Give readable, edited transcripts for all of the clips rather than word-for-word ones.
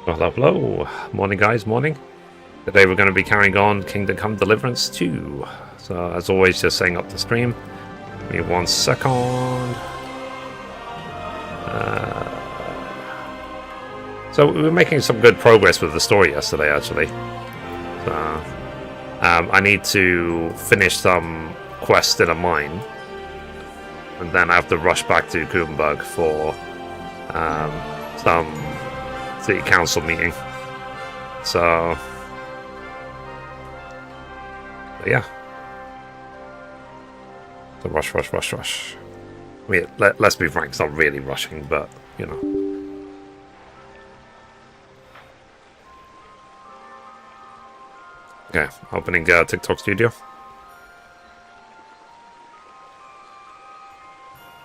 Hello, hello. Morning, guys, morning. Today we're going to be carrying on Kingdom Come Deliverance 2. So, as always, just setting up the stream. Give me 1 second. So, we were making some good progress with the story yesterday, actually. So, I need to finish some quest in a mine. And then I have to rush back to Kuttenberg for some city council meeting. So, yeah. So rush. I mean, let's be frank, it's not really rushing, but, you know. Okay, opening TikTok studio.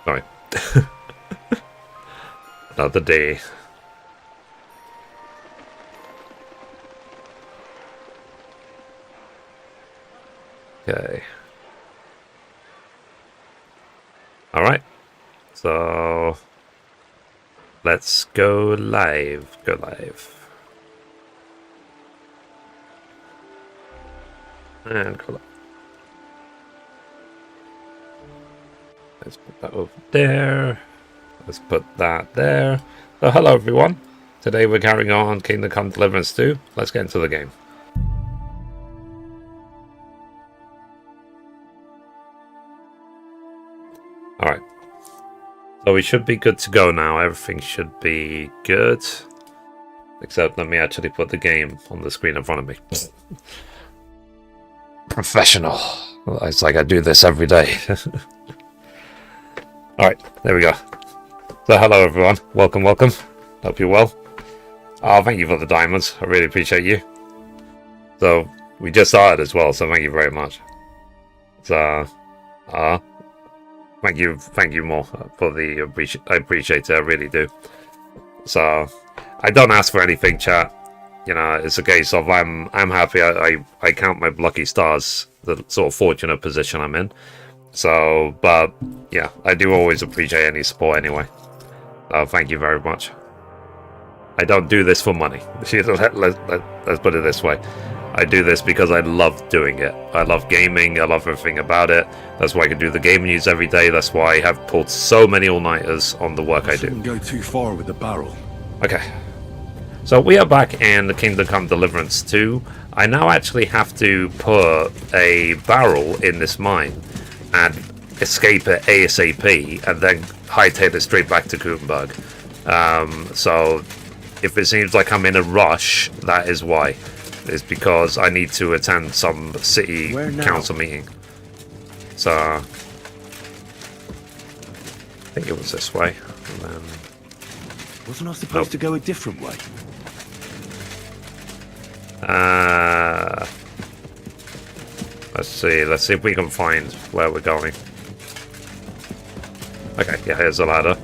Sorry. Another day. Okay. Alright. So let's go live. Go live. And go live. Let's put that over there. Let's put that there. So hello everyone. Today we're carrying on Kingdom Come Deliverance 2. Let's get into the game. Alright. So we should be good to go now. Everything should be good. Except let me actually put the game on the screen in front of me. Professional. It's like I do this every day. Alright, there we go. So hello everyone. Welcome. Hope you're well. Oh, thank you for the diamonds. I really appreciate you. So we just started as well, so thank you very much. So Thank you more for the I appreciate it, I really do. So I don't ask for anything, chat. You know, it's a case of I'm happy. I count my lucky stars, the sort of fortunate position I'm in. So, but yeah, I do always appreciate any support anyway. Thank you very much. I don't do this for money. Let's put it this way. I do this because I love doing it. I love gaming. I love everything about it. That's why I can do the game news every day. That's why I have pulled so many all-nighters on the work I do. Shouldn't go too far with the barrel. Okay. So we are back in the Kingdom Come Deliverance 2. I now actually have to put a barrel in this mine and escape it ASAP and then hightail it straight back to Gutenberg. So if it seems like I'm in a rush, that is why. Is because I need to attend some city council meeting. So I think it was this way. And then... Wasn't I supposed to go a different way? Let's see if we can find where we're going. Okay, yeah, here's the ladder.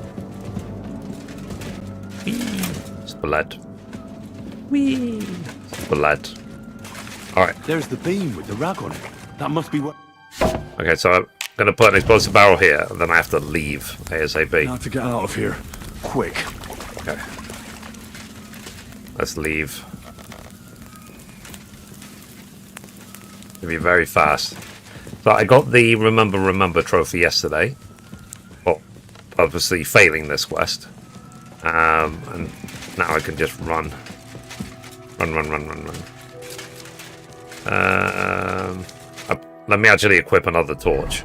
It's blood. Whee! Blood. Alright. There's the beam with the rag on it. That must be what... Okay, so I'm going to put an explosive barrel here, and then I have to leave ASAP. Now to get out of here. Quick. Okay. Let's leave. It'll be very fast. So I got the Remember trophy yesterday. Well, obviously failing this quest. And now I can just run. Run. Let me actually equip another torch.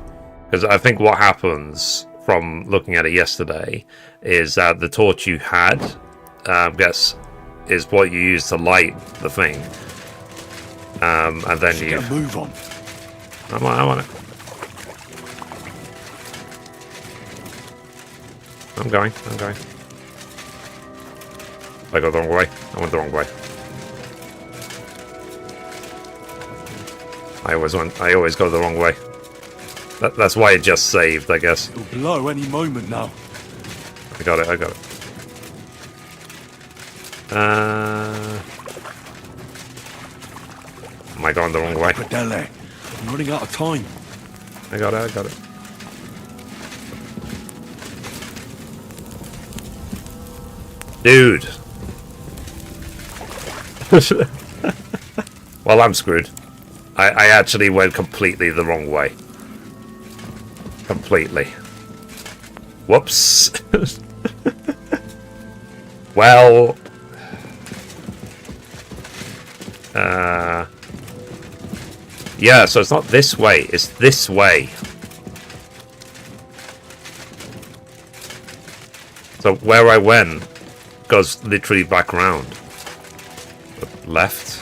Because I think what happens from looking at it yesterday is that the torch you had, is what you use to light the thing. And then you... Get a move on. I'm on it. I'm going. I go the wrong way. I went the wrong way. I always go the wrong way. That's why it just saved, I guess. It'll blow any moment now. I got it. Am I going the wrong way? Padelle. I'm running out of time. I got it. Dude. Well, I'm screwed. I actually went completely the wrong way. Completely. Whoops. Well... yeah, so it's not this way, it's this way. So where I went goes literally back around. Left.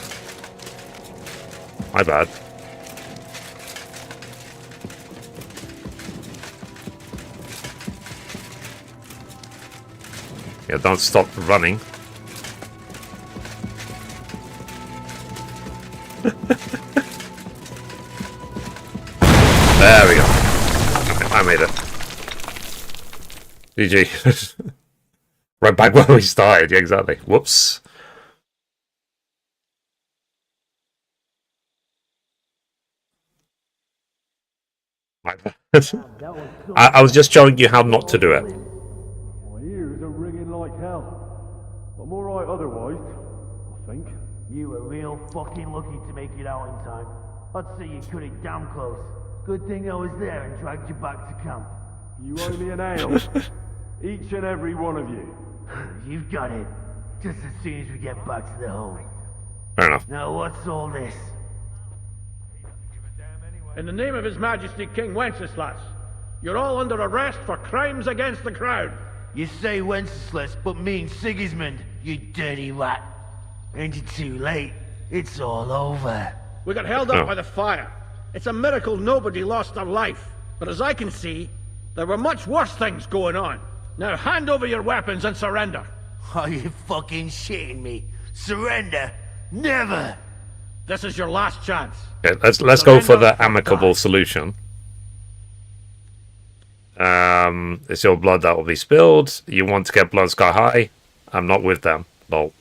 My bad. Yeah, don't stop running. There we go. I made it. GG. Right back where we started. Yeah, exactly. Whoops. I was just showing you how not to do it. My ears are ringing like hell. I'm alright otherwise, I think. You were real fucking lucky to make it out in time. I'd say you cut it damn close. Good thing I was there and dragged you back to camp. You owe me an ale. Each and every one of you. You've got it. Just as soon as we get back to the home. Fair enough. Now what's all this? In the name of His Majesty King Wenceslas, you're all under arrest for crimes against the crown. You say Wenceslas, but mean Sigismund, you dirty rat. Ain't it too late? It's all over. We got held up by the fire. It's a miracle nobody lost their life. But as I can see, there were much worse things going on. Now hand over your weapons and surrender. Are you fucking shitting me? Surrender? Never! This is your last chance. Okay, let's go for the amicable solution. It's your blood that will be spilled. You want to get blood sky high? I'm not with them. Lol.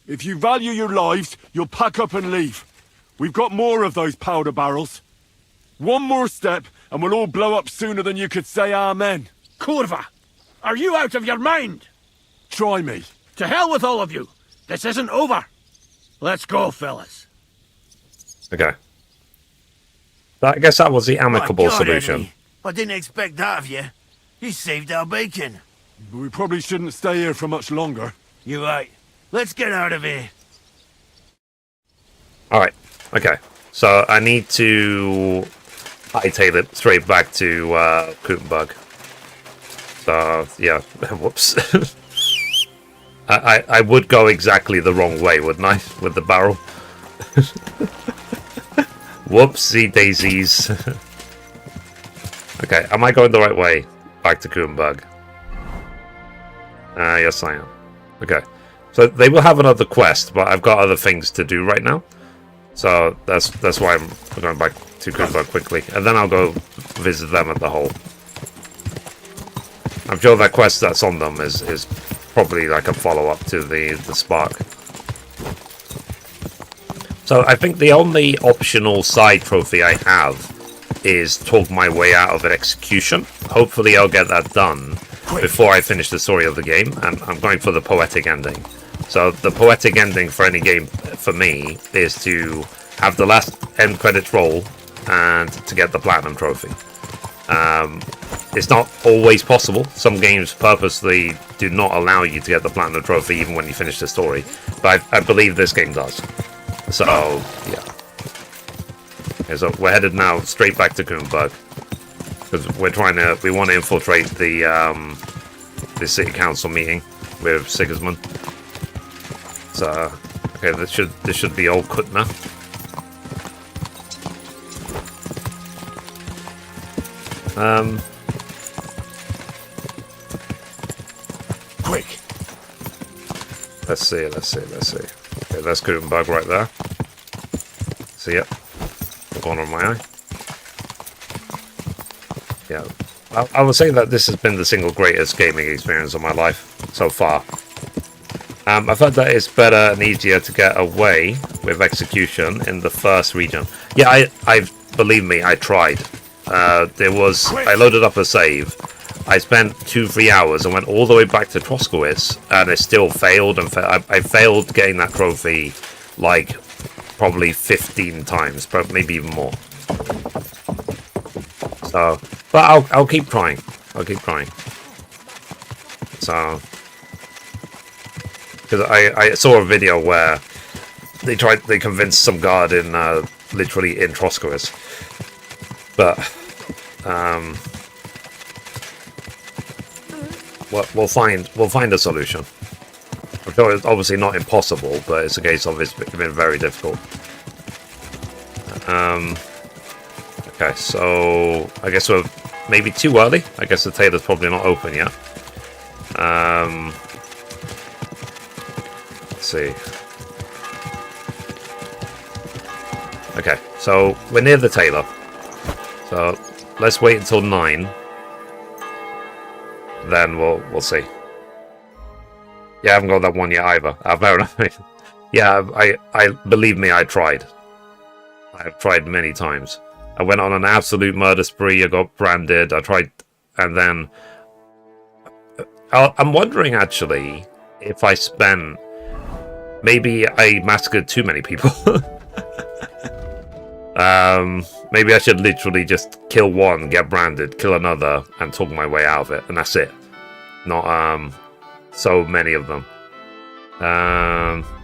If you value your lives, you'll pack up and leave. We've got more of those powder barrels. One more step, and we'll all blow up sooner than you could say amen. Kurva! Are you out of your mind? Try me. To hell with all of you! This isn't over! Let's go, fellas. Okay. I guess that was the amicable My God, solution. Emily, I didn't expect that of you. You saved our bacon. But we probably shouldn't stay here for much longer. You're right. Let's get out of here. Alright. Okay. So I need to hightail it straight back to Kuttenberg. So, yeah. Whoops. I would go exactly the wrong way, wouldn't I? With the barrel. Whoopsie daisies. Okay, am I going the right way? Back to Kuttenberg. Yes, I am. Okay. So they will have another quest, but I've got other things to do right now. So that's why I'm going back to Kuttenberg quickly. And then I'll go visit them at the hole. I'm sure that quest that's on them is probably like a follow-up to the spark. So I think the only optional side trophy I have is talk my way out of an execution. Hopefully I'll get that done before I finish the story of the game, and I'm going for the poetic ending. So the poetic ending for any game for me is to have the last end credits roll and to get the platinum trophy. It's not always possible. Some games purposely do not allow you to get the platinum trophy even when you finish the story, but I believe this game does. So yeah. Okay, so we're headed now straight back to Gutenberg because we want to infiltrate the city council meeting with Sigismund. So okay, this should be old Kutna. Quick. Let's see. Okay, that's Gutenberg right there. See it? The corner of my eye. Yeah. I would say that this has been the single greatest gaming experience of my life so far. I've heard that it's better and easier to get away with execution in the first region. Yeah, I believe me, I tried. I loaded up a save, I spent 2-3 hours and went all the way back to Trosky, and it still failed. And I failed getting that trophy like probably 15 times, but maybe even more. So, but I'll keep trying. I'll keep trying. So, because I saw a video where they convinced some guard in literally in Trosky, but we'll find a solution. I'm sure it's obviously not impossible, but it's a case of it's been very difficult. Okay, so I guess we're maybe too early. I guess the tailor's probably not open yet. Let's see. Okay, so we're near the tailor. So let's wait until 9. Then we'll see. Yeah, I haven't got that one yet either. Fair enough. Yeah, I believe me, I tried. I've tried many times. I went on an absolute murder spree. I got branded. I tried, and then I'm wondering actually if I spent. Maybe I massacred too many people. Maybe I should literally just kill one, get branded, kill another, and talk my way out of it, and that's it. Not so many of them.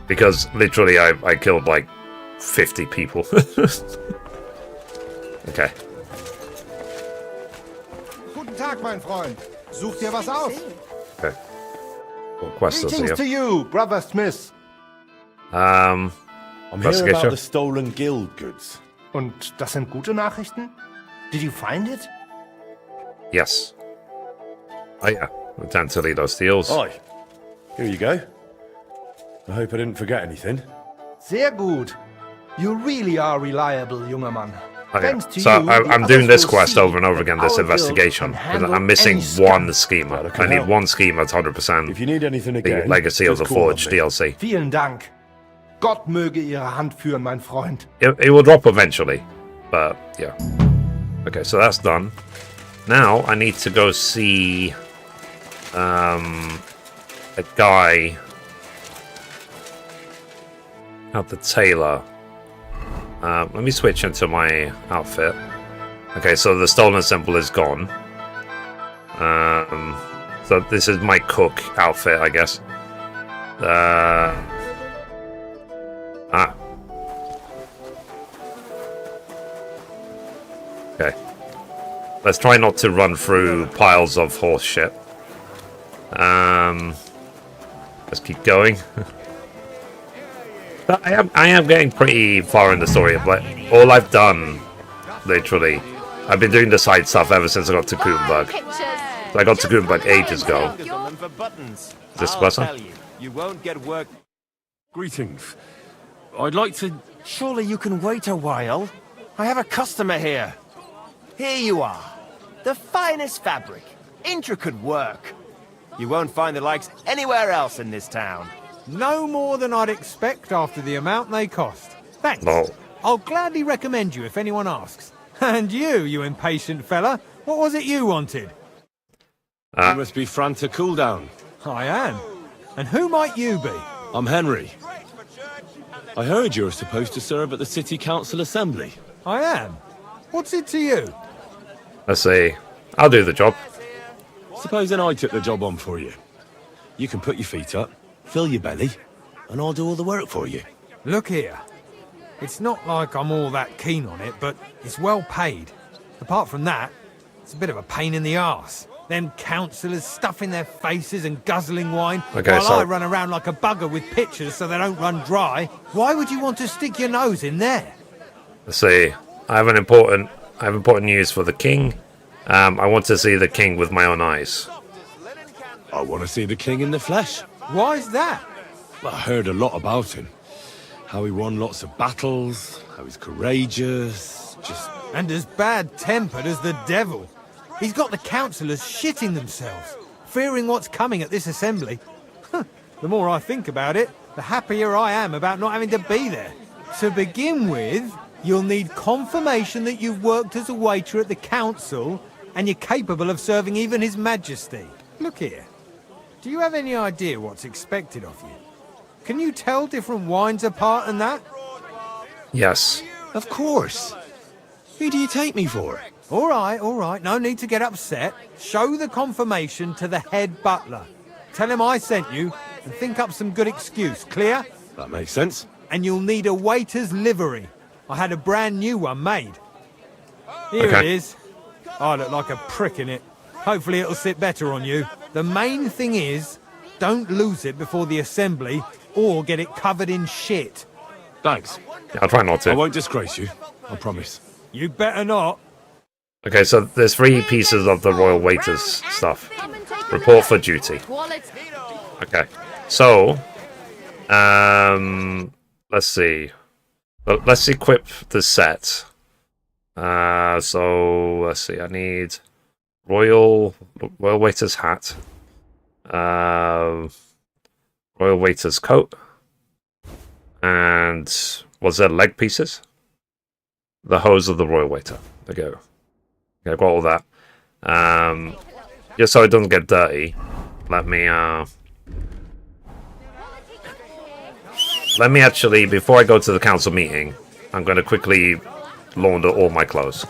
Because literally I killed like 50 people. Okay. Guten Tag, mein Freund. Such dir was aus. Okay. What quest is Greetings to here? you, Brother Smith. I'm hearing Investigation. about the stolen guild goods. Und das sind gute Nachrichten? Did you find it? Yes. Oh yeah. Lieutenant Toledo steals. Aye. Here you go. I hope I didn't forget anything. Sehr gut. You really are reliable, junger Mann. Oh, yeah. Thanks to So you, I'm the doing others this will quest see over and over that again, this our guild investigation. can Because handle I'm missing any scum. one schema. Well, I I can need help. one schema at 100%. If you need anything The again, Legacy of just the call on Forge me. DLC. Vielen Dank. Gott möge Ihre Hand führen, mein Freund. It will drop eventually, but yeah. Okay, so that's done. Now I need to go see a guy at the tailor. Let me switch into my outfit. Okay, so the stolen symbol is gone. So this is my cook outfit, I guess. Okay. Let's try not to run through piles of horse shit. Let's keep going. But I am getting pretty far in the story, but all I've done, literally, I've been doing the side stuff ever since I got to Kuttenberg. So I got to Gutenberg ages ago. This person? You won't get work. Greetings. I'd like to... Surely you can wait a while. I have a customer here. Here you are. The finest fabric. Intricate work. You won't find the likes anywhere else in this town. No more than I'd expect after the amount they cost. Thanks. No. I'll gladly recommend you if anyone asks. And you impatient fella, what was it you wanted? You must be Franta Cooldown. I am. And who might you be? I'm Henry. I heard you're supposed to serve at the City Council Assembly. I am. What's it to you? Let's see. I'll do the job. Supposing I took the job on for you. You can put your feet up, fill your belly, and I'll do all the work for you. Look here. It's not like I'm all that keen on it, but it's well paid. Apart from that, it's a bit of a pain in the arse. Them councillors stuffing their faces and guzzling wine, Okay, while so- I run around like a bugger with pitchers so they don't run dry. Why would you want to stick your nose in there? Let's see. I have important news for the king. I want to see the king with my own eyes. I want to see the king in the flesh. Why's that? Well, I heard a lot about him. How he won lots of battles, how he's courageous, just... And as bad-tempered as the devil. He's got the councillors shitting themselves, fearing what's coming at this assembly. The more I think about it, the happier I am about not having to be there. To begin with, you'll need confirmation that you've worked as a waiter at the council, and you're capable of serving even His Majesty. Look here. Do you have any idea what's expected of you? Can you tell different wines apart and that? Yes. Of course. Who do you take me for? All right. No need to get upset. Show the confirmation to the head butler. Tell him I sent you, and think up some good excuse. Clear? That makes sense. And you'll need a waiter's livery. I had a brand new one made. Here it is. I look like a prick in it. Hopefully it'll sit better on you. The main thing is, don't lose it before the assembly, or get it covered in shit. Thanks. Yeah, I'll try not to. I won't disgrace you. I promise. You better not. Okay, so there's 3 pieces of the royal waiters stuff. Report for duty. Okay, so let's see. Let's equip the set. So let's see. I need royal waiter's hat, royal waiter's coat, and was there leg pieces? The hose of the royal waiter. There you go. Okay, I've got all that. Just so it doesn't get dirty, let me actually, before I go to the council meeting, I'm going to quickly launder all my clothes.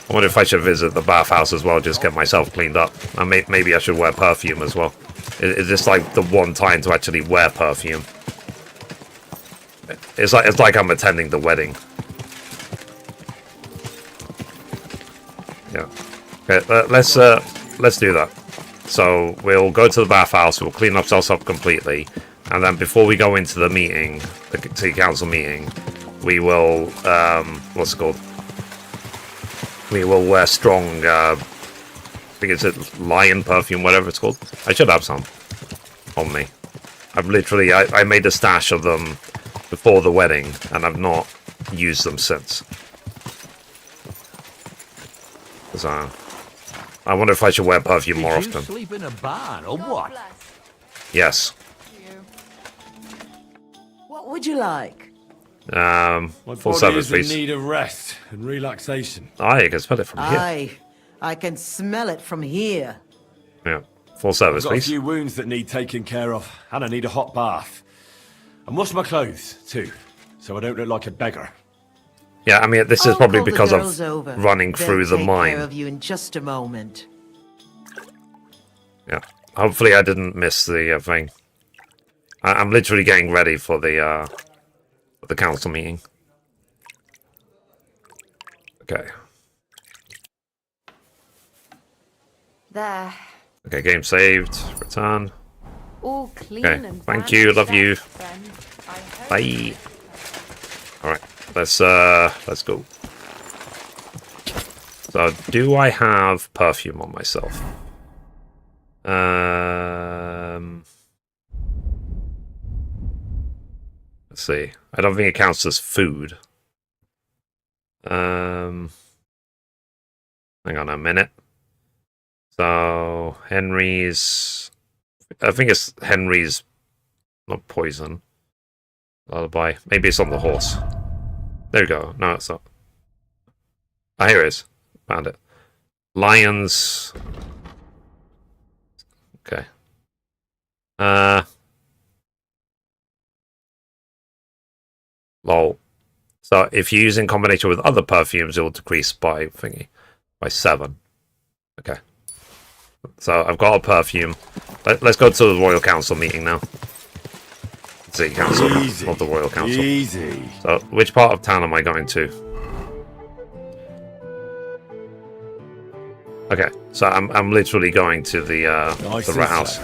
I wonder if I should visit the bathhouse as well, just get myself cleaned up. And maybe I should wear perfume as well. Is this like the one time to actually wear perfume? It's like I'm attending the wedding. Yeah. Okay, let's do that. So we'll go to the bathhouse, we'll clean ourselves up completely, and then before we go into the meeting, the city council meeting, we will what's it called? We will wear strong I think it's lion perfume, whatever it's called. I should have some on me. I made a stash of them before the wedding, and I've not used them since. So, I wonder if I should wear perfume more often. Sleep in a barn or what? Yes. What would you like? My Full body service, is please. in need of rest and relaxation. You can smell it from here. Aye, I can smell it from here. Yeah. Full service, I've got a please. few wounds that need taking care of, and I need a hot bath. And wash my clothes, too, so I don't look like a beggar. Yeah, I mean, this is I'll probably call the because girls of over. running They'll through the take mine. care of you in just a moment. Yeah. Hopefully I didn't miss the thing. I'm literally getting ready for the council meeting. Okay. There. Okay, game saved. Return. All clean Okay, and thank you, love you. friend. Bye. Alright, let's go. So, do I have perfume on myself? Let's see. I don't think it counts as food. Hang on a minute. So, Henry's... I think it's Henry's... Not poison. Lullaby. Maybe it's on the horse. There we go. No, it's not. Ah, here it is. Found it. Lions. Okay. Lol. So if you use in combination with other perfumes, it will decrease by 7. Okay. So I've got a perfume. Let's go to the Royal Council meeting now. City Council, not the Royal Council. Easy. So which part of town am I going to? Okay, so I'm literally going to the rat house.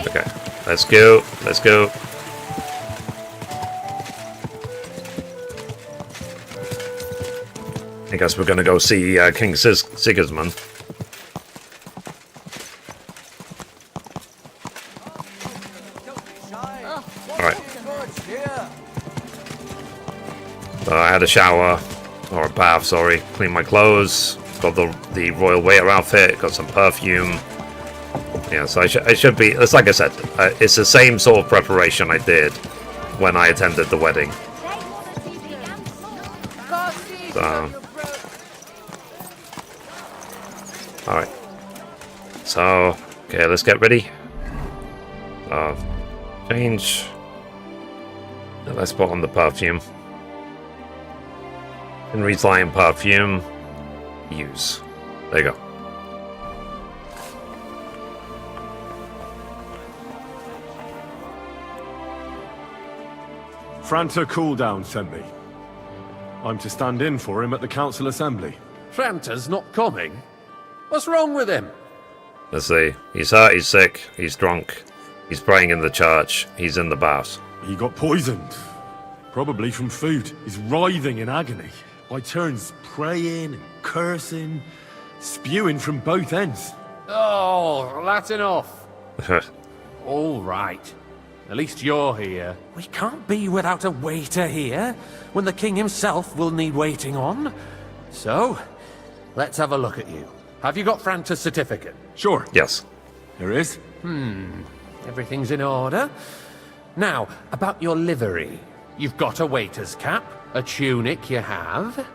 Okay, let's go. Let's go. I guess we're going to go see King Sigismund. Alright. So I had a shower, or a bath, sorry. Cleaned my clothes. Got the royal waiter outfit. Got some perfume. Yeah, so I should be... It's like I said, it's the same sort of preparation I did when I attended the wedding. So, alright. So, okay, let's get ready. Change. Let's put on the perfume. Henry's Lion perfume. Use. There you go. Franta Cooldown sent me. I'm to stand in for him at the council assembly. Franta's not coming? What's wrong with him? Let's see. He's hurt, he's sick, he's drunk, he's praying in the church, he's in the bath. He got poisoned. Probably from food. He's writhing in agony. By turns praying and cursing, spewing from both ends. Oh, that's enough. All right. At least you're here. We can't be without a waiter here, when the king himself will need waiting on. So, let's have a look at you. Have you got Franta's certificate? Sure. Yes. Here is. Everything's in order. Now, about your livery. You've got a waiter's cap, a tunic you have.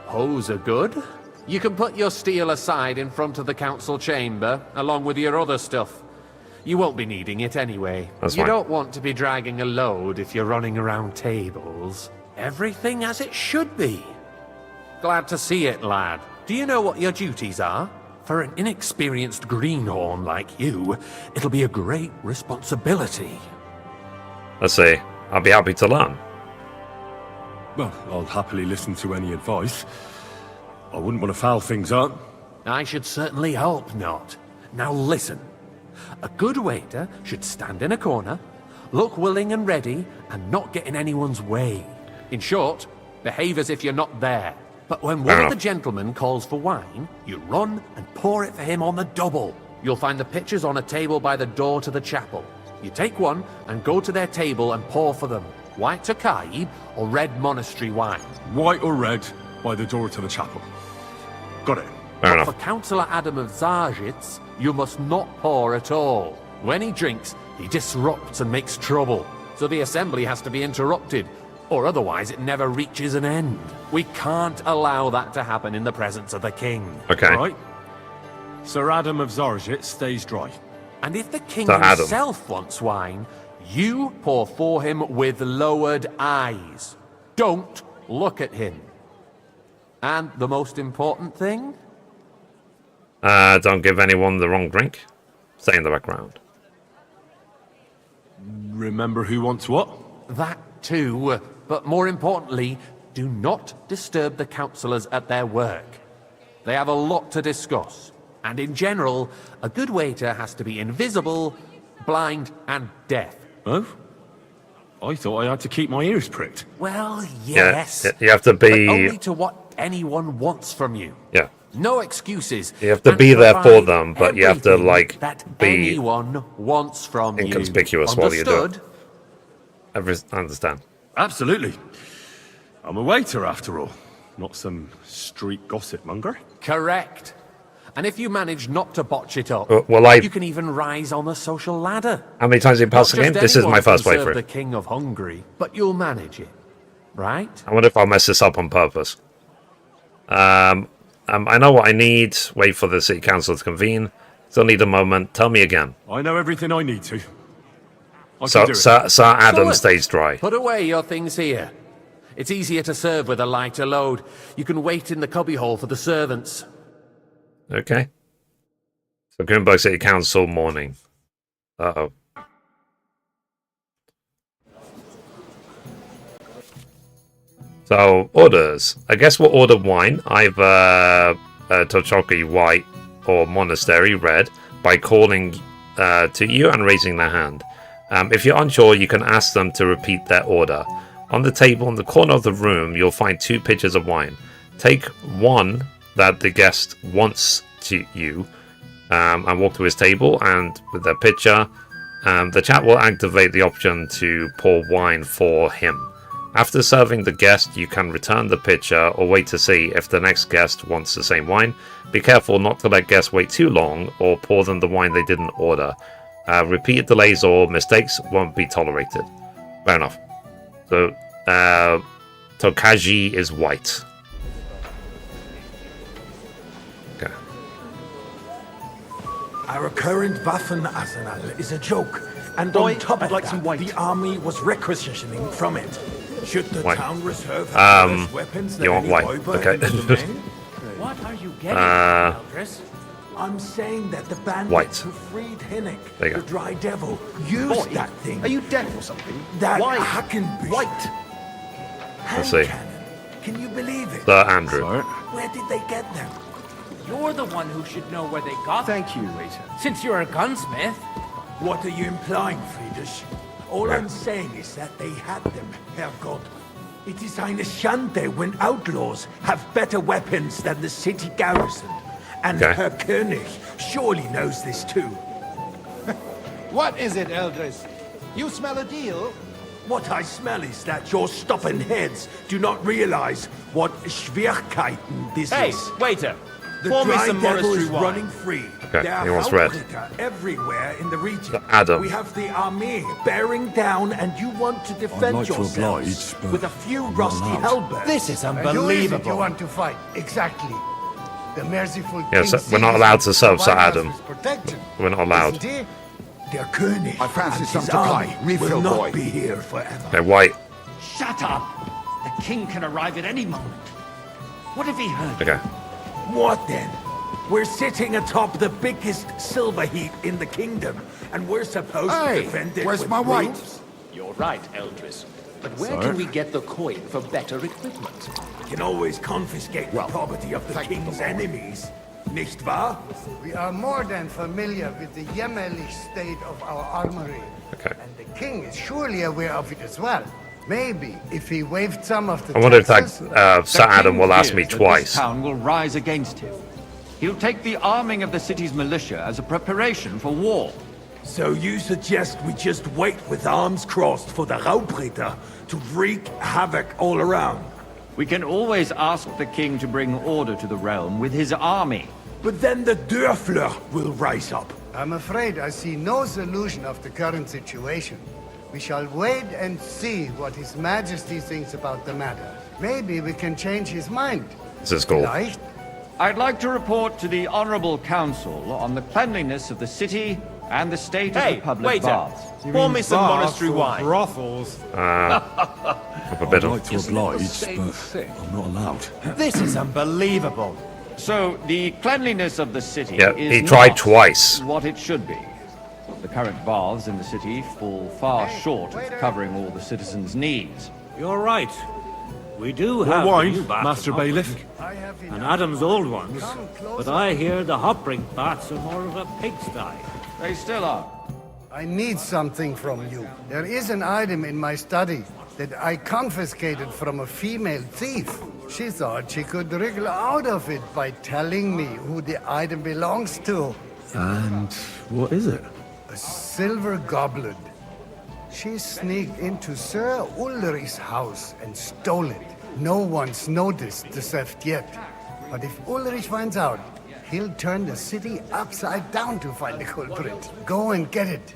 Hose are good. You can put your steel aside in front of the council chamber, along with your other stuff. You won't be needing it anyway. That's you fine. don't want to be dragging a load if you're running around tables. Everything as it should be. Glad to see it, lad. Do you know what your duties are? For an inexperienced greenhorn like you, it'll be a great responsibility. Let's see. I'll be happy to learn. Well, I'll happily listen to any advice. I wouldn't want to foul things up. I should certainly hope not. Now listen. A good waiter should stand in a corner, look willing and ready, and not get in anyone's way. In short, behave as if you're not there. But when one of the gentlemen calls for wine, you run and pour it for him on the double. You'll find the pitchers on a table by the door to the chapel. You take one and go to their table and pour for them. White Tokaib or red monastery wine. White or red, by the door to the chapel. Got it. Fair But enough. for Councillor Adam of Zarzhitz, you must not pour at all. When he drinks, he disrupts and makes trouble. So the assembly has to be interrupted, or otherwise it never reaches an end. We can't allow that to happen in the presence of the king. Okay. Right. Sir Adam of Zarzhitz stays dry. And if the king Sir Adam. himself wants wine, you pour for him with lowered eyes. Don't look at him. And the most important thing? Don't give anyone the wrong drink. Stay in the background. Remember who wants what? That too, but more importantly, do not disturb the councillors at their work. They have a lot to discuss, and in general, a good waiter has to be invisible, blind, and deaf. Oh? I thought I had to keep my ears pricked. Well, Yeah, yes. you have to But be. only to what anyone wants from you. Yeah. No excuses. You have to and be there for provide them, but you have to, everything like, that be anyone wants from inconspicuous you. while you do it. Understood? I understand. Absolutely. I'm a waiter, after all. Not some street gossip monger. Correct. And if you manage not to botch it up, well, you can even rise on the social ladder. How many times have you passed the Not game? just This is my anyone first can serve playthrough. the King of Hungary, but you'll manage it, right? I wonder if I'll mess this up on purpose. I know what I need. Wait for the city council to convene. Still need a moment. Tell me again. I know everything I need to. I So, can do it. Sir Adam Excellent. stays dry. Put away your things here. It's easier to serve with a lighter load. You can wait in the cubbyhole for the servants. Okay. So Gutenberg City Council morning. Uh-oh. So, orders. I guess we'll order wine, either Trosky white or monastery red, by calling to you and raising their hand. If you're unsure, you can ask them to repeat their order. On the table in the corner of the room, you'll find 2 pitchers of wine. Take one that the guest wants to you, and walk to his table, and with their pitcher, the chat will activate the option to pour wine for him. After serving the guest, you can return the pitcher or wait to see if the next guest wants the same wine. Be careful not to let guests wait too long or pour them the wine they didn't order. Repeated delays or mistakes won't be tolerated. Fair enough. So, Tokaji is white. Okay. Our current Waffenarsenal is a joke, and on top of that, the army was requisitioning from it. Should the town reserve have worse weapons than you want any white? boy Okay. in the men? What are you getting at, Eldris? I'm saying that the bandits White. who freed Hinnick, There you the go. Dry Devil, used that thing. Are you deaf or something? That Why? Hackenbush. White. Let's see. Cannon. Can you believe it? Sir Andrew. Where did they get them? You're the one who should know where they got them. Thank you, waiter. Since you're a gunsmith. What are you implying, Friedrich? All I'm saying is that they had them, Herrgott. It is eine Schande when outlaws have better weapons than the city garrison. And Herr König surely knows this too. What is it, Eldris? You smell a deal? What I smell is that your stubborn heads do not realize what Schwierigkeiten this Hey, is. waiter. The Pour me Dry some Devil monastery is wine. running free. Okay, There he are wants red. Hauptritter everywhere in the region. Adam. We have the army bearing down, and you want to defend like to yourselves oblige, but with a few not rusty allowed. halberds. This is And who is it you unbelievable. want to fight? Exactly. The merciful Yes, King we're not sees allowed to serve the Sir White House Adam. is protected. We're not allowed. Isn't he? Der König I fancy and some his to come. army Refill, will not boy. be here forever. Okay, white. Shut up! The king can arrive at any moment. What have he heard? Okay. What then? We're sitting atop the biggest silver heap in the kingdom, and we're supposed to defend it where's with my white? brooms? You're right, Eldris. But where can we get the coin for better equipment? We can always confiscate the property of the king's enemies, nicht wahr? We are more than familiar with the jämmerlich state of our armory. Okay. And the king is surely aware of it as well. Maybe if he waived some of the I wonder if taxes... Sir Adam will ask me twice. This town will rise against him. He'll take the arming of the city's militia as a preparation for war. So you suggest we just wait with arms crossed for the Raubritter to wreak havoc all around? We can always ask the king to bring order to the realm with his army. But then the Dörfler will rise up. I'm afraid I see no solution of the current situation. We shall wait and see what His Majesty thinks about the matter. Maybe we can change his mind. This is cool. Vielleicht? I'd like to report to the Honorable Council on the cleanliness of the city and the state of the public waiter. baths. Pour me some monastery or wine. brothels. Up a bit I'd of. like to oblige, but I'm not allowed. This is unbelievable. So, the cleanliness of the city Yeah, is he tried not twice. what it should be. The current baths in the city fall far short of covering all the citizens' needs. You're right. We do More have wine, the new baths Master in Bailiff. I have and enough. Adam's old ones, Come closer. but I hear the Hopbrink baths are more of a pigsty. They still are. I need something from you. There is an item in my study that I confiscated from a female thief. She thought she could wriggle out of it by telling me who the item belongs to. And what is it? A silver goblet. She sneaked into Sir Ulrich's house and stole it. No one's noticed the theft yet. But if Ulrich finds out, he'll turn the city upside down to find the culprit. Go and get it.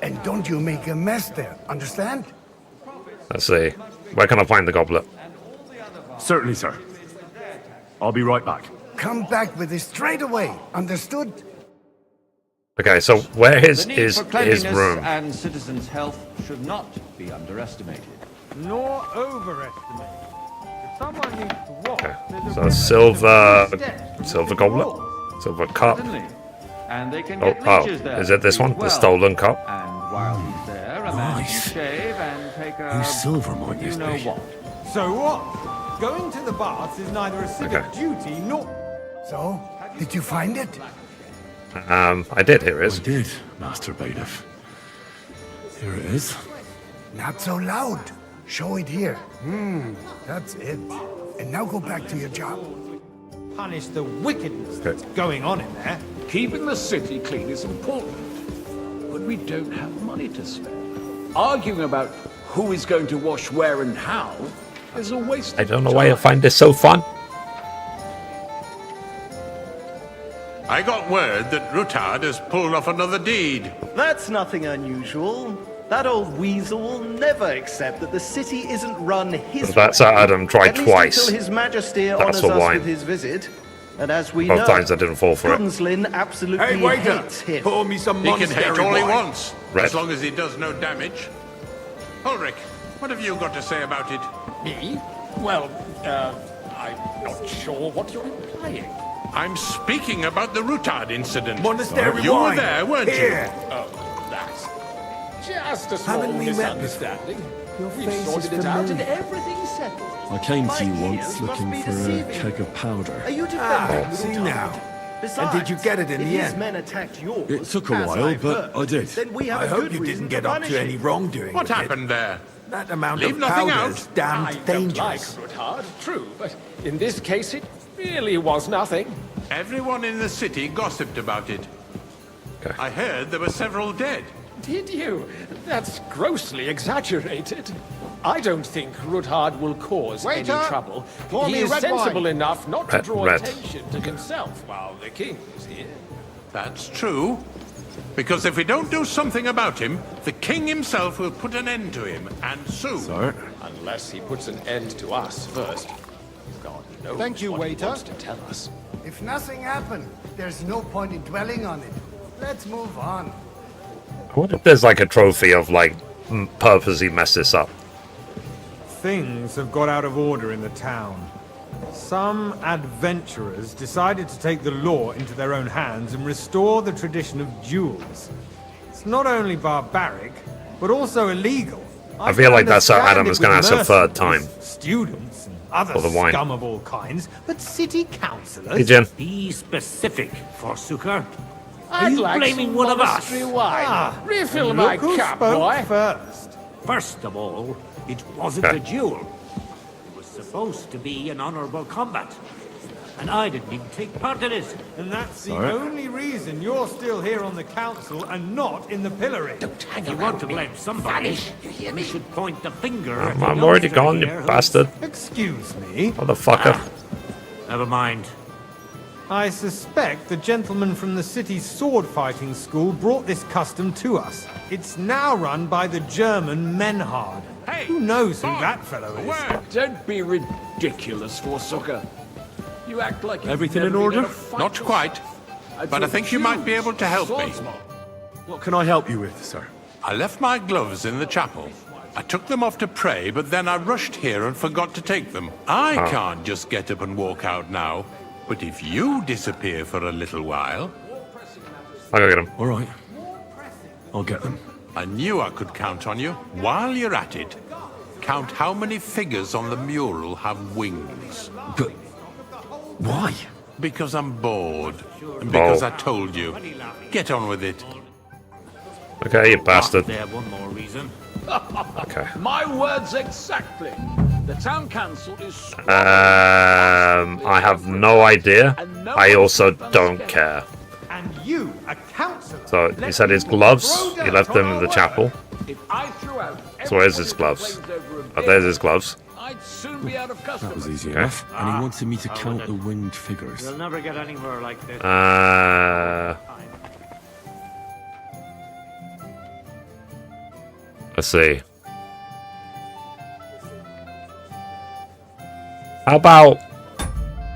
And don't you make a mess there, understand? Let's see. Where can I find the goblet? Certainly, sir. I'll be right back. Come back with it straight away, understood? Okay, so where The is need his for cleanliness room? and citizens' health should not be underestimated. Nor overestimated. If someone needs to walk, Okay, there's a so river silver goblet, silver cup. Certainly. And they can Oh, get leeches there. is it this one? as The well. stolen cup? And while he's there, a man can shave and take a... Whose silver might you this know be? what. So what? Going to the baths is neither a civic duty nor... So, did you find it? I did. Here it is. I did, Master Bailiff. Here it is. Not so loud. Show it here. That's it. And now go back to your job. Punish the wickedness that's going on in there. Keeping the city clean is important, but we don't have money to spend. Arguing about who is going to wash where and how is a waste. I don't know why I find this so fun. I got word that Rutard has pulled off another deed. That's nothing unusual. That old weasel will never accept that the city isn't run his That's way. how Adam tried At least twice. until His Majesty That's honours for us wine. with his visit. And as we Both know, times I didn't fall for it. Gunslin absolutely Hey, waiter! hates him. Pour me some He can monastery hate all he wine. wants, Red. as long as he does no damage. Ulrich, what have you got to say about it? Me? Well, I'm not sure what you're implying. I'm speaking about the Rutard incident. Monastery You were wine. there, weren't Here. you? Oh, that's just a small Haven't we met misunderstanding. Your We face sorted is it out and familiar. everything's settled. I came to you My once ears looking must be for a deceiving keg you. of powder. Are you defending see Rutard? now. Besides, And did you get it in if the his end? men attacked yours, It took a as while, I've but heard, I did. Then we have I a hope good you reason didn't get to up to punish any him. wrongdoing. What with it. happened there? That amount Leave of nothing powder's out. damned I don't like dangerous. Ruthard, true, but in this case it really was nothing. Everyone in the city gossiped about it. Okay. I heard there were several dead. Did you? That's grossly exaggerated. I don't think Ruthard will cause any Waiter, trouble. pour He me is red sensible wine. enough not to Red- draw red. attention to himself while the king is here. That's true. Because if we don't do something about him, the king himself will put an end to him, and soon. Sir? Unless he puts an end to us first. God knows Thank you, what he waiter. wants to tell us. If nothing happened, there's no point in dwelling on it. Let's move on. I wonder if there's like a trophy of like purposely mess this up. Things have got out of order in the town. Some adventurers decided to take the law into their own hands and restore the tradition of duels. It's not only barbaric, but also illegal. I feel like that's how understand Adam it is going to with ask a third time. mercenaries, students, and other For the wine. scum of all kinds, but city councillors... Hey, Jen. Be specific, Forsooker. I'd you like blaming some one of us? monastery wine. Ah, Refill and my look who cup, spoke boy. first. First of all, it wasn't Okay. a duel. It was supposed to be an honorable combat. And I didn't even take part in it. And that's the Sorry? only reason you're still here on the council and not in the pillory. If you want to blame somebody, we should point the finger at the I'm already youngster gone, you here who- bastard. Excuse me. Motherfucker. Never mind. I suspect the gentleman from the city's sword fighting school brought this custom to us. It's now run by the German Menhard. Hey, Who knows who boy, that fellow a is? word. Don't be ridiculous, Forsooker. You act like you've Everything never in been order? a fight Not yourself. quite. But I think you might be able to help me. What can I help you with, sir? I left my gloves in the chapel. I took them off to pray, but then I rushed here and forgot to take them. I can't just get up and walk out now. But if you disappear for a little while, I'll go get him. All right. I'll get them. I knew I could count on you. While you're at it, count how many figures on the mural have wings. But why? Because I'm bored. And because Oh. I told you. Get on with it. Okay, you bastard. There, one more reason. Okay. My words exactly. The town council is... I have no idea. I also don't care. And you, a councillor. So he said his gloves. He left them in the chapel. If I threw out So where's his everybody gloves? who claims over a Oh, bit, there's his gloves. I'd soon be out of customers. That was easy Okay. enough. And he wanted me to count the winged figures. You'll never get anywhere like this. Let's see. How about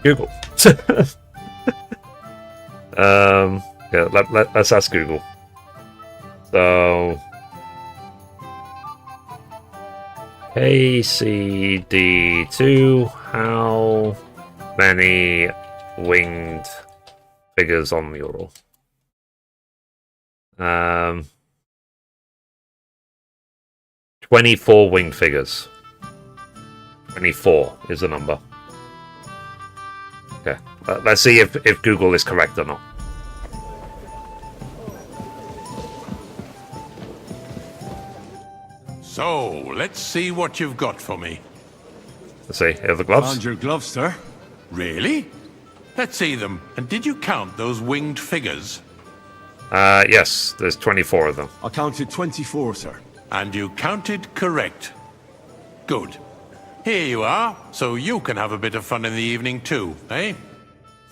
Google? Yeah, let's ask Google. So KCD2, how many winged figures on mural? 24 winged figures. 24 is the number. Okay, let's see if Google is correct or not. So, let's see what you've got for me. Let's see, here are the gloves. Found your gloves, sir. Really? Let's see them. And did you count those winged figures? Yes, there's 24 of them. I counted 24, sir. And you counted correct. Good. Here you are, so you can have a bit of fun in the evening too, eh?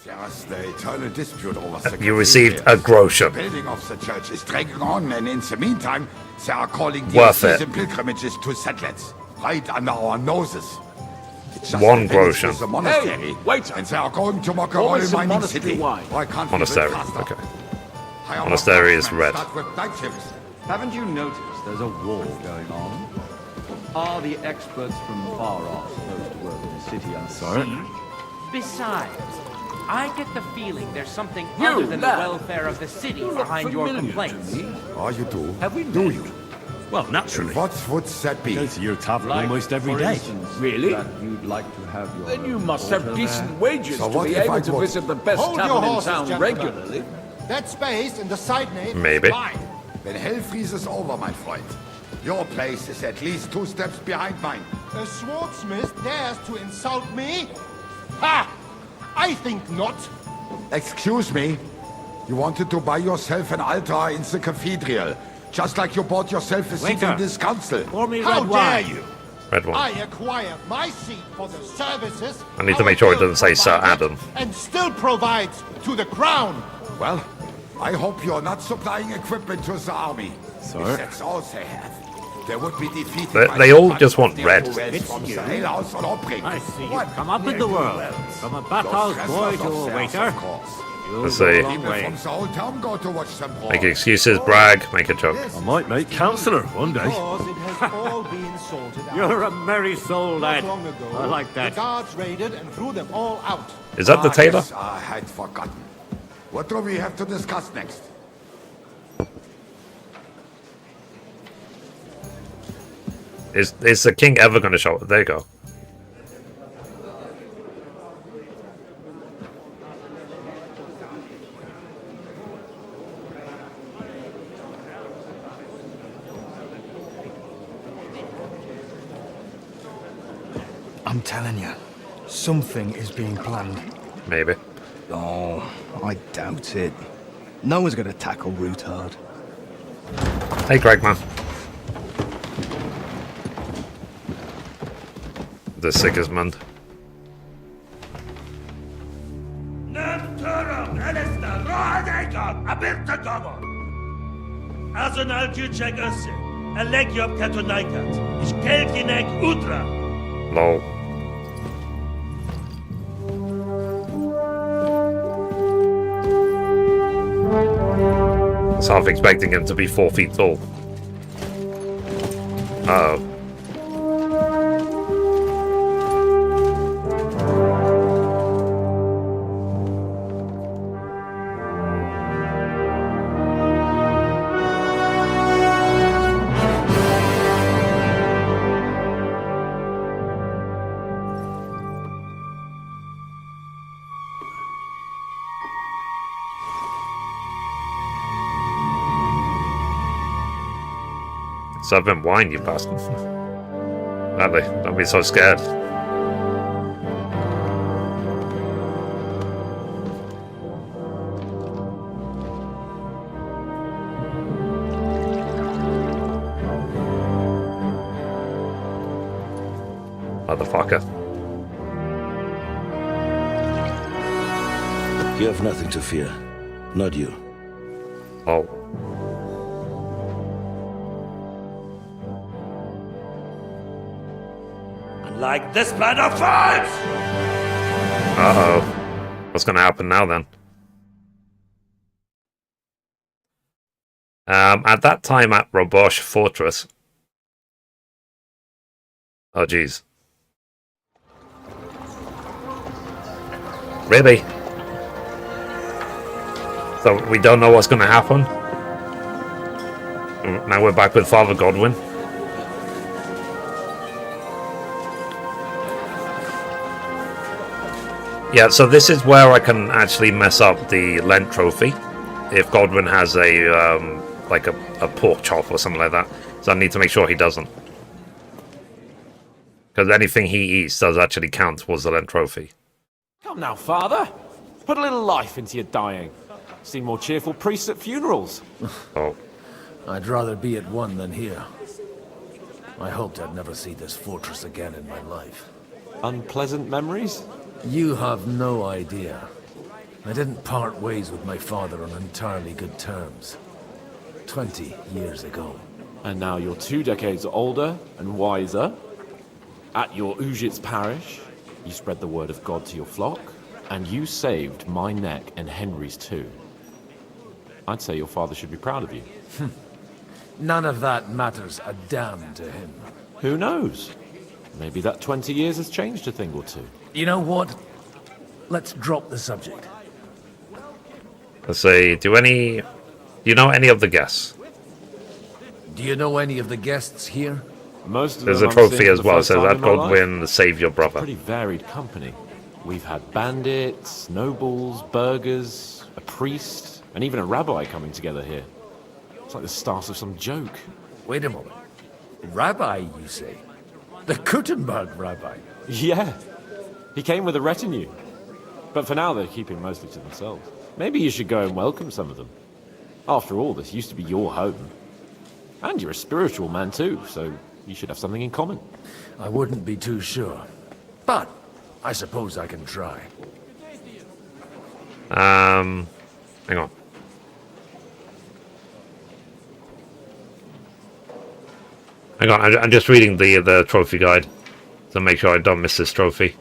There's the eternal dispute over the You received a groschen. building of the church is dragging on, and in the meantime, they are calling Worth DLCs it. and pilgrimages to settlers right under our noses. It's just One the village groschen. with the monastery, Hey, waiter. and they are going to mock a Always royal some mining monastery city. wine. Why can't Monastery. we build faster? Okay. Hire Monastery more is craftsmen, red. start with night shifts. Haven't you noticed there's a war going on? Are the experts from far off supposed to work in the city unseen? Besides, I get the feeling there's something You, other than the lad. welfare of the city You look behind your familiar to complaints. me. Oh, you do? Have we Do met? you? Well, naturally. What would that be? Go to your tavern Like, almost every for day. instance, Really? that you'd like to have your Then you own must have altar decent there. wages So to what be if able I to would- visit the best Hold your tavern in horses, town gentlemen. regularly. That space in the side nave Maybe. is mine. When hell freezes over, my friend, your place is at least 2 steps behind mine. A swordsmith dares to insult me? Ha! I think not. Excuse me? You wanted to buy yourself an altar in the cathedral, just like you bought yourself a seat Waiter. in this council. How dare you? Red one. I acquired my seat for the services. I need to our make sure it guild doesn't say Sir provided Adam. And still provides to the crown. Well, I hope you're not supplying equipment to the army. Sorry. If that's all they have, they would be defeated. They- by they the all punch just of want the red. Ruels It's from you. the alehouse on Obring. I see you've What come up in the near world. Ruels? From a Those bathhouse wrestlers boy of to a theirs, waiter. of course. Let's see. People from the whole town go to watch them brawl. Make excuses, brag, make a joke. I might make councillor one day. Because it has all been sorted out. You're a merry soul, lad. Not long ago, I like that. the guards raided and threw them all out. Is that the tailor? Yes, I had forgotten. What do we have to discuss next? Is the king ever going to show up? There you go. I'm telling you, something is being planned. Maybe. Oh, I doubt it. No one's going to tackle Rootard. Hey, Greg, man. The Sigismund. Azonal Küçek Össe. Elegiop Katonaikat. Ich Kelkinek Udra. Lol. I was half expecting him to be 4 feet tall. Uh oh. Southern wine, you bastard. Badly. Don't be so scared. Motherfucker. You have nothing to fear. Not you. Oh. Like this plan of fives! Uh-oh. What's gonna happen now, then? At that time at Robosh Fortress... Oh, jeez. Really? So, we don't know what's gonna happen? Now we're back with Father Godwin. Yeah, so this is where I can actually mess up the Lent trophy if Godwin has a like a pork chop or something like that. So I need to make sure he doesn't, because anything he eats does actually count towards the Lent trophy. Come now, Father. Put a little life into your dying. See more cheerful priests at funerals. Oh. I'd rather be at one than here. I hoped I'd never see this fortress again in my life. Unpleasant memories? You have no idea. I didn't part ways with my father on entirely good terms. 20 years ago. And now you're 2 decades older and wiser. At your Ujit's parish, you spread the word of God to your flock, and you saved my neck and Henry's too. I'd say your father should be proud of you. None of that matters a damn to him. Who knows? Maybe that 20 years has changed a thing or two. You know what? Let's drop the subject. Let's see, do you know any of the guests? Do you know any of the guests here? Most of There's them a I'm trophy seeing as for the well, first so time that in my life. Godwin save your brother. Pretty varied company. We've had bandits, nobles, burghers, a priest, and even a rabbi coming together here. It's like the start of some joke. Wait a moment. Rabbi, you say? The Kuttenberg rabbi? Yeah. He came with a retinue. But for now, they're keeping mostly to themselves. Maybe you should go and welcome some of them. After all, this used to be your home. And you're a spiritual man too, so you should have something in common. I wouldn't be too sure. But I suppose I can try. Hang on. Hang on, I'm just reading the trophy guide to make sure I don't miss this trophy.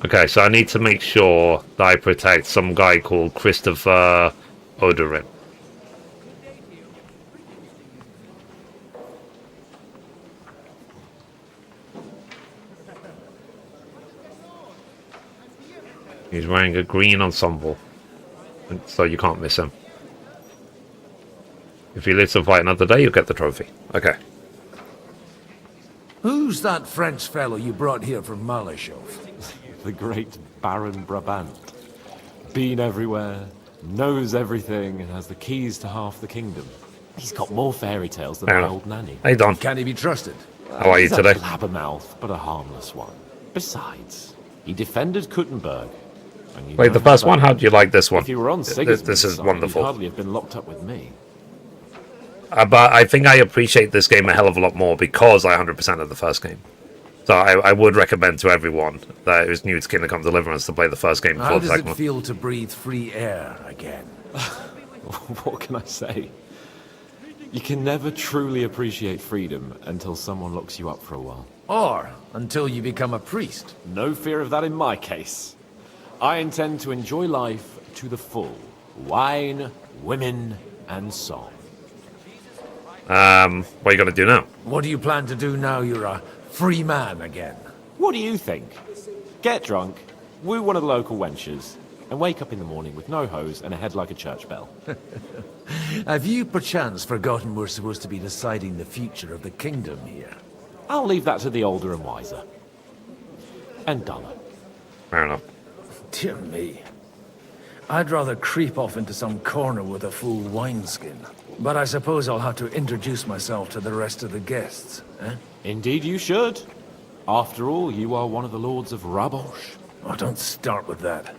Okay, so I need to make sure that I protect some guy called Christopher Oderin. He's wearing a green ensemble, so you can't miss him. If he lives to fight another day, you'll get the trophy. Okay. Who's that French fellow you brought here from Malachov? The great Baron Brabant. Been everywhere, knows everything, and has the keys to half the kingdom. He's got more fairy tales than my old nanny. Hey, Don. Can he be trusted? How are you He's today? a blabbermouth, but a harmless one. Besides, he defended Kuttenberg. And Wait, the first one? How do you like this one? If you were on This Sigismund's is side, wonderful. you'd hardly have been locked up with me. But I think I appreciate this game a hell of a lot more because I 100% of the first game. So I would recommend to everyone that is new to Kingdom Come Deliverance to play the first game before How the does second it one. feel to breathe free air again? What can I say? You can never truly appreciate freedom until someone locks you up for a while. Or until you become a priest. No fear of that in my case. I intend to enjoy life to the full. Wine, women, and song. What are you going to do now? What do you plan to do now you're a free man again? What do you think? Get drunk, woo one of the local wenches, and wake up in the morning with no hose and a head like a church bell. Have you perchance forgotten we're supposed to be deciding the future of the kingdom here? I'll leave that to the older and wiser. And duller. Fair enough. Dear me. I'd rather creep off into some corner with a full wineskin. But I suppose I'll have to introduce myself to the rest of the guests, eh? Indeed you should. After all, you are one of the lords of Rabosh. Oh, don't start with that.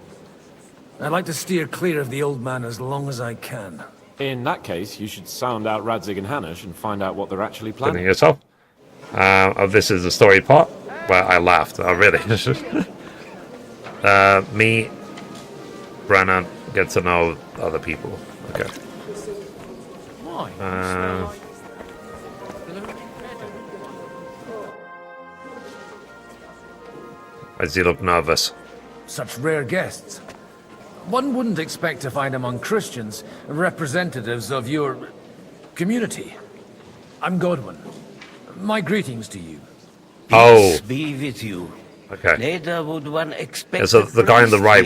I'd like to steer clear of the old man as long as I can. In that case, you should sound out Radzig and Hanush and find out what they're actually Putting planning. yourself. This is the story part where I laughed. Oh, really? Me, Brennan, get to know other people. Okay. Why does he look nervous? Such rare guests. One wouldn't expect to find among Christians representatives of your community. I'm Godwin. My greetings to you. Oh. Be with you. Okay. Neither would one expect. Yeah, so the guy on the right,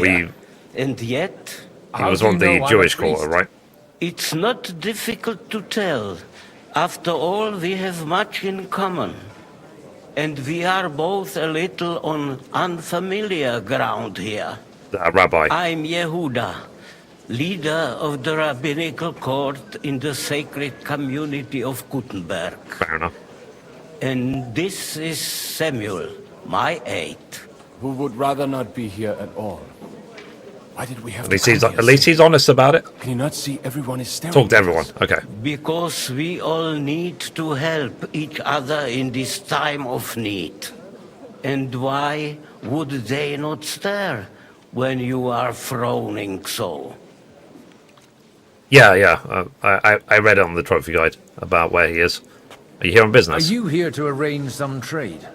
And yet, he was on the Jewish quarter, right? it's not difficult to tell. After all, we have much in common. And we are both a little on unfamiliar ground here. Rabbi. I'm Yehuda, leader of the rabbinical court in the sacred community of Gutenberg. Fair enough. And this is Samuel, my aide. Who would rather not be here at all. Why did we have At least he's honest about it. Can you not see everyone is staring? Talk to everyone. Okay. Because we all need to help each other in this time of need. And why would they not stare when you are frowning so? Yeah. I read it on the trophy guide about where he is. Are you here on business? Are you here to arrange some trade?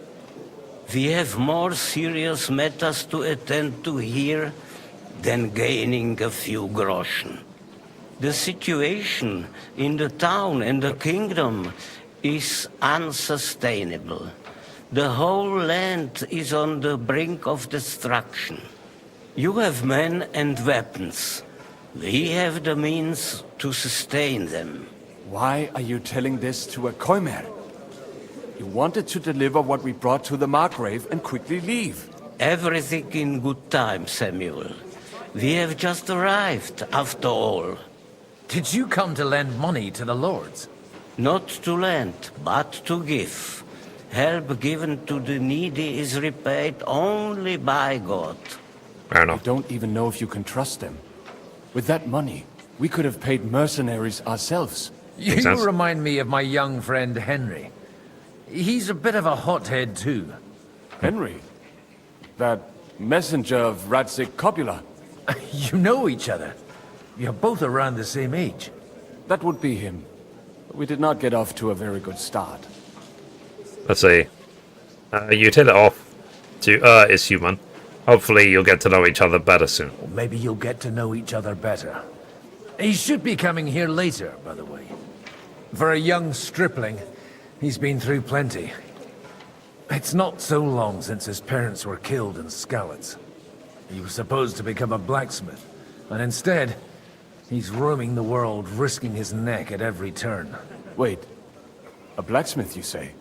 We have more serious matters to attend to here than gaining a few groschen. The situation in the town and the kingdom is unsustainable. The whole land is on the brink of destruction. You have men and weapons. We have the means to sustain them. Why are you telling this to a Koimer? You wanted to deliver what we brought to the Margrave and quickly leave. Everything in good time, Samuel. We have just arrived, after all. Did you come to lend money to the lords? Not to lend, but to give. Help given to the needy is repaid only by God. Fair enough. I don't even know if you can trust them. With that money, we could have paid mercenaries ourselves. You remind me of my young friend Henry. He's a bit of a hothead too. Henry? That messenger of Radzik Copula? You know each other. You're both around the same age. That would be him. We did not get off to a very good start. Let's see. You hit it off to is human. Hopefully you'll get to know each other better soon. Or maybe you'll get to know each other better. He should be coming here later, by the way. For a young stripling, he's been through plenty. It's not so long since his parents were killed in Skalitz. He was supposed to become a blacksmith, and instead, he's roaming the world, risking his neck at every turn. Wait, a blacksmith, you say?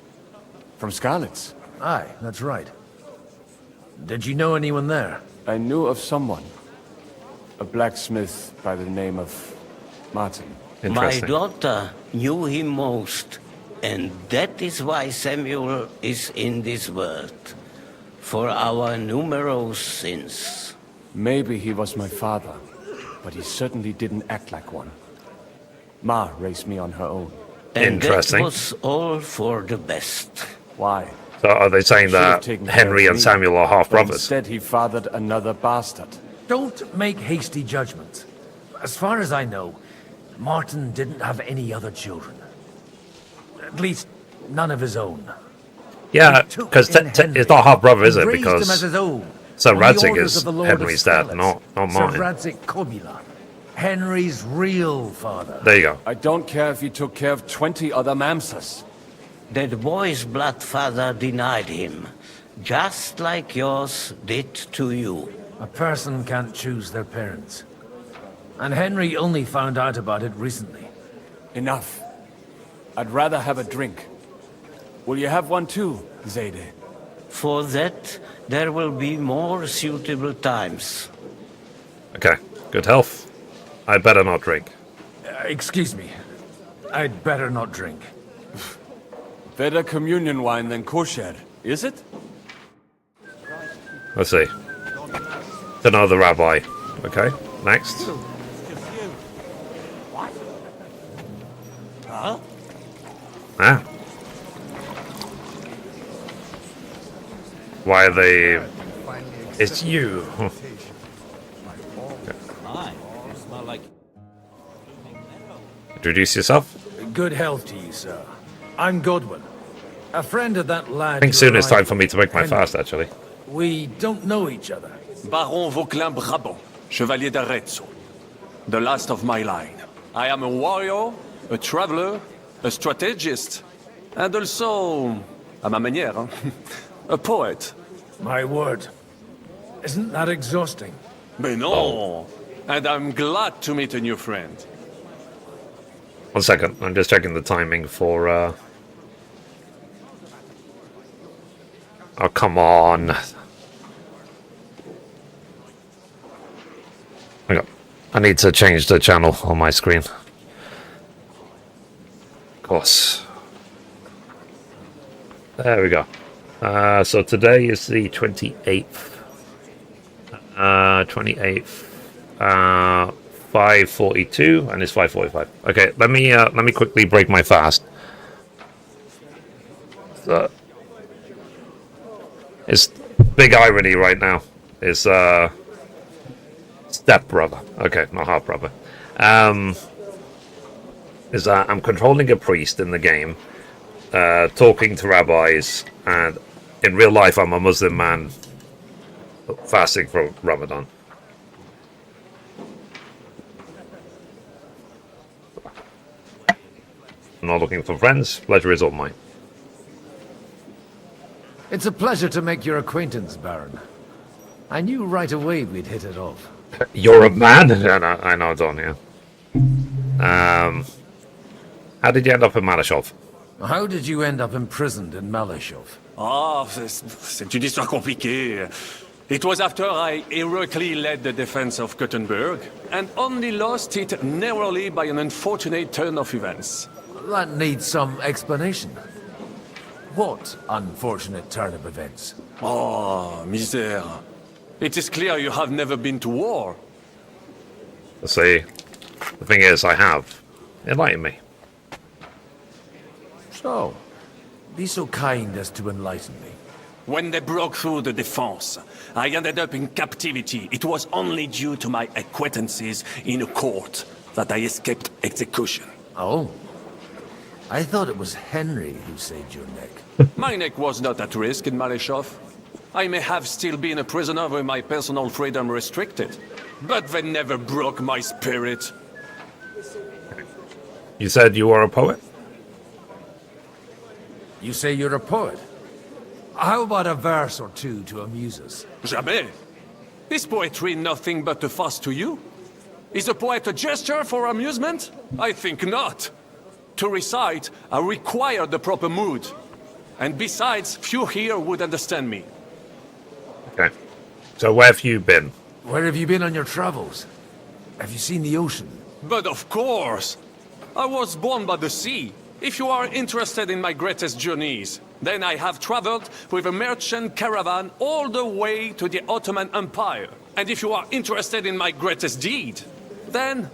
From Skalitz? Aye, that's right. Did you know anyone there? I knew of someone. A blacksmith by the name of Martin. My daughter knew him most, and that is why Samuel is in this world. For our numerous sins. Maybe he was my father, but he certainly didn't act like one. Ma raised me on her own. And that was all for the best. Why? So are they saying that Henry and Samuel are half-brothers? Instead, he fathered another bastard. Don't make hasty judgments. As far as I know, Martin didn't have any other children. At least, none of his own. Yeah, because it's not half-brother, is it? Because him as his own. Sir On the Radzik orders is of the Lord Henry's of dad, Skalitz. not Martin. Sir Radzik Copula, Henry's real father. There you go. I don't care if he took care of 20 other mamsas. That boy's blood father denied him, just like yours did to you. A person can't choose their parents. And Henry only found out about it recently. Enough. I'd rather have a drink. Will you have one too, Zayde? For that, there will be more suitable times. Okay, good health. I better not drink. Excuse me. I'd better not drink. Better communion wine than kosher, is it? Let's see. To know the rabbi. Okay, next. What? Huh? Ah. Why are they... It's you. Hi. Smell like... Introduce yourself. Good health to you, sir. I'm Godwin. A friend of that lad. I think soon it's time for me to break my fast, actually. We don't know each other. Baron Vauclin Brabant, Chevalier d'Arezzo. The last of my line. I am a warrior, a traveler, a strategist, and also, à ma manière, a poet. My word. Isn't that exhausting? Mais non! And I'm glad to meet a new friend. 1 second, I'm just checking the timing for... Oh, come on. Hang on. I need to change the channel on my screen. Of course. There we go. So today is the 28th. 28th. 5:42, and it's 5:45. Okay, let me quickly break my fast. So, it's big irony right now. It's step brother. Okay, not half brother. Is that I'm controlling a priest in the game, talking to rabbis, and in real life I'm a Muslim man fasting for Ramadan. I'm not looking for friends. Pleasure is all mine. It's a pleasure to make your acquaintance, Baron. I knew right away we'd hit it off. You're a man? I know, Don, yeah. How did you end up in Malashov? How did you end up imprisoned in Malashov? Ah, c'est une histoire compliquée. It was after I heroically led the defense of Kuttenberg, and only lost it narrowly by an unfortunate turn of events. That needs some explanation. What unfortunate turn of events? Oh, misère. It is clear you have never been to war. See, the thing is, I have. Enlighten me. So, be so kind as to enlighten me. When they broke through the defense, I ended up in captivity. It was only due to my acquaintances in a court that I escaped execution. Oh? I thought it was Henry who saved your neck. My neck was not at risk in Malashov. I may have still been a prisoner with my personal freedom restricted, but they never broke my spirit. You said you were a poet? You say you're a poet? How about a verse or two to amuse us? Jamais. Is poetry nothing but a fuss to you? Is a poet a gesture for amusement? I think not. To recite, I require the proper mood. And besides, few here would understand me. Okay. So where have you been? Where have you been on your travels? Have you seen the ocean? But of course! I was born by the sea. If you are interested in my greatest journeys, then I have traveled with a merchant caravan all the way to the Ottoman Empire. And if you are interested in my greatest deed, then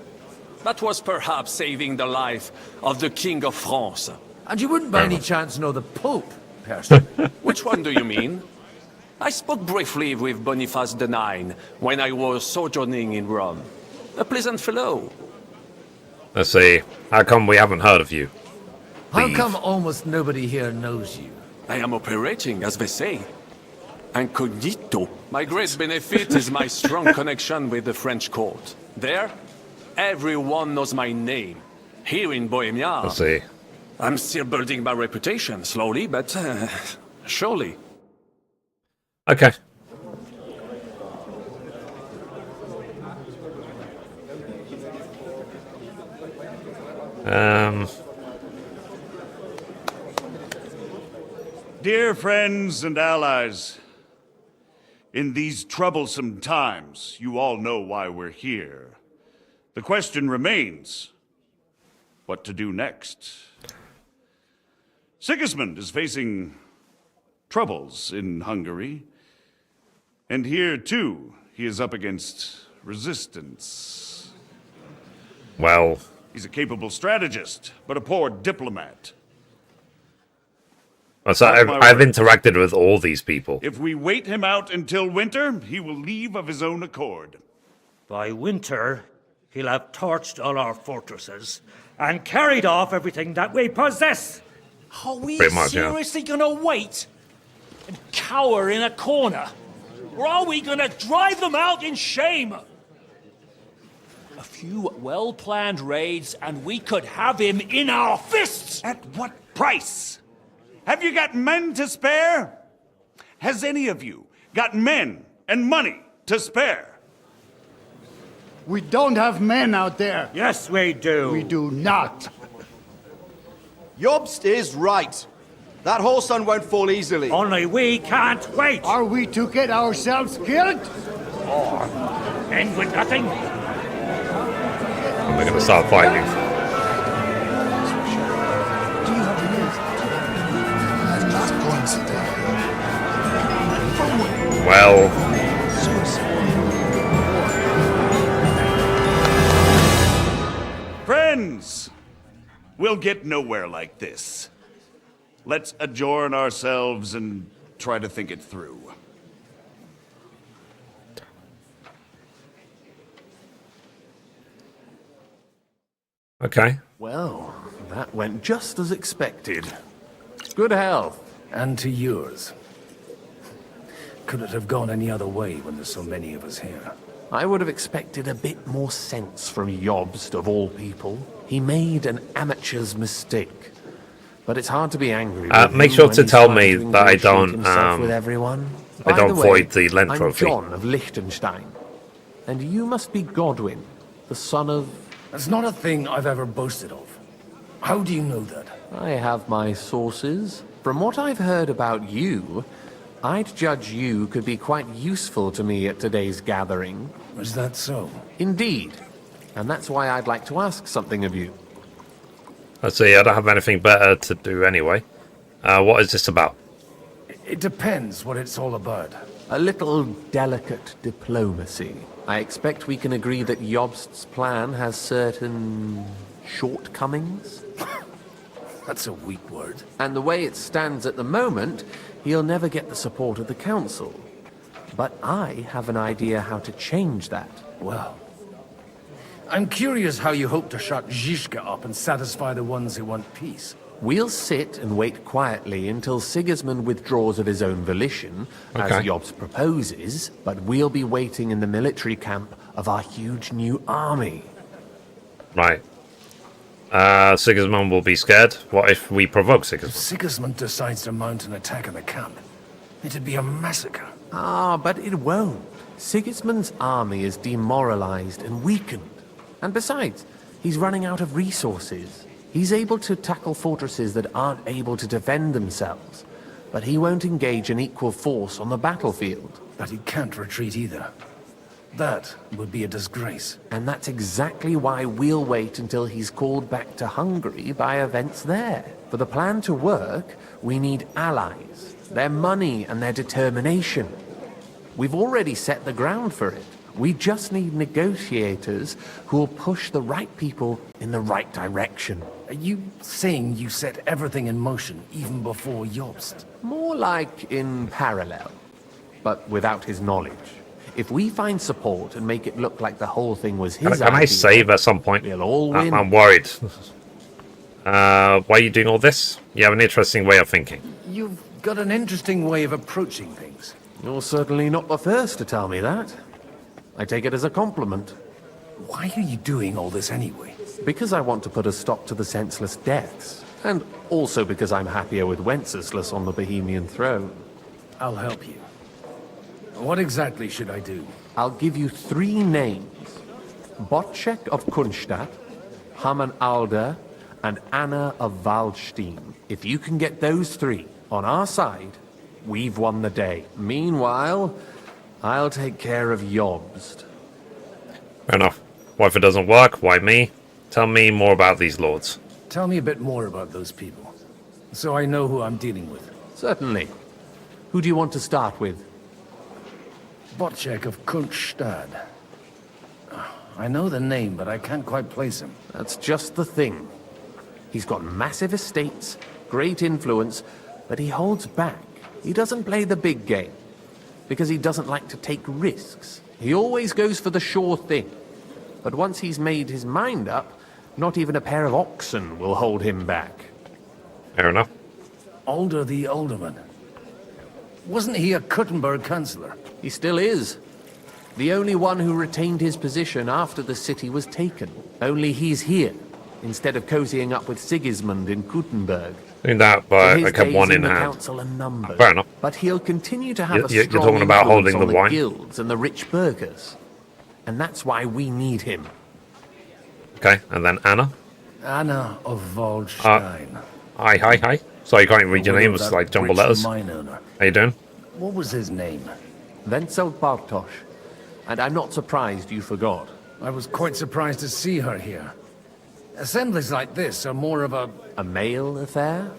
that was perhaps saving the life of the King of France. And you wouldn't by any chance know the Pope, personally? Which one do you mean? I spoke briefly with Boniface IX when I was sojourning in Rome. A pleasant fellow. Let's see. How come we haven't heard of you? How come almost nobody here knows you? I am operating, as they say. Incognito. My great benefit is my strong connection with the French court. There, everyone knows my name. Here in Bohemia, Let's see. I'm still building my reputation, slowly, but surely. Okay. Dear friends and allies, in these troublesome times, you all know why we're here. The question remains, what to do next? Sigismund is facing troubles in Hungary, and here, too, he is up against resistance. Well... He's a capable strategist, but a poor diplomat. So I've interacted with all these people. If we wait him out until winter, he will leave of his own accord. By winter, he'll have torched all our fortresses and carried off everything that we possess. Are we seriously gonna wait and cower in a corner? Or are we gonna drive them out in shame? A few well-planned raids and we could have him in our fists! At what price? Have you got men to spare? Has any of you got men and money to spare? We don't have men out there. Yes, we do. We do not. Jobst is right. That whole sun won't fall easily. Only we can't wait. Are we to get ourselves killed? Or end with nothing? We're gonna start fighting. Last going Well... Friends! We'll get nowhere like this. Let's adjourn ourselves and try to think it through. Okay. Well, that went just as expected. Good health. And to yours. Could it have gone any other way when there's so many of us here? I would have expected a bit more sense from Jobst, of all people. He made an amateur's mistake. But it's hard to be angry with make him sure when to he's tell trying me to that I ingratiate don't, himself with everyone. I By don't the way, void the Lent I'm trophy. John of Liechtenstein. And you must be Godwin, the son of... That's not a thing I've ever boasted of. How do you know that? I have my sources. From what I've heard about you, I'd judge you could be quite useful to me at today's gathering. Was that so? Indeed. And that's why I'd like to ask something of you. Let's see, I don't have anything better to do anyway. What is this about? It depends what it's all about. A little delicate diplomacy. I expect we can agree that Jobst's plan has certain shortcomings. That's a weak word. And the way it stands at the moment, he'll never get the support of the council. But I have an idea how to change that. Well, I'm curious how you hope to shut Zizka up and satisfy the ones who want peace. We'll sit and wait quietly until Sigismund withdraws of his own volition, as Okay. Jobst proposes, but we'll be waiting in the military camp of our huge new army. Right. Sigismund will be scared. What if we provoke Sigismund? If Sigismund decides to mount an attack on the camp, it'd be a massacre. Ah, but it won't. Sigismund's army is demoralized and weakened. And besides, he's running out of resources. He's able to tackle fortresses that aren't able to defend themselves, but he won't engage an equal force on the battlefield. But he can't retreat either. That would be a disgrace. And that's exactly why we'll wait until he's called back to Hungary by events there. For the plan to work, we need allies, their money and their determination. We've already set the ground for it. We just need negotiators who will push the right people in the right direction. Are you saying you set everything in motion even before Jobst? More like in parallel, but without his knowledge. If we find support and make it look like the whole thing was his Can I idea, save at some point? we'll all win. I'm worried. Why are you doing all this? You have an interesting way of thinking. You've got an interesting way of approaching things. You're certainly not the first to tell me that. I take it as a compliment. Why are you doing all this anyway? Because I want to put a stop to the senseless deaths. And also because I'm happier with Wenceslas on the Bohemian throne. I'll help you. What exactly should I do? I'll give you 3 names. Botchek of Kunstadt, Hamann Alder, and Anna of Waldstein. If you can get those 3 on our side, we've won the day. Meanwhile, I'll take care of Jobst. Fair enough. What if it doesn't work? Why me? Tell me more about these lords. Tell me a bit more about those people, so I know who I'm dealing with. Certainly. Who do you want to start with? Botchek of Kunstadt. I know the name, but I can't quite place him. That's just the thing. He's got massive estates, great influence, but he holds back. He doesn't play the big game, because he doesn't like to take risks. He always goes for the sure thing. But once he's made his mind up, not even a pair of oxen will hold him back. Fair enough. Alder the Alderman. Wasn't he a Kuttenberg councillor? He still is. The only one who retained his position after the city was taken. Only he's here, instead of cozying up with Sigismund in Kuttenberg. Doing that, but I kept one in the hand. council are numbered. Fair enough. But he'll continue to have a You're strong talking about influence holding on the wine? guilds and the rich burghers. And that's why we need him. Okay, and then Anna? Anna of Waldstein. Hi. Sorry, you can't even read your name. It's That like jumbled rich letters. mine owner. How you doing? What was his name? Wenzel Bartosz. And I'm not surprised you forgot. I was quite surprised to see her here. Assemblies like this are more of a male affair?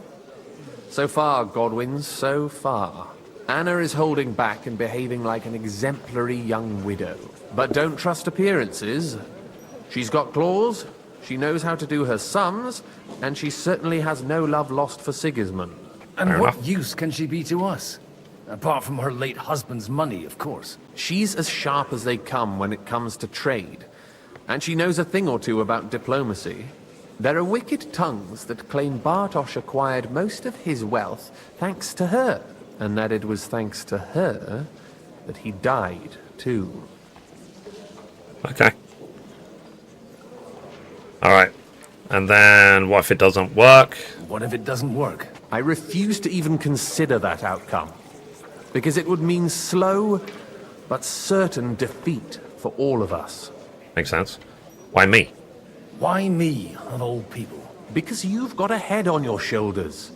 So far, Godwin, so far. Anna is holding back and behaving like an exemplary young widow. But don't trust appearances. She's got claws, she knows how to do her sums, and she certainly has no love lost for Sigismund. And what use can she be to us? Apart from her late husband's money, of course. She's as sharp as they come when it comes to trade. And she knows a thing or two about diplomacy. There are wicked tongues that claim Bartosz acquired most of his wealth thanks to her. And that it was thanks to her that he died, too. Okay. Alright. And then, what if it doesn't work? What if it doesn't work? I refuse to even consider that outcome. Because it would mean slow, but certain defeat for all of us. Makes sense. Why me? Why me, of all people? Because you've got a head on your shoulders.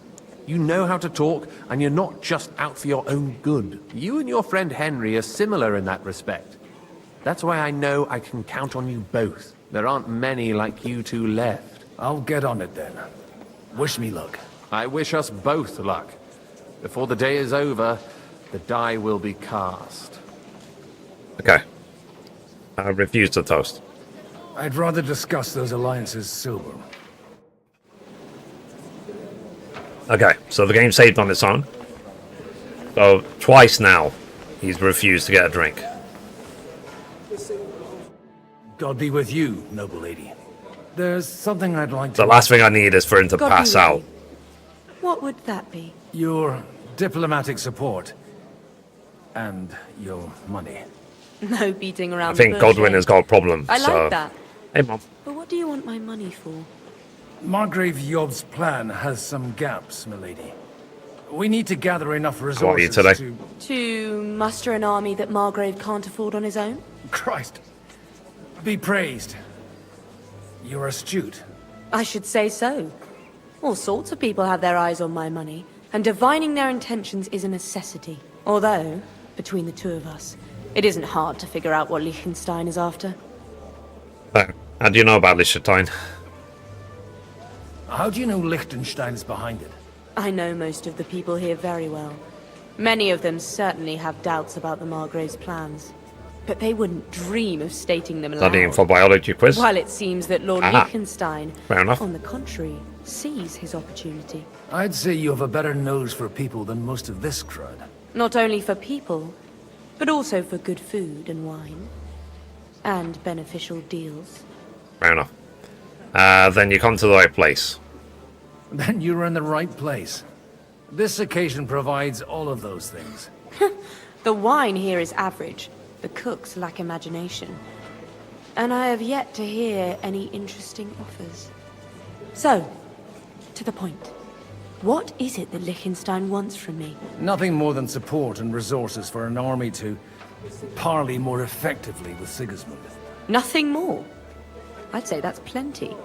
You know how to talk, and you're not just out for your own good. You and your friend Henry are similar in that respect. That's why I know I can count on you both. There aren't many like you two left. I'll get on it then. Wish me luck. I wish us both luck. Before the day is over, the die will be cast. Okay. I refuse to toast. I'd rather discuss those alliances sober. Okay, so the game saved on its own. So, twice now, he's refused to get a drink. God be with you, noble lady. There's something I'd like to... The last thing I need is for him to God pass be with out. you. What would that be? Your diplomatic support. And your money. No beating around I think the bush, Godwin eh? has got a problem. I so... like that. Hey, Mom. But what do you want my money for? Margrave Yob's plan has some gaps, milady. We need to gather enough What are you resources today? To muster an army that Margrave can't afford on his own? Christ. Be praised. You're astute. I should say so. All sorts of people have their eyes on my money, and divining their intentions is a necessity. Although, between the two of us, it isn't hard to figure out what Liechtenstein is after. How do you know about Liechtenstein? How do you know Liechtenstein's behind it? I know most of the people here very well. Many of them certainly have doubts about the Margrave's plans. But they wouldn't dream of stating them aloud. Studying for biology quiz? While it seems that Lord Liechtenstein, Fair enough. on the contrary, sees his opportunity. I'd say you have a better nose for people than most of this crowd. Not only for people, but also for good food and wine. And beneficial deals. Fair enough. Then you come to the right place. Then you're in the right place. This occasion provides all of those things. The wine here is average. The cooks lack imagination. And I have yet to hear any interesting offers. So, to the point. What is it that Liechtenstein wants from me? Nothing more than support and resources for an army to parley more effectively with Sigismund. Nothing more? I'd say that's plenty.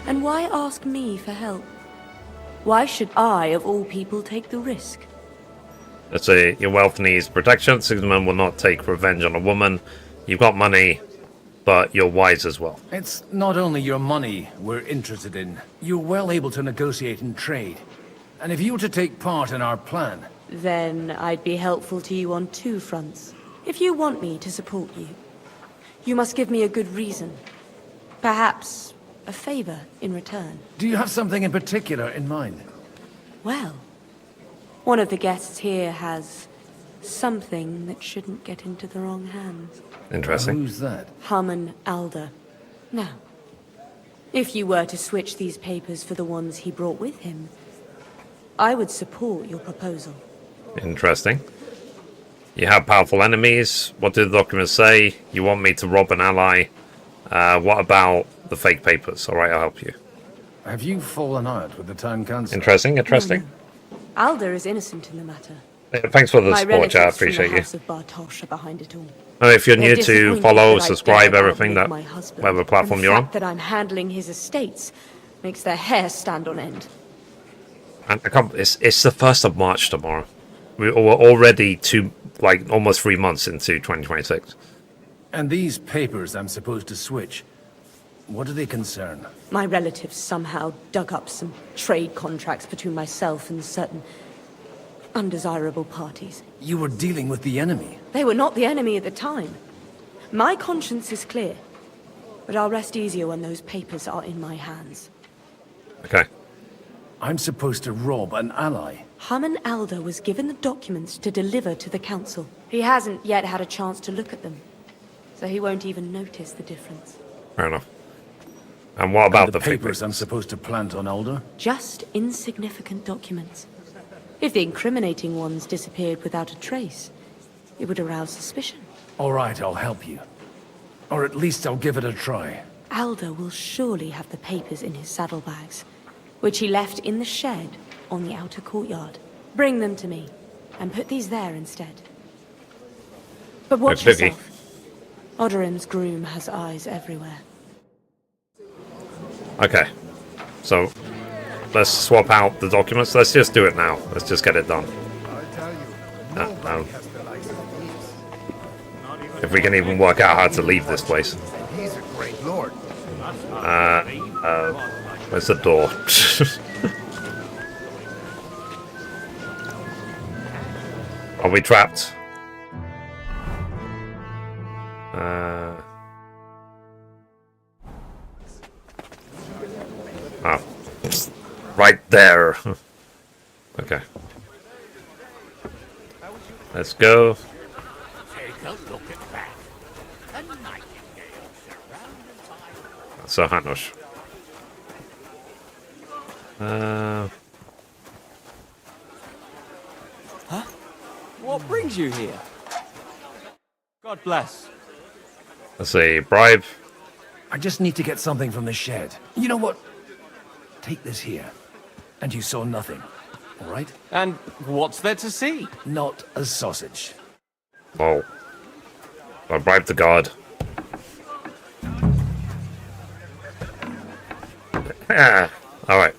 And why ask me for help? Why should I, of all people, take the risk? Let's say your wealth needs protection. Sigismund will not take revenge on a woman. You've got money, but you're wise as well. It's not only your money we're interested in. You're well able to negotiate and trade. And if you were to take part in our plan... Then I'd be helpful to you on two fronts. If you want me to support you, you must give me a good reason. Perhaps a favor in return. Do you have something in particular in mind? Well, one of the guests here has something that shouldn't get into the wrong hands. Interesting. Who's that? Harman Alder. Now, if you were to switch these papers for the ones he brought with him, I would support your proposal. Interesting. You have powerful enemies. What do the documents say? You want me to rob an ally. What about the fake papers? Alright, I'll help you. Have you fallen out with the town council? Interesting, interesting. Alder is innocent in the matter. Thanks for the My support, chat. I relatives from appreciate the you. House of Bartosz are behind it all. If you're They're new to disappointed follow, that I subscribe, dared everything that outlive my husband. whatever platform And you're the on. fact that I'm handling his estates makes their hair stand on end. And it's the 1st of March tomorrow. We're already almost 3 months into 2026. And these papers I'm supposed to switch, what do they concern? My relatives somehow dug up some trade contracts between myself and certain undesirable parties. You were dealing with the enemy. They were not the enemy at the time. My conscience is clear, but I'll rest easier when those papers are in my hands. Okay. I'm supposed to rob an ally. Haman Alder was given the documents to deliver to the council. He hasn't yet had a chance to look at them, so he won't even notice the difference. Fair enough. And what about And the the papers I'm supposed to plant on Alder? Just insignificant documents. If the incriminating ones disappeared without a trace, it would arouse suspicion. All right, I'll help you. Or at least I'll give it a try. Alder will surely have the papers in his saddlebags, which he left in the shed on the outer courtyard. Bring them to me, and put these there instead. But watch yourself. Odorim's groom has eyes everywhere. Okay. So, let's swap out the documents. Let's just do it now. Let's just get it done. If we can even work out how to leave this place. He's a great lord. Where's the door? Are we trapped? Right there. Okay. Let's go. Sir Hans. Huh? What brings you here? God bless. Let's see, bribe. I just need to get something from the shed. You know what? Take this here. And you saw nothing. All right? And what's there to see? Not a sausage. Oh. I bribed the guard. Alright.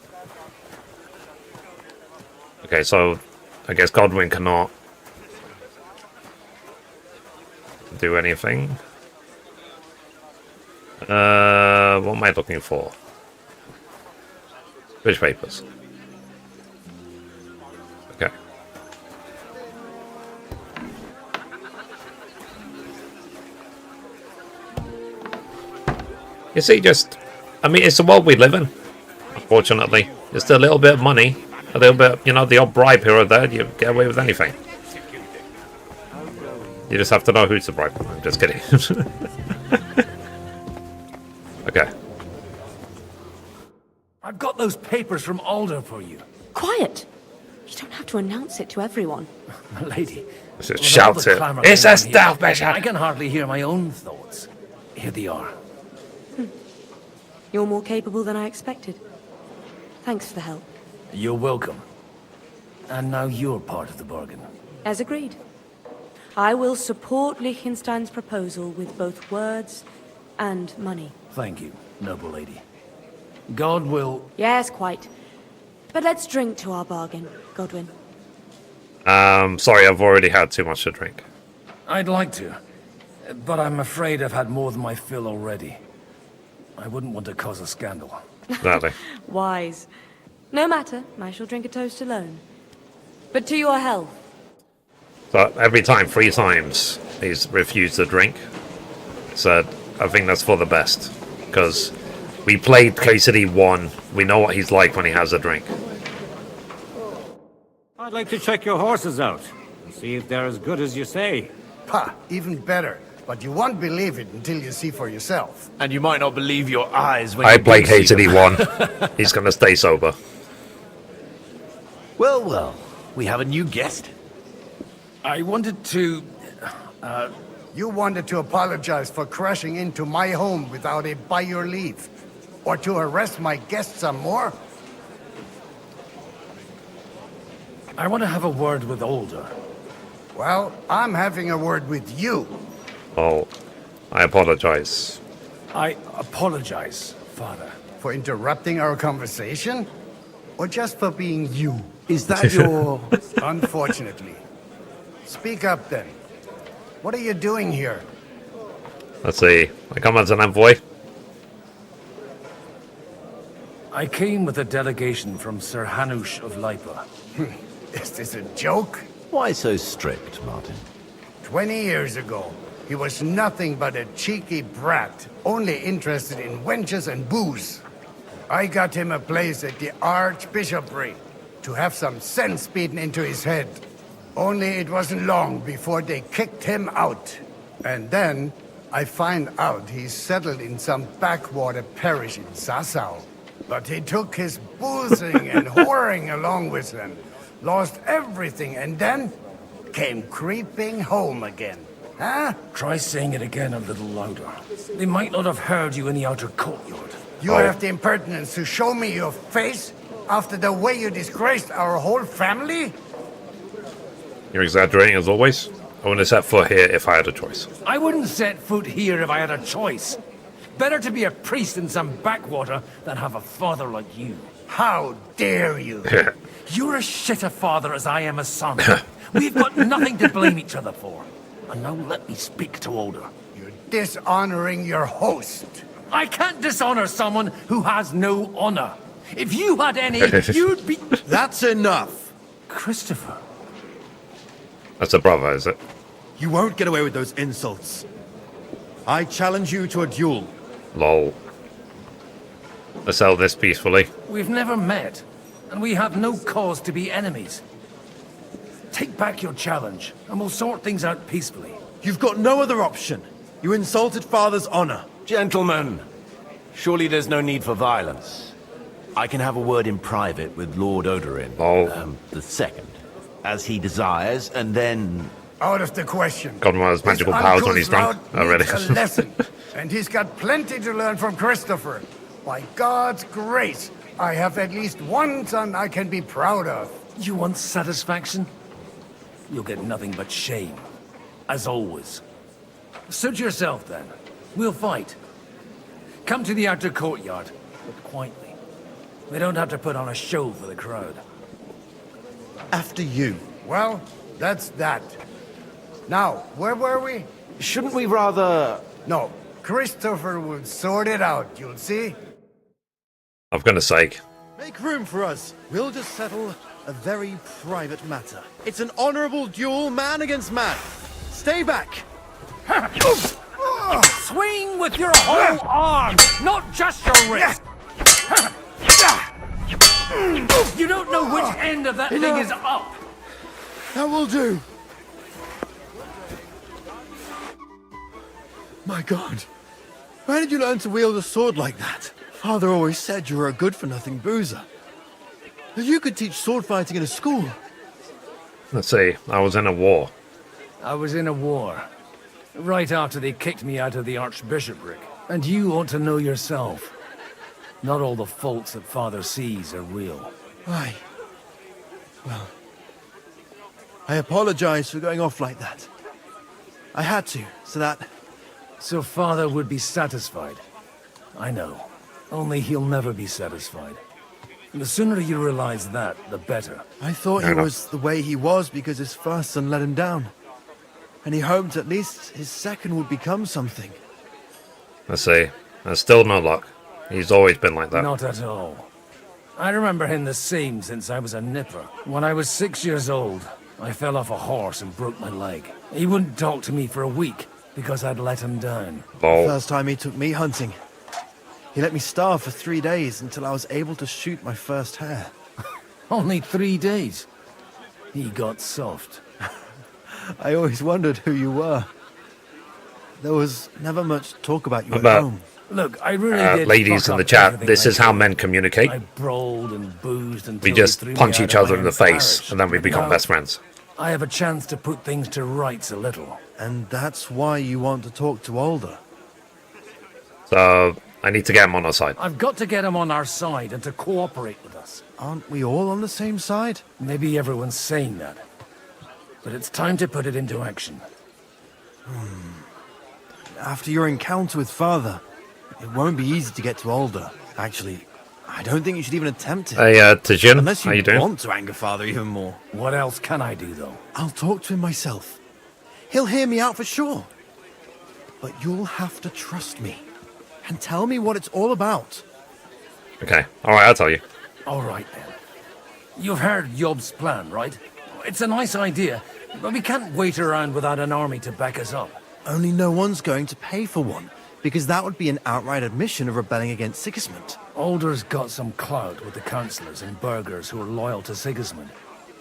Okay, so I guess Godwin cannot do anything. What am I looking for? Which papers? Okay. You see, I mean, it's the world we live in, unfortunately. Just a little bit of money, a little bit, the odd bribe here or there, you get away with anything. You just have to know who to bribe. I'm just kidding. Okay. I've got those papers from Alder for you. Quiet! You don't have to announce it to everyone. My lady. Just shout it. It's a stealth measure! I can hardly hear my own thoughts. Here they are. You're more capable than I expected. Thanks for the help. You're welcome. And now you're part of the bargain. As agreed. I will support Liechtenstein's proposal with both words and money. Thank you, noble lady. God will... Yes, quite. But let's drink to our bargain, Godwin. Sorry, I've already had too much to drink. I'd like to, but I'm afraid I've had more than my fill already. I wouldn't want to cause a scandal. Exactly. Wise. No matter, I shall drink a toast alone. But to your health. So every time, 3 times, he's refused to drink. So I think that's for the best. Because we played KCD 1. We know what he's like when he has a drink. I'd like to check your horses out and see if they're as good as you say. Ha! Even better. But you won't believe it until you see for yourself. And you might not believe your eyes when I you play do see KCD 1. He's going to stay sober. Well, well. We have a new guest. I wanted to... You wanted to apologize for crashing into my home without it by your leave. Or to arrest my guests some more? I want to have a word with Alder. Well, I'm having a word with you. Oh, I apologize. I apologize, Father. For interrupting our conversation? Or just for being you? Is that your... Unfortunately. Speak up then. What are you doing here? Let's see. I come as an envoy. I came with a delegation from Sir Hanush of Lipa. Is this a joke? Why so strict, Martin? 20 years ago, he was nothing but a cheeky brat, only interested in wenches and booze. I got him a place at the Archbishopric to have some sense beaten into his head. Only it wasn't long before they kicked him out. And then I find out he's settled in some backwater parish in Sassau. But he took his boozing and whoring along with him, lost everything, and then came creeping home again. Huh? Try saying it again a little louder. They might not have heard you in the outer courtyard. You have the impertinence to show me your face after the way you disgraced our whole family? You're exaggerating as always. I wouldn't have set foot here if I had a choice. I wouldn't set foot here if I had a choice. Better to be a priest in some backwater than have a father like you. How dare you? You're as shit a father as I am a son. We've got nothing to blame each other for. And now let me speak to Older. You're dishonoring your host. I can't dishonor someone who has no honor. If you had any, you'd be... That's enough. Christopher. That's a brother, is it? You won't get away with those insults. I challenge you to a duel. Lol. Let's settle this peacefully. We've never met, and we have no cause to be enemies. Take back your challenge, and we'll sort things out peacefully. You've got no other option. You insulted Father's honor. Gentlemen, surely there's no need for violence. I can have a word in private with Lord Odorin, the second, as he desires, and then... Out of the question. God has magical powers when he's drunk. Already. A lesson, and he's got plenty to learn from Christopher. By God's grace, I have at least one son I can be proud of. You want satisfaction? You'll get nothing but shame. As always. Suit yourself, then. We'll fight. Come to the outer courtyard, but quietly. We don't have to put on a show for the crowd. After you. Well, that's that. Now, where were we? Shouldn't we rather... No, Christopher will sort it out, you'll see. For goodness sake. Make room for us. We'll just settle a very private matter. It's an honorable duel, man against man. Stay back. Swing with your whole arm, not just your wrist. You don't know which end of that thing is up. That will do. My God. Where did you learn to wield a sword like that? Father always said you were a good-for-nothing boozer. That you could teach sword fighting in a school. Let's see. I was in a war. I was in a war. Right after they kicked me out of the Archbishopric. And you ought to know yourself. Not all the faults that Father sees are real. Aye. Well, I apologize for going off like that. I had to, so that... So Father would be satisfied. I know. Only he'll never be satisfied. The sooner you realize that, the better. I thought he was the way he was because his first son let him down. And he hoped at least his second would become something. Let's see. There's still no luck. He's always been like that. Not at all. I remember him the same since I was a nipper. When I was 6 years old, I fell off a horse and broke my leg. He wouldn't talk to me for a week because I'd let him down. The first time he took me hunting, he let me starve for 3 days until I was able to shoot my first hare. Only 3 days? He got soft. I always wondered who you were. There was never much talk about you at home. Look, I really did. Ladies in the chat, this is how men communicate. I brawled and boozed until We just they threw punch me each out of other my in the own face, parish. and then we become Now, best friends. I have a chance to put things to rights a little. And that's why you want to talk to Alder. So, I need to get him on our side. I've got to get him on our side and to cooperate with us. Aren't we all on the same side? Maybe everyone's saying that. But it's time to put it into action. After your encounter with Father, it won't be easy to get to Alder. Actually, I don't think you should even attempt it. Hey, Tajin, Unless how you doing? want to anger Father even more. What else can I do, though? I'll talk to him myself. He'll hear me out for sure. But you'll have to trust me. And tell me what it's all about. Okay, alright, I'll tell you. All right, then. You've heard Job's plan, right? It's a nice idea, but we can't wait around without an army to back us up. Only no one's going to pay for one, because that would be an outright admission of rebelling against Sigismund. Alder's got some clout with the councillors and burghers who are loyal to Sigismund.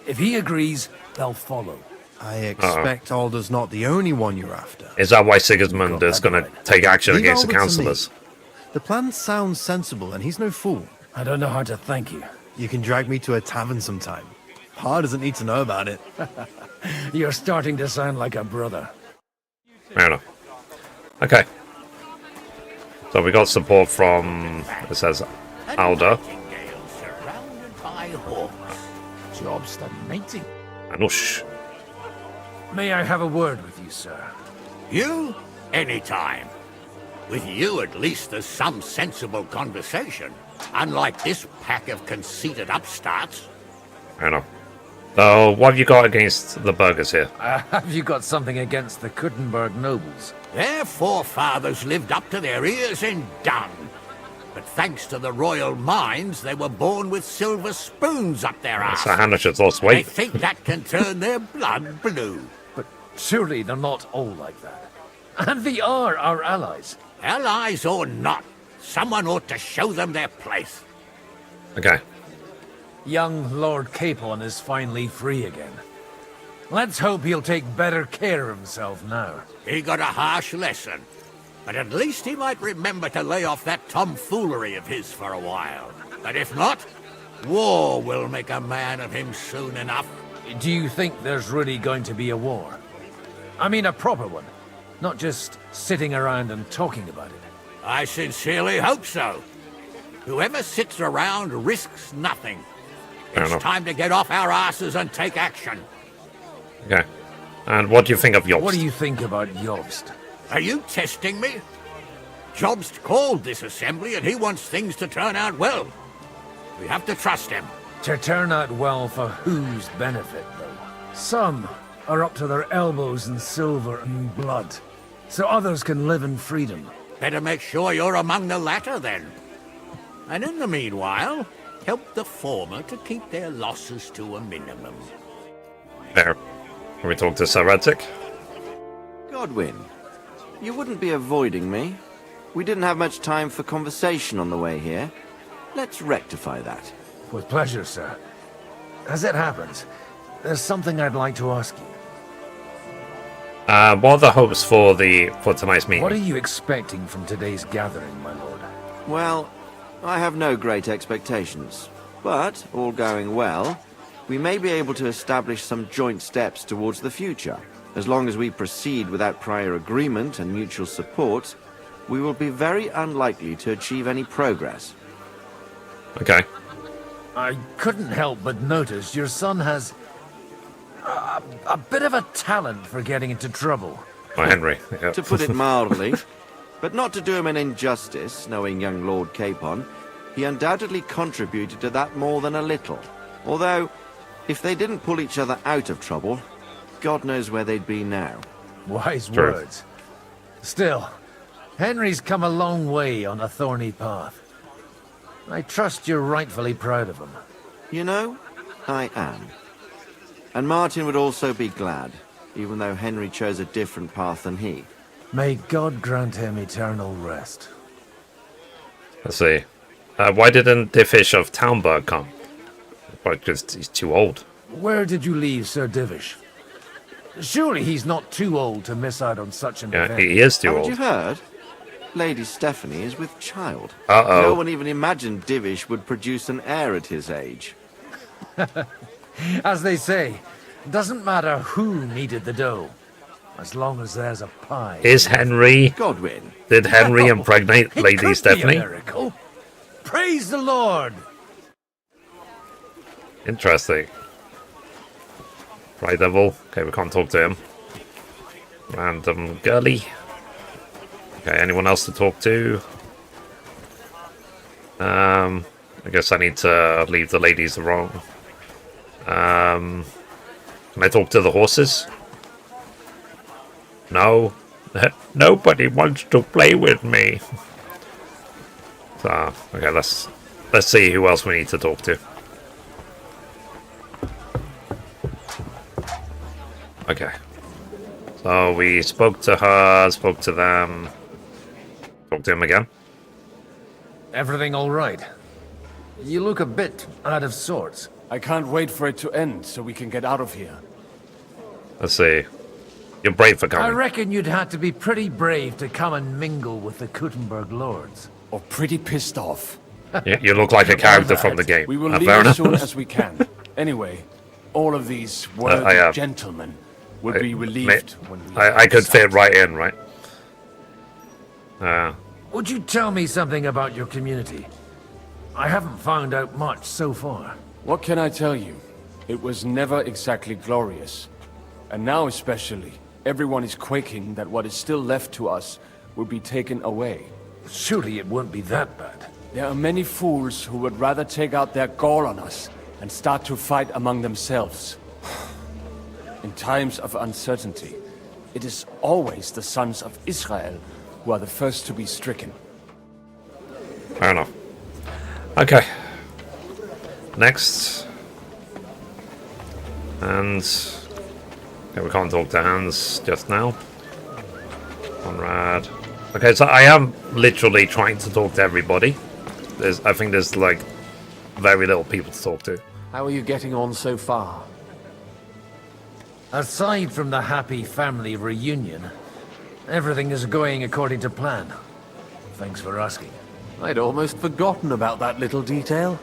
If he agrees, they'll follow. I expect Alder's not the only one you're after. Is that why Sigismund is going to take action Leave against the Alder to me. councillors? The plan sounds sensible, and he's no fool. I don't know how to thank you. You can drag me to a tavern sometime. Pa doesn't need to know about it. You're starting to sound like a brother. Fair enough. Okay. So we got support from, it says, Alder. Surrounded by hawks. Job stagnating. Anush. May I have a word with you, sir? You? Anytime. With you, at least, there's some sensible conversation. Unlike this pack of conceited upstarts. Fair enough. So, what have you got against the burghers here? Have you got something against the Kuttenberg nobles? Their forefathers lived up to their ears in dung. But thanks to the royal mines, they were born with silver spoons up their arse. Sir Hans has lost They weight. think that can turn their blood blue. But surely they're not all like that. And they are our allies. Allies or not, someone ought to show them their place. Okay. Young Lord Capon is finally free again. Let's hope he'll take better care of himself now. He got a harsh lesson. But at least he might remember to lay off that tomfoolery of his for a while. But if not, war will make a man of him soon enough. Do you think there's really going to be a war? I mean a proper one, not just sitting around and talking about it. I sincerely hope so. Whoever sits around risks nothing. Fair It's enough. time to get off our asses and take action. Okay. And what do you think of Jobst? What do you think about Jobst? Are you testing me? Jobst called this assembly and he wants things to turn out well. We have to trust him. To turn out well for whose benefit, though? Some are up to their elbows in silver and blood, so others can live in freedom. Better make sure you're among the latter, then. And in the meanwhile, help the former to keep their losses to a minimum. Fair. Can we talk to Sir Radzik? Godwin, you wouldn't be avoiding me. We didn't have much time for conversation on the way here. Let's rectify that. With pleasure, sir. As it happens, there's something I'd like to ask you. What are the hopes for tonight's meeting? What are you expecting from today's gathering, my lord? Well, I have no great expectations. But, all going well, we may be able to establish some joint steps towards the future. As long as we proceed without prior agreement and mutual support, we will be very unlikely to achieve any progress. Okay. I couldn't help but notice your son has a bit of a talent for getting into trouble. Oh, Henry. Yep. To put it mildly, but not to do him an injustice, knowing young Lord Capon, he undoubtedly contributed to that more than a little. Although, if they didn't pull each other out of trouble, God knows where they'd be now. Wise True. words. Still, Henry's come a long way on a thorny path. I trust you're rightfully proud of him. You know, I am. And Martin would also be glad, even though Henry chose a different path than he. May God grant him eternal rest. Let's see. Why didn't Diffish of Townburg come? Because he's too old. Where did you leave Sir Divish? Surely he's not too old to miss out on such an event. He is too Haven't old. you heard? Lady Stephanie is with child. Uh-oh. No one even imagined Divish would produce an heir at his age. As they say, doesn't matter who needed the dough, as long as there's a pie. Is Henry... Godwin. Did Henry impregnate It Lady could be a Stephanie? miracle. Praise the Lord! Interesting. Right, Devil. Okay, we can't talk to him. Random girly. Okay, anyone else to talk to? I guess I need to leave the ladies alone. Can I talk to the horses? No. Nobody wants to play with me. So, okay, let's see who else we need to talk to. Okay. So we spoke to her, spoke to them, spoke to him again. Everything all right? You look a bit out of sorts. I can't wait for it to end so we can get out of here. Let's see. You're brave for I coming. reckon you'd have to be pretty brave to come and mingle with the Kuttenberg lords. Or pretty pissed off. You look like a character from the game. We will leave fair as enough. soon as we can. Anyway, all of these worthy gentlemen will be relieved when we I could fit right in, right? Would you tell me something about your community? I haven't found out much so far. What can I tell you? It was never exactly glorious. And now especially, everyone is quaking that what is still left to us will be taken away. Surely it won't be that bad. There are many fools who would rather take out their gall on us and start to fight among themselves. In times of uncertainty, it is always the sons of Israel who are the first to be stricken. Fair enough. Okay. Next. And okay, we can't talk to Hans just now. Conrad. Okay, so I am literally trying to talk to everybody. I think there's like very little people to talk to. How are you getting on so far? Aside from the happy family reunion, everything is going according to plan. Thanks for asking. I'd almost forgotten about that little detail.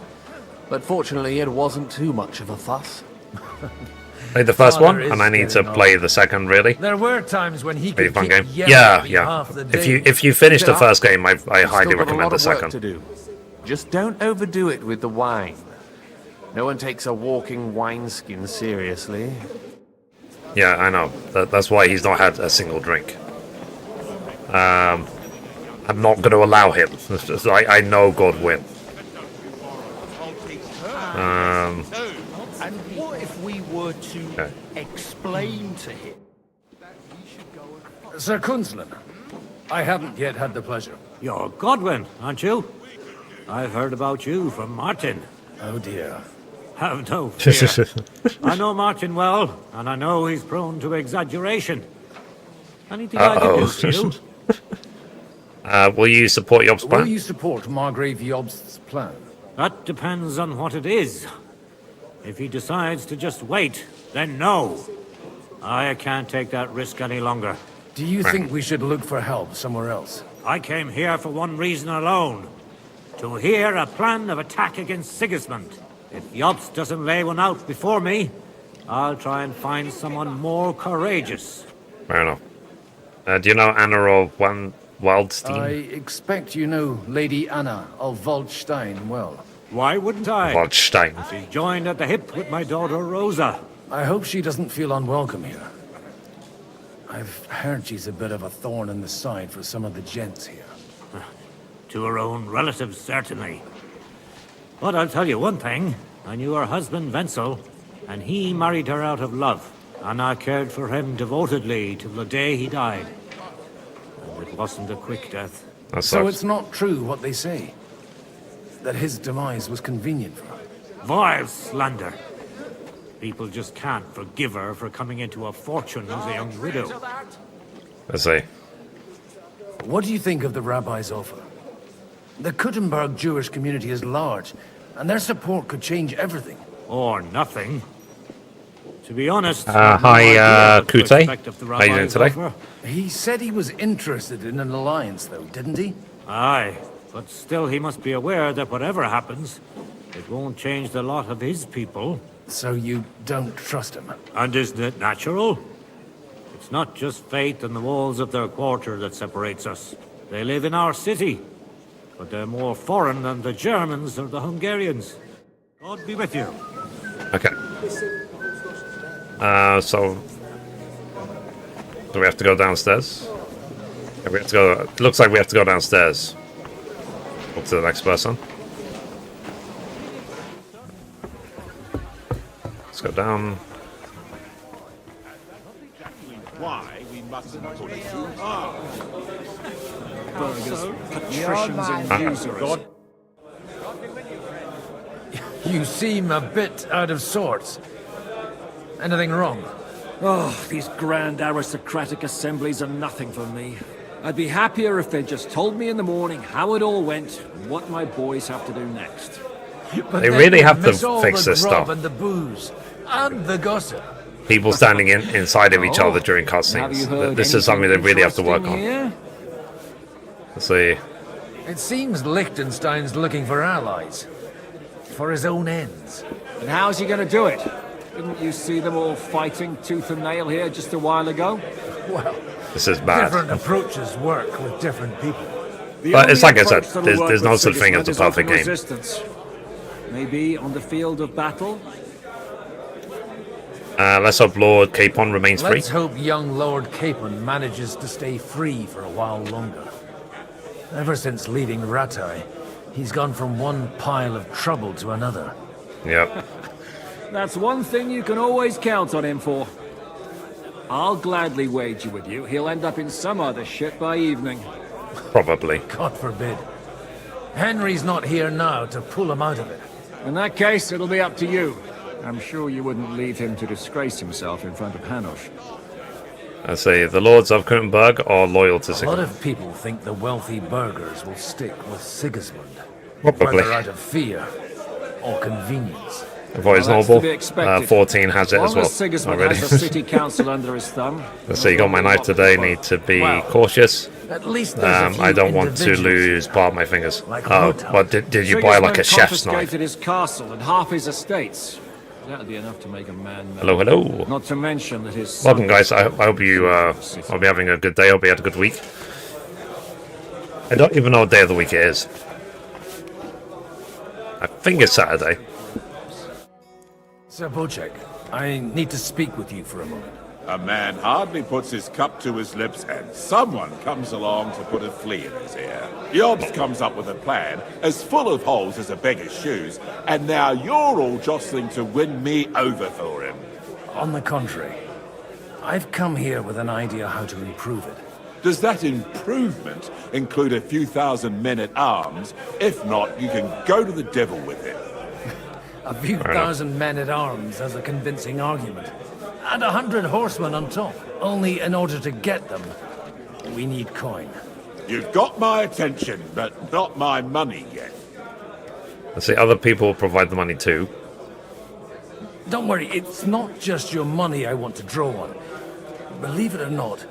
But fortunately, it wasn't too much of a fuss. Played the first Father one, and I is need to getting play old. the second. Really, There were times when he pretty could fun keep game. yelling Yeah, at me yeah. half the day. If you finish the Yeah. first game, I You've highly still got a recommend lot the of work second. to do. Just don't overdo it with the wine. No one takes a walking wineskin seriously. Yeah, I know. That's why he's not had a single drink. I'm not going to allow him. I know God win. And what if we were to explain to him? Sir Kunzlin, I haven't yet had the pleasure. You're Godwin, aren't you? I've heard about you from Martin. Oh dear. Have no fear. I know Martin well, and I know he's prone to exaggeration. Anything I can do for you? Will you support Job's plan? Will you support Margrave Jobst's plan? That depends on what it is. If he decides to just wait, then no. I can't take that risk any longer. Do you think we should look for help somewhere else? I came here for one reason alone. To hear a plan of attack against Sigismund. If Jobst doesn't lay one out before me, I'll try and find someone more courageous. Fair enough. Do you know Anna of Wildstein? I expect you know Lady Anna of Waldstein well. Why wouldn't I? Waldstein. She's joined at the hip with my daughter Rosa. I hope she doesn't feel unwelcome here. I've heard she's a bit of a thorn in the side for some of the gents here. To her own relatives, certainly. But I'll tell you one thing. I knew her husband, Wenzel, and he married her out of love. And I cared for him devotedly till the day he died. And it wasn't a quick death. So it's not true what they say? That his demise was convenient for her? Vile slander. People just can't forgive her for coming into a fortune as a young widow. I see. What do you think of the rabbi's offer? The Kuttenberg Jewish community is large, and their support could change everything. Or nothing. To be honest, hi, Kute. How you doing today? He said he was interested in an alliance, though, didn't he? Aye, but still he must be aware that whatever happens, it won't change the lot of his people. So you don't trust him? And isn't it natural? It's not just faith in the walls of their quarter that separates us. They live in our city, but they're more foreign than the Germans or the Hungarians. God be with you. Okay. So do we have to go downstairs? Yeah, we have to go. It looks like we have to go downstairs. Up to the next person. Let's go down. Why we mustn't put it too hard. Burgers, patricians, and usurers. You seem a bit out of sorts. Anything wrong? Oh, these grand aristocratic assemblies are nothing for me. I'd be happier if they just told me in the morning how it all went and what my boys have to do next. But They then really you have to miss all fix the this grub stuff. and the booze and the gossip. People standing inside of each Oh, other during have you cutscenes. heard This is something they really have to work on. here? Let's see. It seems Liechtenstein's looking for allies. For his own ends. And how's he going to do it? Didn't you see them all fighting tooth and nail here just a while ago? Well, This is bad. different approaches work with different people. But it's like I said, there's no such thing as a perfect game. Resistance. Maybe on the field of battle? Let's hope Lord Capon remains free. Let's hope young Lord Capon manages to stay free for a while longer. Ever since leaving Ratai, he's gone from one pile of trouble to another. Yep. That's one thing you can always count on him for. I'll gladly wager with you he'll end up in some other shit by evening. Probably. God forbid. Henry's not here now to pull him out of it. In that case, it'll be up to you. I'm sure you wouldn't leave him to disgrace himself in front of Hanush. I say the lords of Kuttenberg are loyal to A lot Sigismund. of people think the wealthy burghers will stick with Sigismund. Probably. Whether out of fear or convenience. Avoids Well, that's noble. to be expected. 14 has it As as long well as Sigismund already. has the city council under his thumb. Let's see, got my knife today. Need to be cautious. At least there's a few I don't want to individuals lose part of my fingers. Like Oh, Lothar. but did you buy like a Sigismund chef's knife? confiscated his castle and half his estates. That'd be enough to make a man mad. Hello, hello. Not to mention that his Welcome, guys. I hope you I'll be having a good day. Hope you had a good week. I don't even know what day of the week it is. I think it's Saturday. Sir Bocek, I need to speak with you for a moment. A man hardly puts his cup to his lips and someone comes along to put a flea in his ear. Yobs comes up with a plan as full of holes as a beggar's shoes, and now you're all jostling to win me over for him. On the contrary, I've come here with an idea how to improve it. Does that improvement include a few thousand men at arms? If not, you can go to the devil with it. A few thousand men at arms as a convincing argument. And 100 horsemen on top. Only in order to get them, we need coin. You've got my attention, but not my money yet. Let's see, other people provide the money too. Don't worry, it's not just your money I want to draw on. Believe it or not,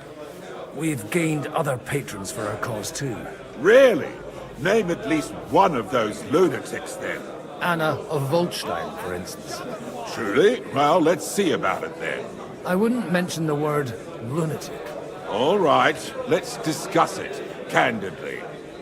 we've gained other patrons for our cause too. Really? Name at least one of those lunatics then. Anna of Volstein, for instance. Truly? Well, let's see about it then. I wouldn't mention the word lunatic. All right, let's discuss it, candidly.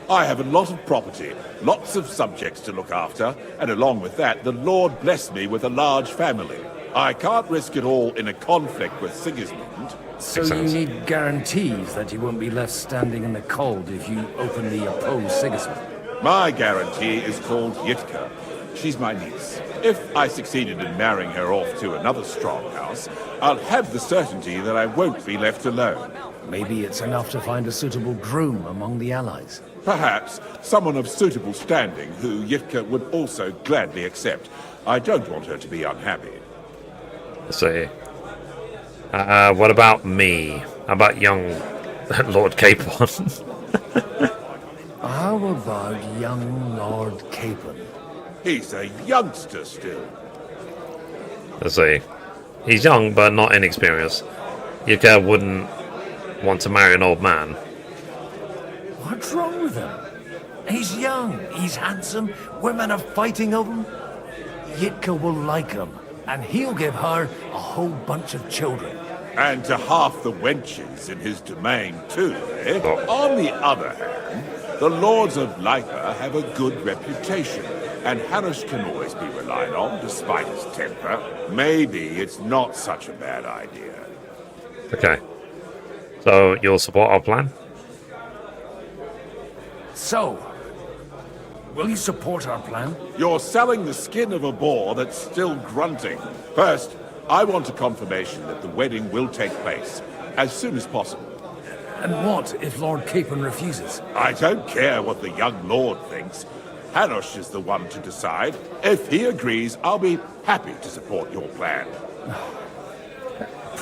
I have a lot of property, lots of subjects to look after, and along with that, the Lord blessed me with a large family. I can't risk it all in a conflict with Sigismund. So you need guarantees that you won't be left standing in the cold if you openly oppose Sigismund. My guarantee is called Yitka. She's my niece. If I succeeded in marrying her off to another strong house, I'll have the certainty that I won't be left alone. Maybe it's enough to find a suitable groom among the allies. Perhaps someone of suitable standing who Yitka would also gladly accept. I don't want her to be unhappy. Let's see. What about me? How about young Lord Capon? How about young Lord Capon? He's a youngster still. Let's see. He's young, but not inexperienced. Yuka wouldn't want to marry an old man. What's wrong with him? He's young, he's handsome, women are fighting over him. Yitka will like him, and he'll give her a whole bunch of children. And to half the wenches in his domain, too, eh? On the other hand, the lords of Leipa have a good reputation, and Hanush can always be relied on, despite his temper. Maybe it's not such a bad idea. Okay. So, you'll support our plan? So, will you support our plan? You're selling the skin of a boar that's still grunting. First, I want a confirmation that the wedding will take place, as soon as possible. And what if Lord Capon refuses? I don't care what the young lord thinks. Hanush is the one to decide. If he agrees, I'll be happy to support your plan.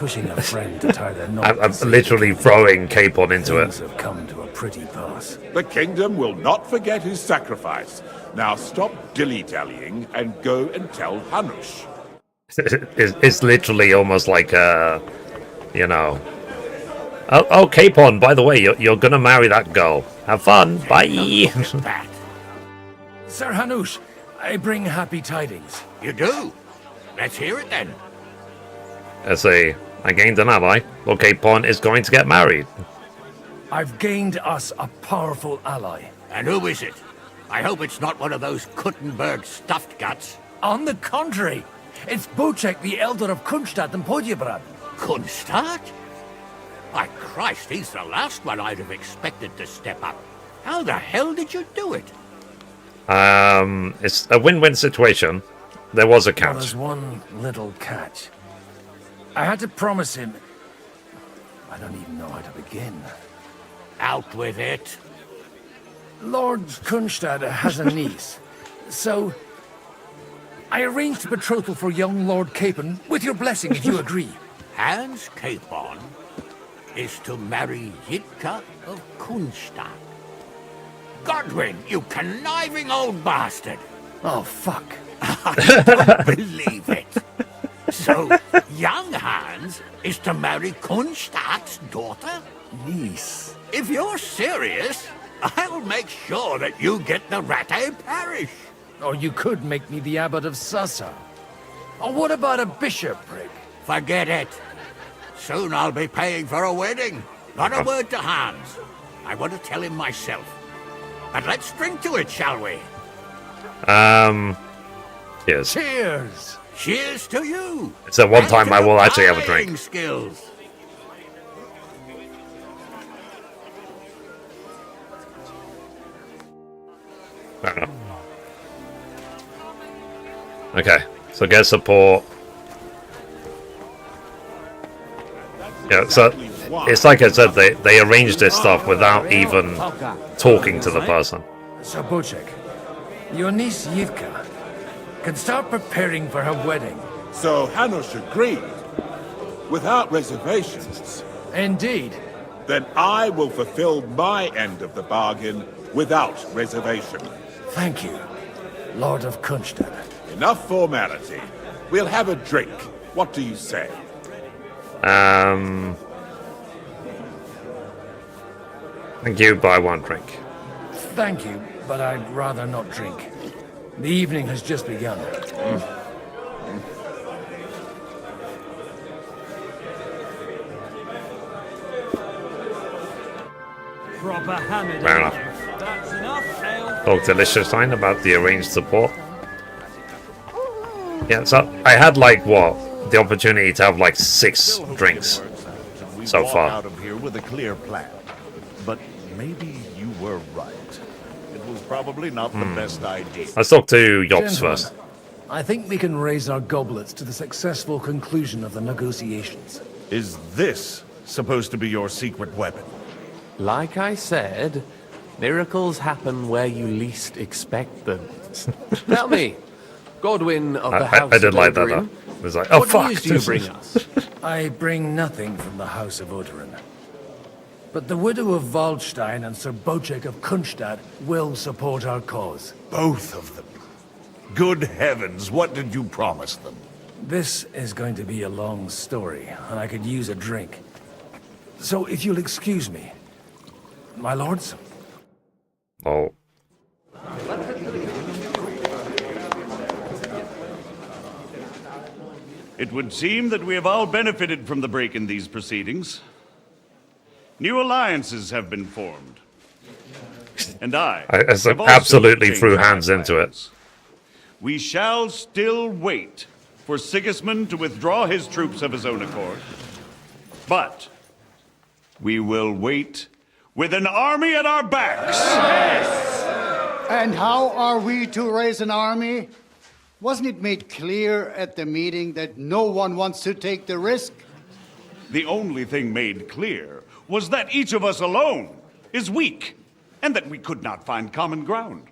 pushing a friend to tie their knot. I'm literally throwing Capon into it. Things have come to a pretty pass. The kingdom will not forget his sacrifice. Now stop dilly-dallying and go and tell Hanush. It's literally almost like you know. Oh, Capon, by the way, you're gonna marry that girl. Have fun. Bye. Sir Hanush, I bring happy tidings. You do? Let's hear it then. I gained an ally. Well, Capon is going to get married. I've gained us a powerful ally. And who is it? I hope it's not one of those Kuttenberg stuffed guts. On the contrary, it's Bocek, the elder of Kunstadt and Podjebrad. Kunstadt? By Christ, he's the last one I'd have expected to step up. How the hell did you do it? It's a win-win situation. There was a catch. There's one little catch. I had to promise him... I don't even know how to begin. Out with it. Lord Kunstadt has a niece, so... I arranged a betrothal for young Lord Capon, with your blessing if you agree. Hans Capon is to marry Yitka of Kunstadt. Godwin, you conniving old bastard! Oh, fuck. I don't believe it. So, young Hans is to marry Kunstadt's daughter? Niece. If you're serious, I'll make sure that you get the Rattay parish. Or you could make me the abbot of Sassa. Or what about a bishopric? Forget it. Soon I'll be paying for a wedding. Not a word to Hans. I want to tell him myself. But let's drink to it, shall we? Cheers. Cheers! Cheers to you! It's the one time I will actually have a drink. Skills. I don't know. Okay, so get support. Yeah, so it's like I said, they arranged this stuff without even talking to the person. Sir Bocek, your niece Yitka can start preparing for her wedding. So Hanush agreed, without reservations. Indeed. Then I will fulfill my end of the bargain without reservation. Thank you, Lord of Kunstadt. Enough formality. We'll have a drink. What do you say? Thank you, but I won't drink. Thank you, but I'd rather not drink. The evening has just begun. Proper hammered. Fair enough. That's enough ale. Talk to Liechtenstein about the arranged support. Yeah, so I had like the opportunity to have like 6 drinks so far. Out of here with a clear plan. But maybe you were right. It was probably not the best idea. Let's talk to Yops Gentlemen, first. I think we can raise our goblets to the successful conclusion of the negotiations. Is this supposed to be your secret weapon? Like I said, miracles happen where you least expect them. Tell me, Godwin of the House I did of like that Oberyn, though. It was like, oh what fuck. news do you bring us? I bring nothing from the House of Oberyn. But the widow of Waldstein and Sir Bocek of Kunstadt will support our cause. Both of them. Good heavens, what did you promise them? This is going to be a long story, and I could use a drink. So if you'll excuse me, my lords? Oh. It would seem that we have all benefited from the break in these proceedings. New alliances have been formed. And I have also absolutely changed threw my hands into it. plans. We shall still wait for Sigismund to withdraw his troops of his own accord. But we will wait with an army at our backs. And how are we to raise an army? Wasn't it made clear at the meeting that no one wants to take the risk? The only thing made clear was that each of us alone is weak, and that we could not find common ground.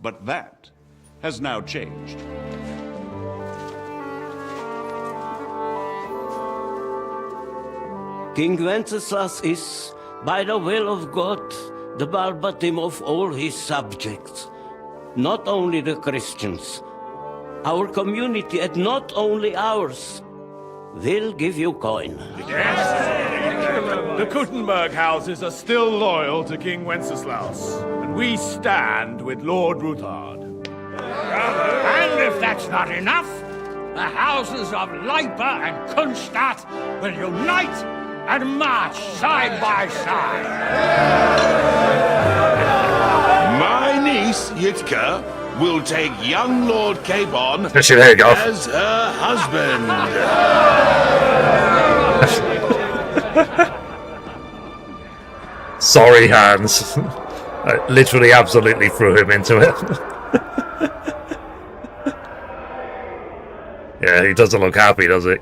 But that has now changed. King Wenceslas is, by the will of God, the balbatim of all his subjects. Not only the Christians, our community, and not only ours, will give you coin. The Kuttenberg houses are still loyal to King Wenceslas, and we stand with Lord Ruthard. And if that's not enough, the houses of Leipa and Kunstadt will unite and march side by side. My niece, Yitka, will take young Lord Capon There you go. as her husband. Sorry, Hans. I literally absolutely threw him into it. Yeah, he doesn't look happy, does he?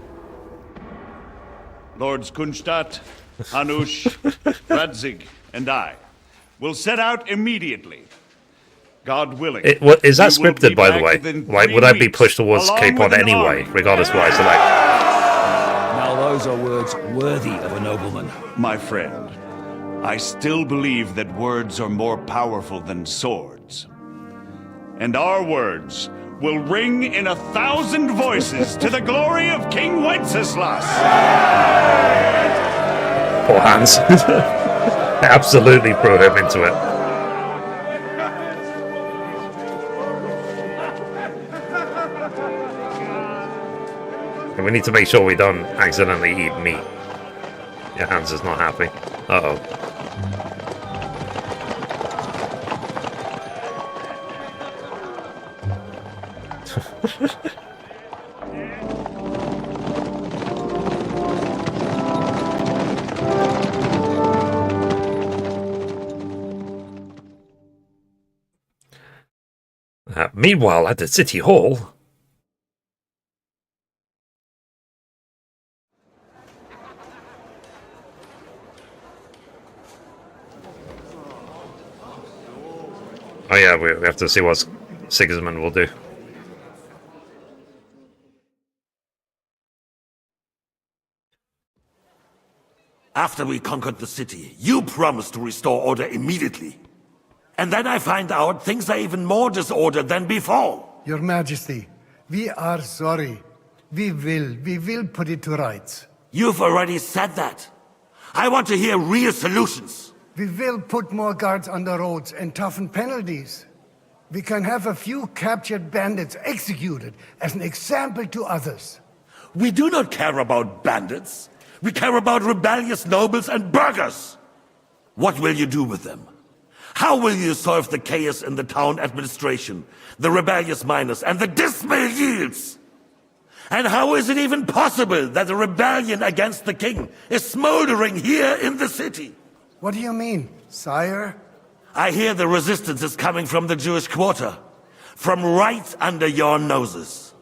Lords Kunstadt, Hanush, Radzig, and I will set out immediately. God willing. Is that we will scripted, be by the back way? within Like, 3 would I be weeks, pushed towards along Capon with an anyway, army. regardless of what I select? Now those are words worthy of a nobleman. My friend, I still believe that words are more powerful than swords. And our words will ring in 1,000 voices to the glory of King Wenceslas. Poor Hans. Absolutely threw him into it. And we need to make sure we don't accidentally eat meat. Yeah, Hans is not happy. Uh-oh. Meanwhile, at the city hall... Oh yeah, we have to see what Sigismund will do. After we conquered the city, you promised to restore order immediately. And then I find out things are even more disordered than before. Your Majesty, we are sorry. We will put it to rights. You've already said that. I want to hear real solutions. We will put more guards on the roads and toughen penalties. We can have a few captured bandits executed as an example to others. We do not care about bandits. We care about rebellious nobles and burghers. What will you do with them? How will you solve the chaos in the town administration, the rebellious miners, and the dismal yields? And how is it even possible that a rebellion against the king is smoldering here in the city? What do you mean, sire? I hear the resistance is coming from the Jewish quarter, from right under your noses.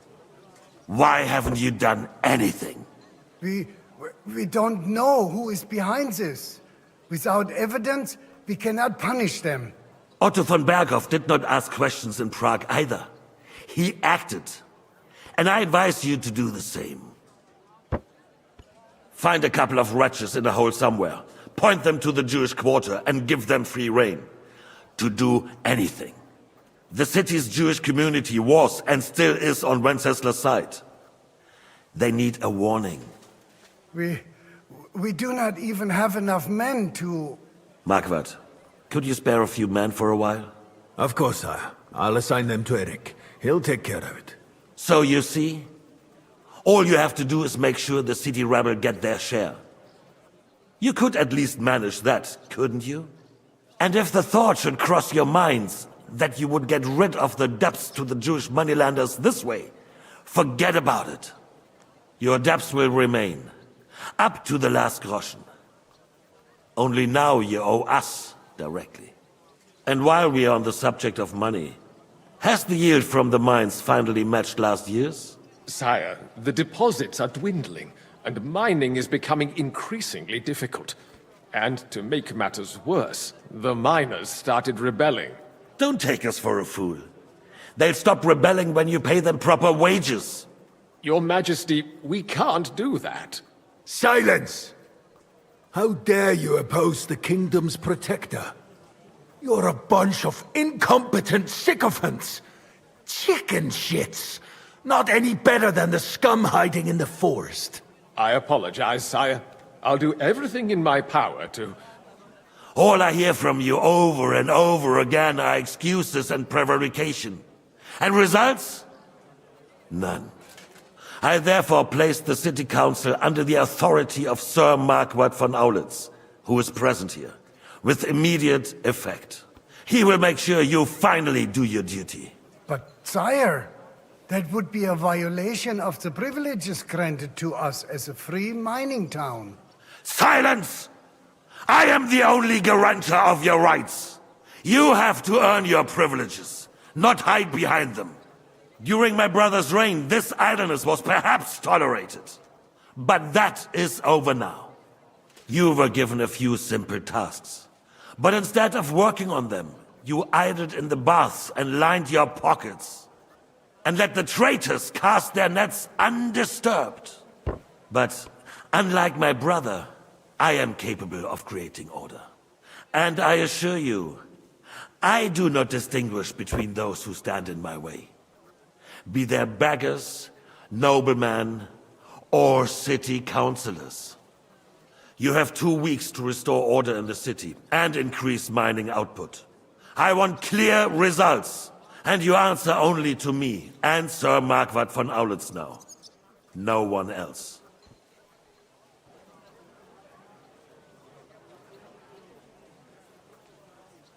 Why haven't you done anything? We don't know who is behind this. Without evidence, we cannot punish them. Otto von Berghoff did not ask questions in Prague either. He acted. And I advise you to do the same. Find a couple of wretches in a hole somewhere, point them to the Jewish quarter, and give them free rein to do anything. The city's Jewish community was and still is on Wenceslas' side. They need a warning. We do not even have enough men to... Marquardt, could you spare a few men for a while? Of course, sire. I'll assign them to Eric. He'll take care of it. So you see, all you have to do is make sure the city rebel get their share. You could at least manage that, couldn't you? And if the thought should cross your minds that you would get rid of the debts to the Jewish moneylenders this way, forget about it. Your debts will remain, up to the last groschen. Only now you owe us directly. And while we are on the subject of money, has the yield from the mines finally matched last year's? Sire, the deposits are dwindling, and mining is becoming increasingly difficult. And to make matters worse, the miners started rebelling. Don't take us for a fool. They'll stop rebelling when you pay them proper wages. Your Majesty, we can't do that. Silence! How dare you oppose the kingdom's protector? You're a bunch of incompetent sycophants! Chicken shits! Not any better than the scum hiding in the forest. I apologize, sire. I'll do everything in my power to... All I hear from you over and over again are excuses and prevarication. And results? None. I therefore placed the city council under the authority of Sir Marquardt von Aulitz, who is present here, with immediate effect. He will make sure you finally do your duty. But, sire, that would be a violation of the privileges granted to us as a free mining town. Silence! I am the only guarantor of your rights. You have to earn your privileges, not hide behind them. During my brother's reign, this idleness was perhaps tolerated. But that is over now. You were given a few simple tasks. But instead of working on them, you idled in the baths and lined your pockets. And let the traitors cast their nets undisturbed. But unlike my brother, I am capable of creating order. And I assure you, I do not distinguish between those who stand in my way. Be they beggars, noblemen, or city councillors. You have 2 weeks to restore order in the city and increase mining output. I want clear results, and you answer only to me and Sir Marquardt von Aulitz now. No one else.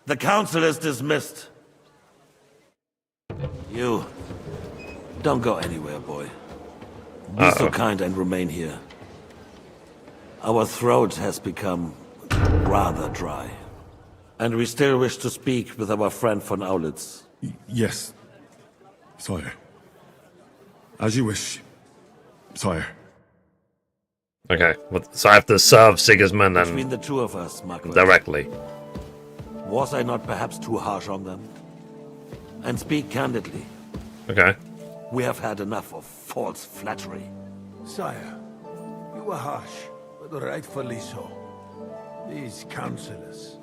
The council is dismissed. You... don't go anywhere, boy. Be so kind and remain here. Our throat has become rather dry. And we still wish to speak with our friend von Aulitz. Yes, sire. As you wish, sire. Okay, so I have to serve Sigismund and Between the two of us, Marquardt. directly. Was I not perhaps too harsh on them? And speak candidly. Okay. We have had enough of false flattery. Sire, you were harsh, but rightfully so. These councillors,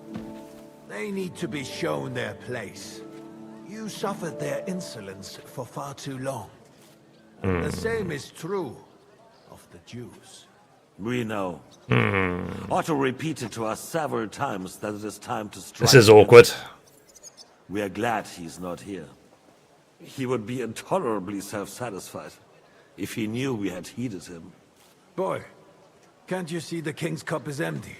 they need to be shown their place. You suffered their insolence for far too long. The same is true of the Jews. We know. Otto repeated to us several times that it is time to strike. This is awkward. We are glad he's not here. He would be intolerably self-satisfied if he knew we had heeded him. Boy, can't you see the king's cup is empty?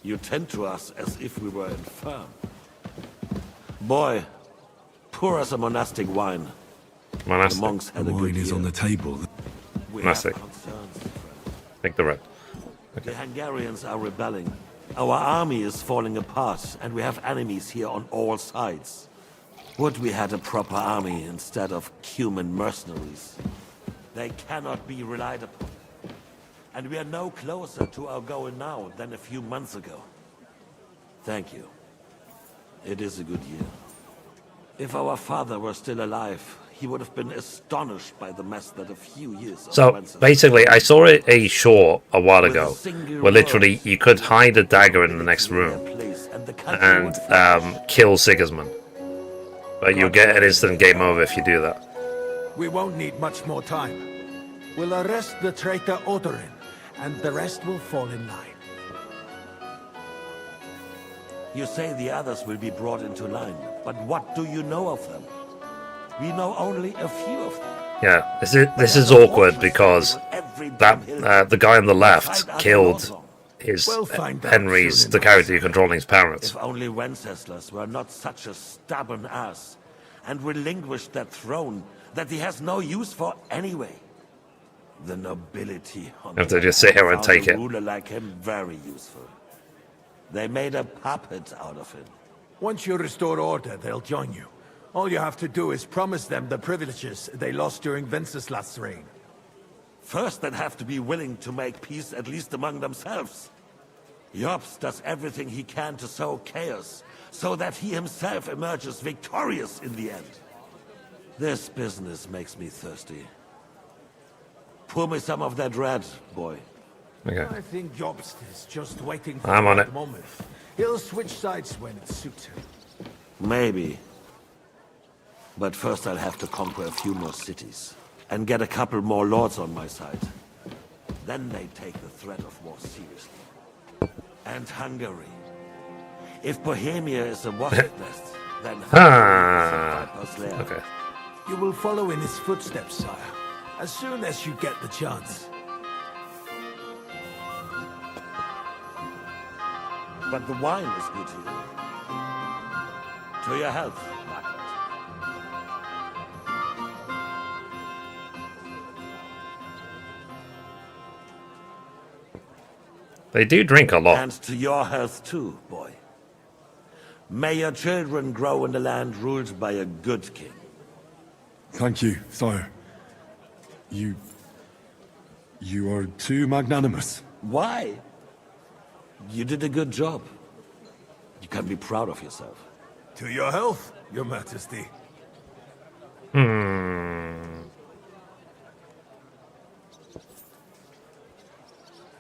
You tend to us as if we were infirm. Boy, pour us a monastic wine. Monastic. The monks had a good Wine is year. on the table. Monastic. Take the red. Okay. The Hungarians are rebelling. Our army is falling apart, and we have enemies here on all sides. Would we had a proper army instead of human mercenaries? They cannot be relied upon. And we are no closer to our goal now than a few months ago. Thank you. It is a good year. If our father were still alive, he would have been astonished by the mess that a few years of So Wenceslas- basically, I saw a short a while ago where literally you could hide a dagger in the next room and kill Sigismund. But you get an instant game over if you do that. We won't need much more time. We'll arrest the traitor Odorin, and the rest will fall in line. You say the others will be brought into line, but what do you know of them? We know only a few of them. Yeah, this is awkward because that the guy on the left killed his Henry's the character controlling his parents. If only Wenceslas were not such a stubborn ass and relinquished that throne that he has no use for anyway. The nobility on Have to just sit here and found take a it. ruler like him very useful. They made a puppet out of him. Once you restore order, they'll join you. All you have to do is promise them the privileges they lost during Wenceslas' reign. First, they'd have to be willing to make peace at least among themselves. Jobst does everything he can to sow chaos, so that he himself emerges victorious in the end. This business makes me thirsty. Pour me some of that red, boy. Okay. I think Jobst is just waiting for I'm on the it. moment. He'll switch sides when it suits him. Maybe. But first I'll have to conquer a few more cities. And get a couple more lords on my side. Then they take the threat of war seriously. And Hungary. If Bohemia is a wasp nest, then Hungary is a viper's lair. Okay. You will follow in his footsteps, sire, as soon as you get the chance. But the wine is good here. To your health, Margaret. They do drink a lot. And to your health too, boy. May your children grow in a land ruled by a good king. Thank you, sire. You are too magnanimous. Why? You did a good job. You can be proud of yourself. To your health, your majesty.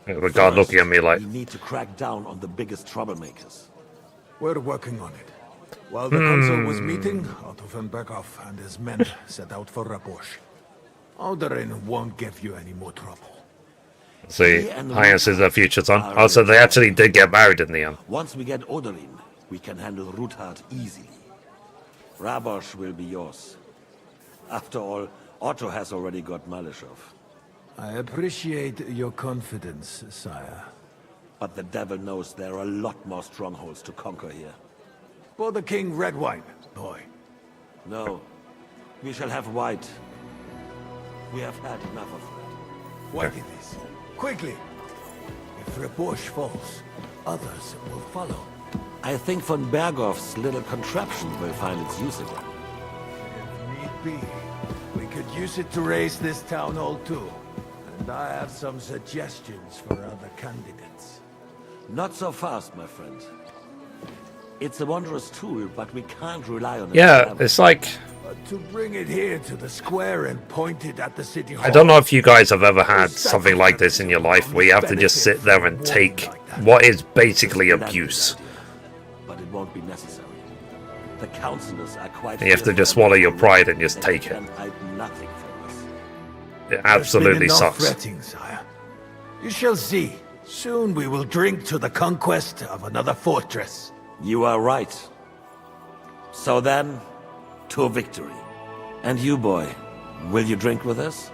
The guard looking at me like... We need to crack down on the biggest troublemakers. We're working on it. While the council was meeting, Otto von Berghoff and his men set out for Rabosch. Alderin won't give you any more trouble. See, Highness is their future son. Oh, so they actually did get married in the end. Once we get Oderin, we can handle Ruthard easily. Rabosch will be yours. After all, Otto has already got Malishov. I appreciate your confidence, sire. But the devil knows there are a lot more strongholds to conquer here. For the king, red wine, boy. No, we shall have white. We have had enough of that. White it is. Quickly! If Rabosch falls, others will follow. I think von Berghoff's little contraption will find its use again. If need be, we could use it to raise this town hall too. And I have some suggestions for other candidates. Not so fast, my friend. It's a wondrous tool, but we can't rely on it. Yeah, forever. it's like... But to bring it here to the square and point it at the city hall... I don't know if you guys have ever had something like this in your life, where you have to just sit there and take what is basically abuse. But it won't be necessary. The councillors are quite... And you have to just swallow your pride and just take it. Nothing from us. It absolutely There's been enough sucks. fretting, sire. You shall see. Soon we will drink to the conquest of another fortress. You are right. So then, to victory. And you, boy, will you drink with us?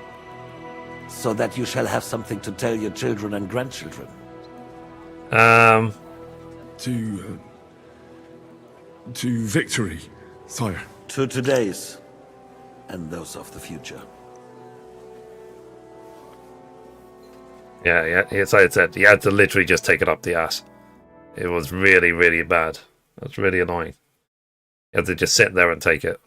So that you shall have something to tell your children and grandchildren. To victory, sire. To today's, and those of the future. Yeah, it's like I said, you had to literally just take it up the ass. It was really, really bad. It was really annoying. You had to just sit there and take it.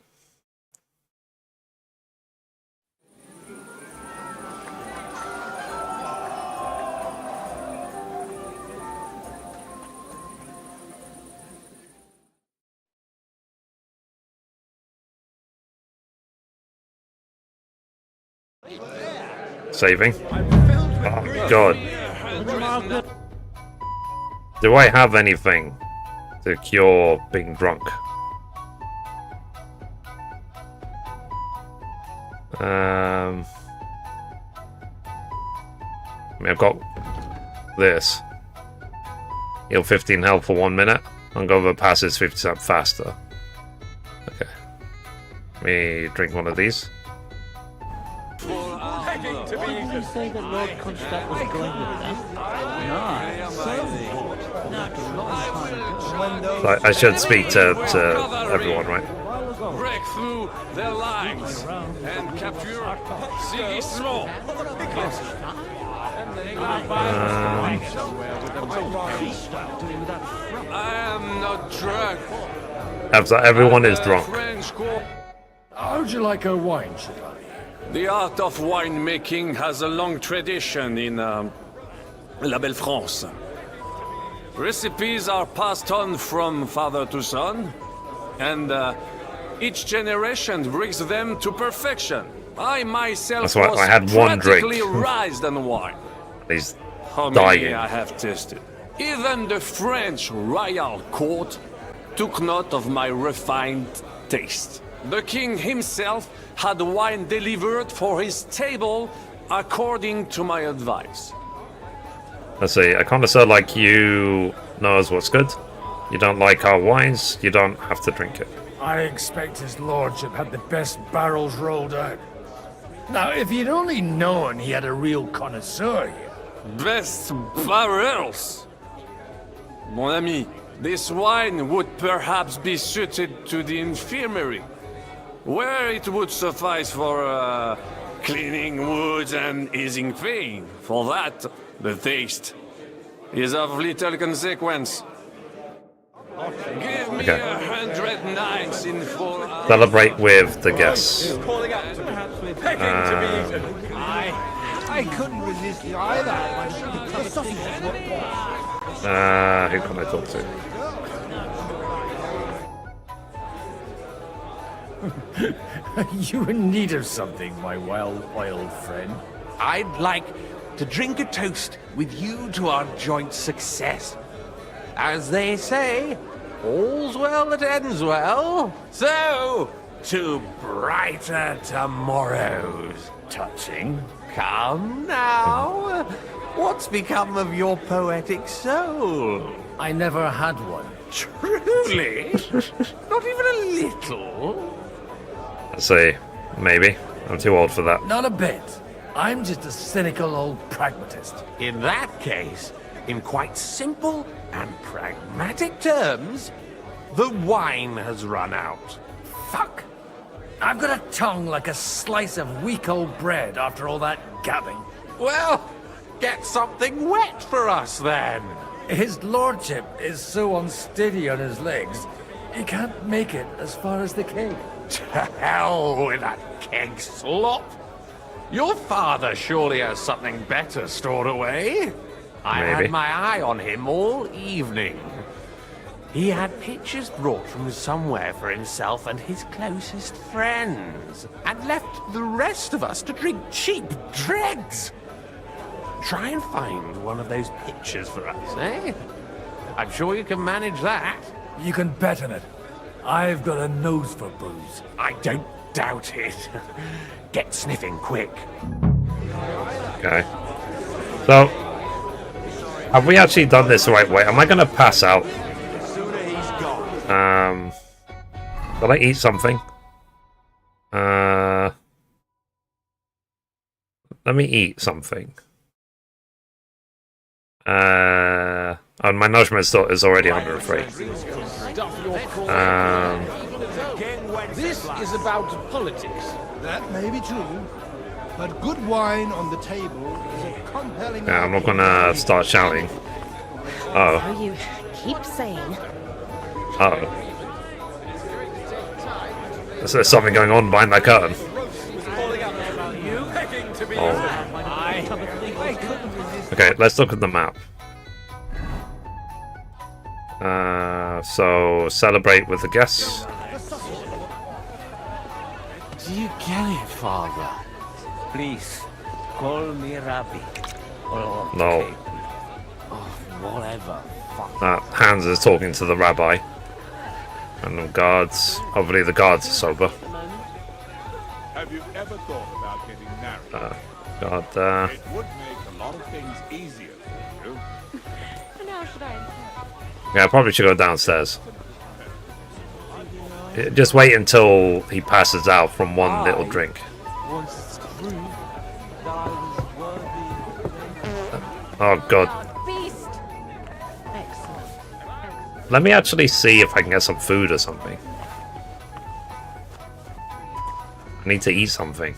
Saving. Oh, God. Do I have anything to cure being drunk? I mean, I've got this. Heal 15 health for 1 minute. Hungover passes 50% faster. Okay. Let me drink one of these. Did you say that Lord Kuttenberg was going with them? So I should speak to everyone, right? Break through their lines and capture Sigismund. I am not drunk. Everyone is drunk. How would you like a wine, Chevalier? The art of winemaking has a long tradition in La Belle France. Recipes are passed on from father to son, and each generation brings them to perfection. I myself That's why was I had one drink. practically raised on wine. These How many I have tasted. Even the French royal court took note of my refined taste. The king himself had wine delivered for his table according to my advice. Let's see, a connoisseur like you knows what's good. You don't like our wines, you don't have to drink it. I expect his lordship had the best barrels rolled out. Now, if he'd only known he had a real connoisseur here. Best barrels! Mon ami, this wine would perhaps be suited to the infirmary, where it would suffice for cleaning wounds and easing pain. For that, the taste is of little consequence. Give me 100 knights in full. Celebrate with the guests. I couldn't resist either. Who can I talk to? Are you in need of something, my well-oiled friend? I'd like to drink a toast with you to our joint success. As they say, all's well that ends well. So, to brighter tomorrows. Touching. Come now. What's become of your poetic soul? I never had one. Truly? Not even a little? Let's see, maybe. I'm too old for that. Not a bit. I'm just a cynical old pragmatist. In that case, in quite simple and pragmatic terms, the wine has run out. Fuck. I've got a tongue like a slice of weak old bread after all that gabbing. Well, get something wet for us then. His lordship is so unsteady on his legs, he can't make it as far as the keg. To hell with that keg slop. Your father surely has something better stored away. I had my eye on him all evening. He had pictures brought from somewhere for himself and his closest friends, and left the rest of us to drink cheap dregs. Try and find one of those pictures for us, eh? I'm sure you can manage that. You can bet on it. I've got a nose for booze. I don't doubt it. Get sniffing quick. Okay. So, have we actually done this the right way? Am I going to pass out? Will I eat something? Let me eat something. Oh, my nourishment is already 103. This is about politics. That may be true, but good wine on the table is a compelling. Yeah, I'm not gonna start shouting. Oh. So you keep saying. Oh. Is there something going on behind that curtain? Oh. Okay, let's look at the map. So celebrate with the guests. Do you get it, Father? Please, call me Rabbi. Or No. Oh, whatever. Hans is talking to the rabbi. And the guards. Hopefully the guards are sober. Have you ever thought about getting married? God, It would make a lot of things easier for you. And how should I? yeah, I probably should go downstairs. Just wait until he passes out from one little drink. Oh god. Beast. Excellent. Let me actually see if I can get some food or something. I need to eat something.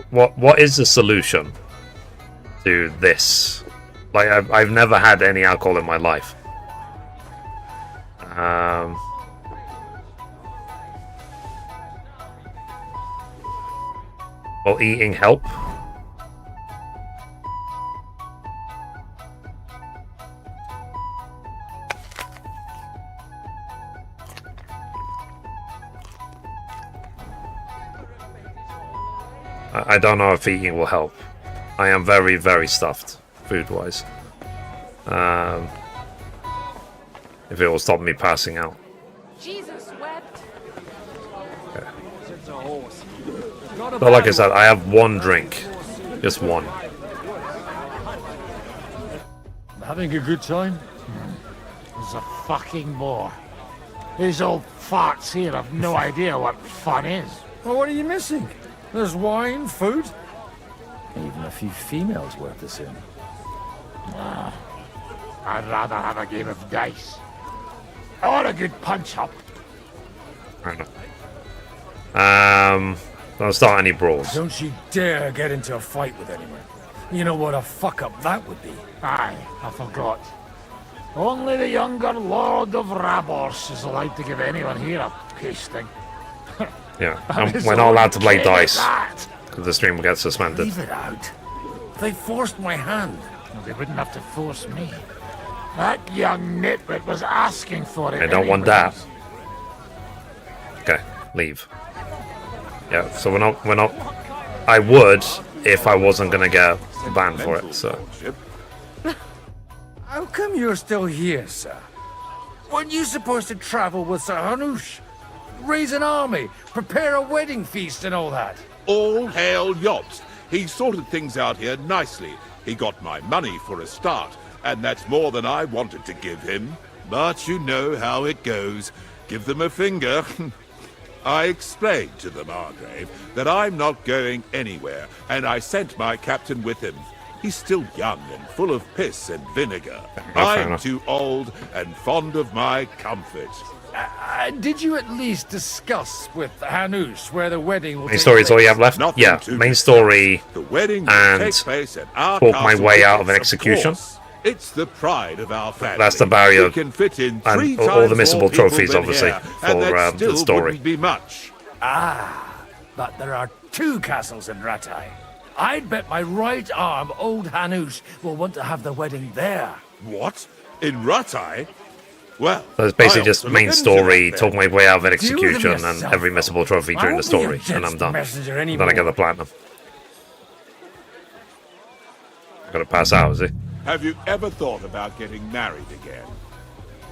What is the solution to this? Like I've never had any alcohol in my life. Will eating help? I don't know if eating will help. I am very, very stuffed. food-wise. If it will stop me passing out. Jesus wept. Okay. But like I said, I have one drink. Just one. Having a good time? There's a fucking bore. These old farts here have no idea what fun is. Well, what are you missing? There's wine, food, even a few females worth the same. I'd rather have a game of dice. Or a good punch-up. I don't know. Don't start any brawls. Don't you dare get into a fight with anyone. You know what a fuck-up that would be. Aye, I forgot. Only the younger Lord of Rabors is allowed to give anyone here a pasting. Yeah, and we're not allowed to play dice. Because the stream will get suspended. Leave it out. They forced my hand. Well, they wouldn't have to force me. That young nitwit was asking for it. I don't want that. Okay, leave. Yeah, so we're not. I would if I wasn't gonna get banned for it. So. How come you're still here, sir? Weren't you supposed to travel with Sir Hanush? Raise an army, prepare a wedding feast and all that? All hail Yops. He sorted things out here nicely. He got my money for a start, and that's more than I wanted to give him. But you know how it goes. Give them a finger. I explained to the Margrave that I'm not going anywhere, and I sent my captain with him. He's still young and full of piss and vinegar. I'm too old and fond of my comfort. Did you at least discuss with Hanush where the wedding will Main story is all you have left? Yeah, main story the wedding and take place at our talk my castle way out of an tickets, execution. It's the pride of our family. That's the barrier. We can fit in and 3 all the times more missable trophies, people than obviously, here, for and that the still story. wouldn't be much. Ah, but there are 2 castles in Ratai. I'd bet my right arm old Hanush will want to have the wedding there. What? In Ratai? Well, So it's basically I just ought to main look into story, that talk my way out of an Deal with them execution, and yourself, every missable trophy I during the won't be your story, and I'm jet's done. messenger Then I get anymore. the platinum. Gotta pass out, is it? Have you ever thought about getting married again?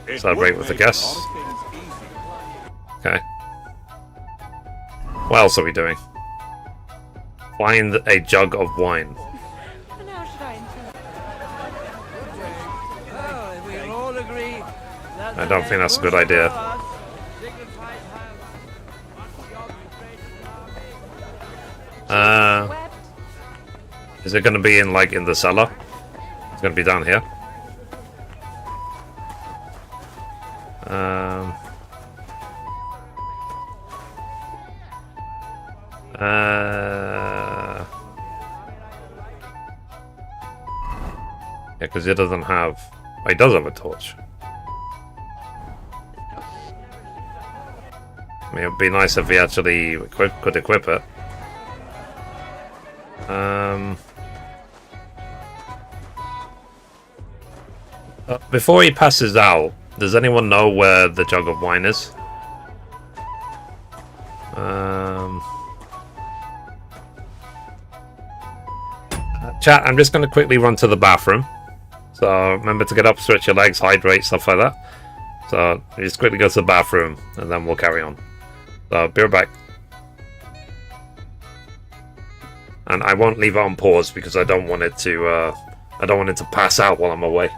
It Celebrate would with the make a guests. lot of things easier. Okay. What else are we doing? Find a jug of wine. And how should I We all agree that I don't think that's a good idea. Is it gonna be in the cellar? It's gonna be down here. Yeah, because it doesn't have. Oh, it does have a torch. I mean, it'd be nice if we actually could equip it. Before he passes out, does anyone know where the jug of wine is? Chat, I'm just going to quickly run to the bathroom. So remember to get up, stretch your legs, hydrate, stuff like that. So just quickly go to the bathroom, and then we'll carry on. So be right back. And I won't leave it on pause because I don't want it to. I don't want it to pass out while I'm away.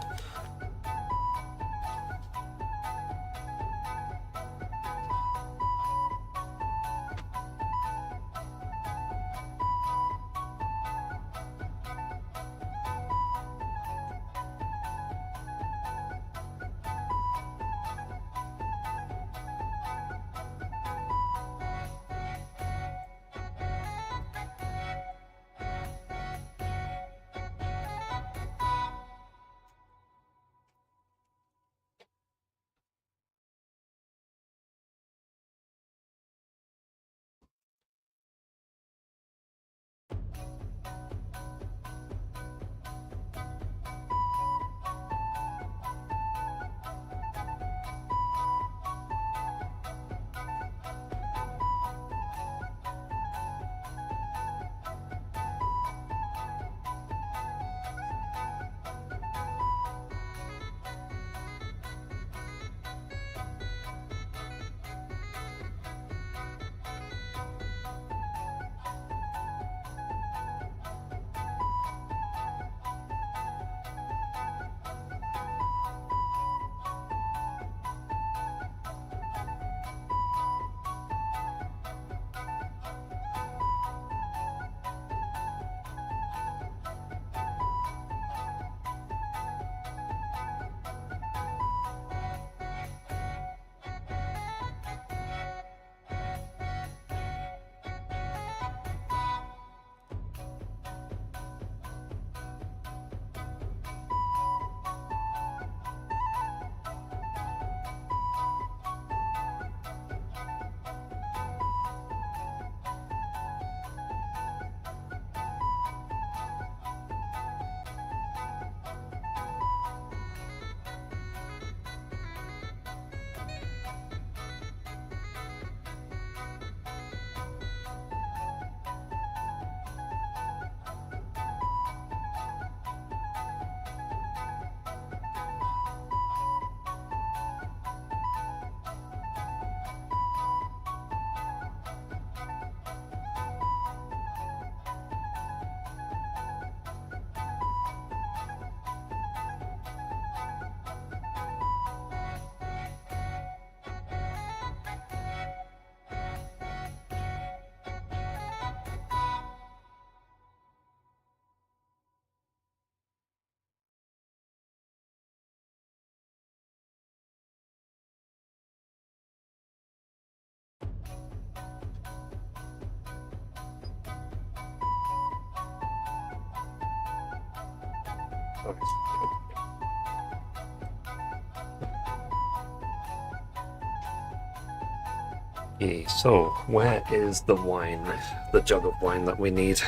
Okay, so where is the wine? The jug of wine that we need.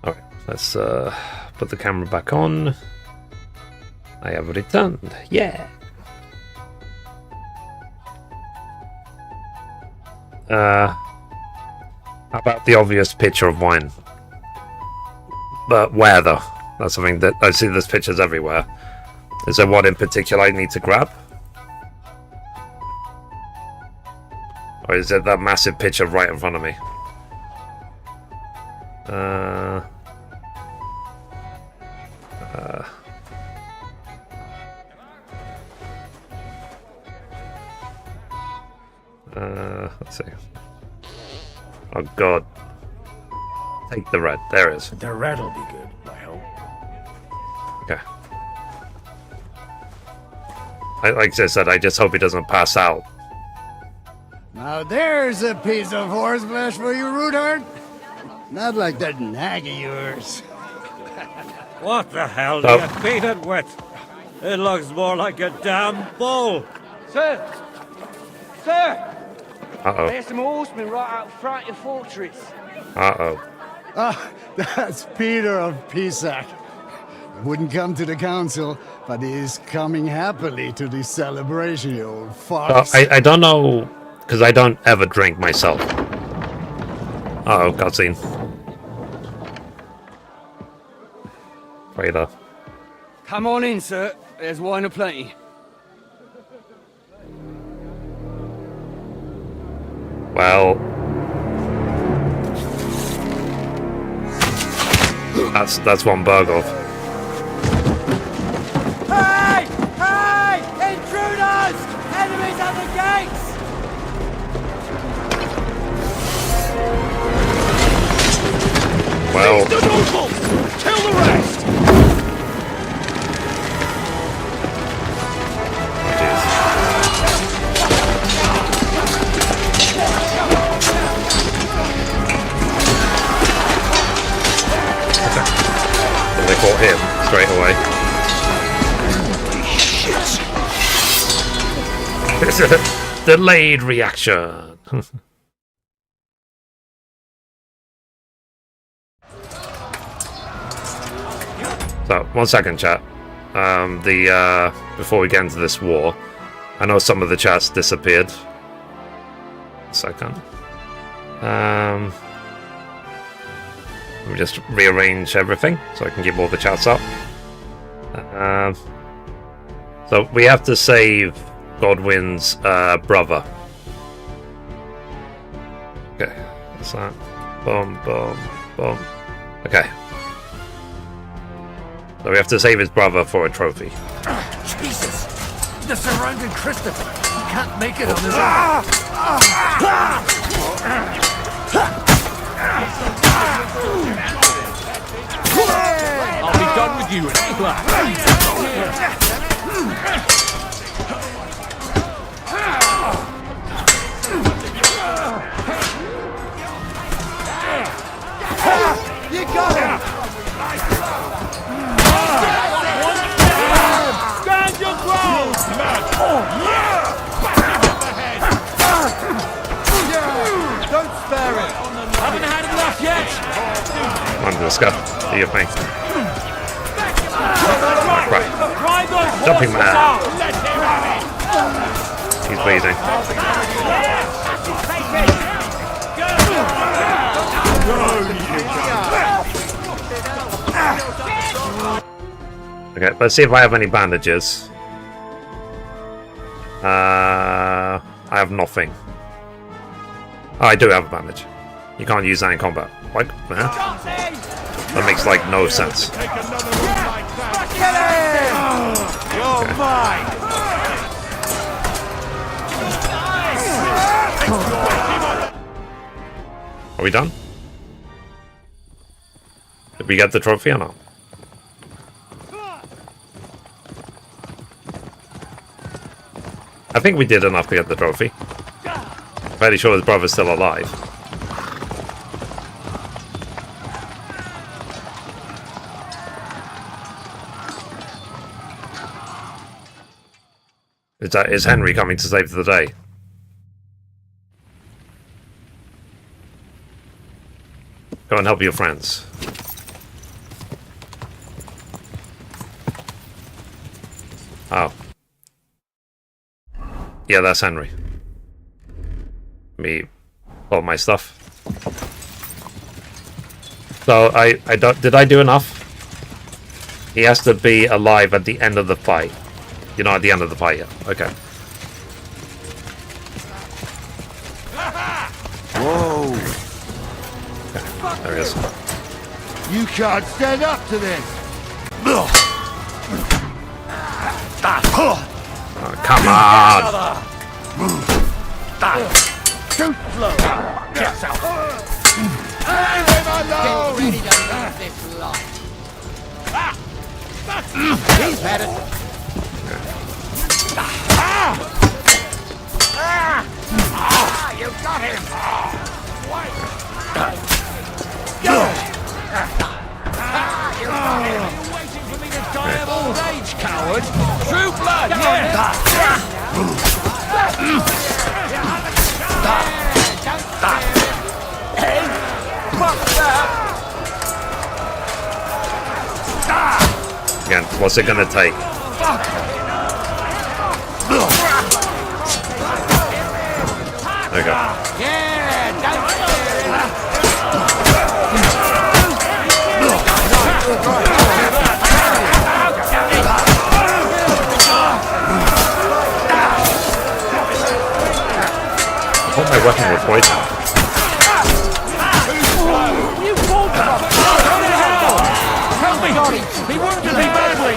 Alright, let's put the camera back on. I have returned. Yeah! How about the obvious picture of wine? But where though? That's something that I see there's pictures everywhere. Is there one in particular I need to grab? Or is it that massive picture right in front of me? Let's see. Oh god. Take the red. There it is. The red will be good, I hope. Okay. Like I said, I just hope he doesn't pass out. Now there's a piece of horseflesh for you, Rudart. Not like that nag of yours. What the hell Oh. do you feed it with? It looks more like a damn bull. Sir! Sir! Uh-oh. There's some horsemen right out front of the fortress. Uh-oh. Ah, that's Peter of Pisac. Wouldn't come to the council, but he is coming happily to this celebration, you old fox. I don't know, because I don't ever drink myself. Uh-oh, cutscene. Raider. Come on in, sir. There's wine aplenty. Well... That's one Bergov. Hey! Hey! Intruders! Enemies at the gates! Well... the nobles! Kill the rest! They fought him straight away. It's a delayed reaction. So, 1 second, chat. Before we get into this war, I know some of the chats disappeared. 1 second. Let me just rearrange everything so I can keep all the chats up. So we have to save Godwin's brother. Okay, what's that? Boom, boom, boom. Okay. So we have to save his brother for a trophy. Jesus! They're surrounding Christopher. He can't make it on his I'll be done with you in a flash. You got him! Stand your ground! Don't spare it! Haven't had enough yet! Come on, Disco. Do your thing. Right. Jumping man. He's bleeding. Okay, let's see if I have any bandages. I have nothing. Oh, I do have a bandage. You can't use that in combat. What? Huh? That makes like no sense. You're mine! Are we done? Did we get the trophy or not? I think we did enough to get the trophy. I'm fairly sure his brother's still alive. Is Henry coming to save the day? Go and help your friends. Oh. Yeah, that's Henry. Me, all my stuff. So I don't. Did I do enough? He has to be alive at the end of the fight. You're not at the end of the fight yet. Okay. Whoa! Okay, there it is. You can't stand up to this. Oh, come on! Too slow. Get out. Leave him alone. Get ready to leave this life. He's had it. You got him! You got him! You're waiting for me to die of old age, coward! True blood, yeah! Hey! Fuck that! Again, what's it gonna take? There we go. I thought my weapon was poison. You pulled him up! Help me! He wounded me badly!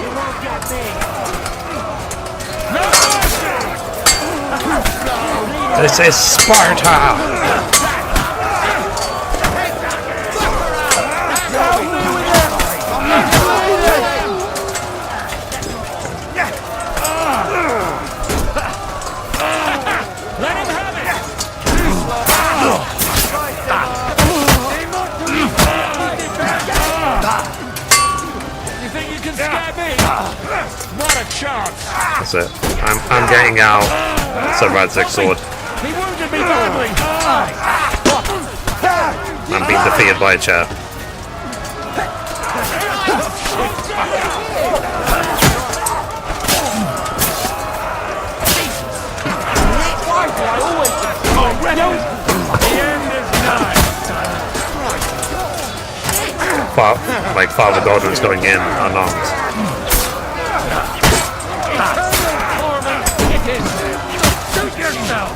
You won't get me! This is Sparta! That's it. I'm getting out. Sir ransacked sword. He wounded me badly. I'm being defeated by a chair. Why do I always get the end is nigh. Like Father Godwin's going in unarmed. Shoot yourself!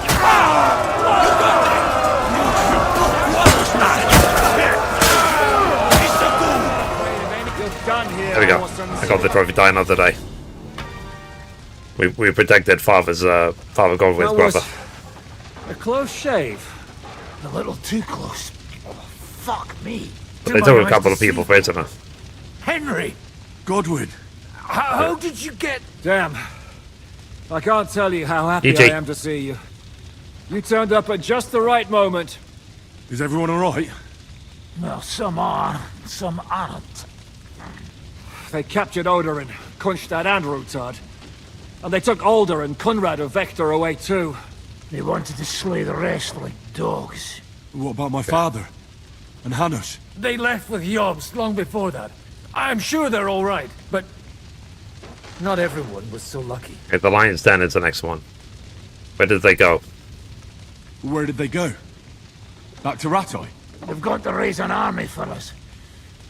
There we go. I got the trophy die another day. We protected Father Godwin's brother. A close shave. A little too close. Fuck me. They took a couple of people prisoner. Henry! Godwin! How did you get... Damn. I can't tell you how happy EJ. I am to see you. You turned up at just the right moment. Is everyone alright? Well, some are, some aren't. They captured Oder and Kunstad and Rutard. And they took Alder and Conrad of Vector away too. They wanted to slay the rest like dogs. What about my father? And Hanush? They left with Yobs long before that. I'm sure they're all right, but not everyone was so lucky. Okay, the Lion's Den is the next one. Where did they go? Where did they go? Back to Ratoi? They've got to raise an army for us.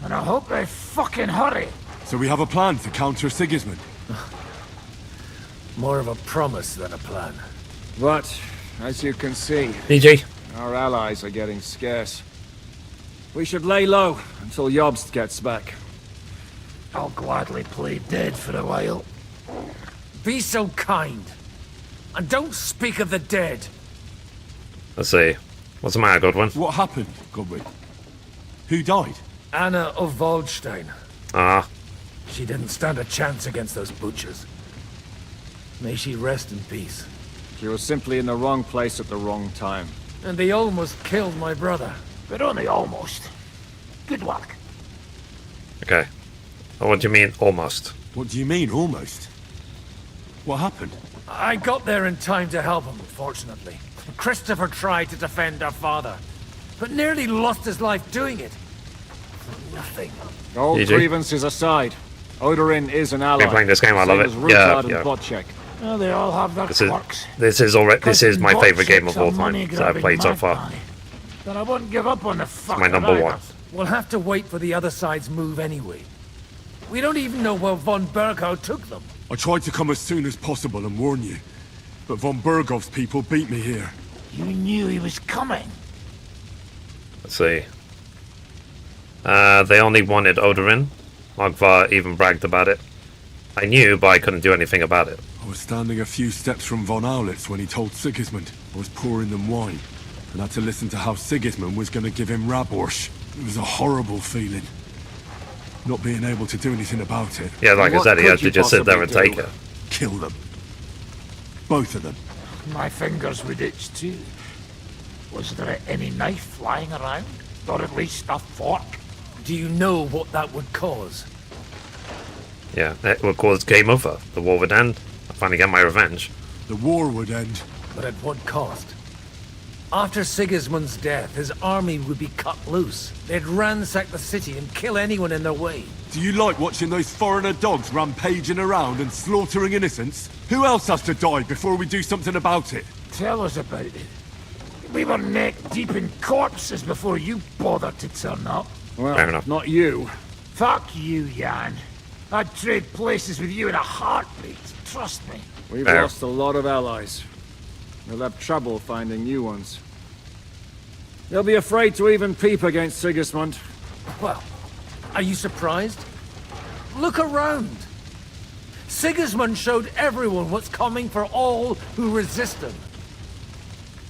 And I hope they fucking hurry. So we have a plan to counter Sigismund? More of a promise than a plan. But, as you can see, DG. our allies are getting scarce. We should lay low until Jobst gets back. I'll gladly play dead for a while. Be so kind. And don't speak of the dead. Let's see. What's the matter, Godwin? What happened, Godwin? Who died? Anna of Waldstein. Ah. She didn't stand a chance against those butchers. May she rest in peace. She was simply in the wrong place at the wrong time. And they almost killed my brother. But only almost. Good work. Okay. Oh, what do you mean, almost? What do you mean, almost? What happened? I got there in time to help him, fortunately. Christopher tried to defend our father, but nearly lost his life doing it. For nothing. All GG. grievances aside, Odorin is an ally. Been playing this game, I love Same it. as Rutard Yeah, and yeah. Botchek. Oh, they all have their quirks. This is my favorite game of all time that I've played so far. But I wouldn't give up on the fucker my number either. one. We'll have to wait for the other side's move anyway. We don't even know where von Berghow took them. I tried to come as soon as possible and warn you, but von Bergov's people beat me here. You knew he was coming. Let's see. They only wanted Odorin. Magvar even bragged about it. I knew, but I couldn't do anything about it. I was standing a few steps from von Aulitz when he told Sigismund I was pouring them wine, and had to listen to how Sigismund was going to give him Raborsch. It was a horrible feeling. Not being able to do anything about it. Yeah, like I said, he had to just sit there and take it. Kill them. Both of them. My fingers would itch too. Was there any knife lying around? Or at least a fork? Do you know what that would cause? Yeah, it would cause game over. The war would end. I finally get my revenge. The war would end. But at what cost? After Sigismund's death, his army would be cut loose. They'd ransack the city and kill anyone in their way. Do you like watching those foreigner dogs rampaging around and slaughtering innocents? Who else has to die before we do something about it? Tell us about it. We were neck deep in corpses before you bothered to turn up. Well, Fair enough. not you. Fuck you, Jan. I'd trade places with you in a heartbeat. Trust me. We've Fair. lost a lot of allies. We'll have trouble finding new ones. They'll be afraid to even peep against Sigismund. Well, are you surprised? Look around. Sigismund showed everyone what's coming for all who resist him.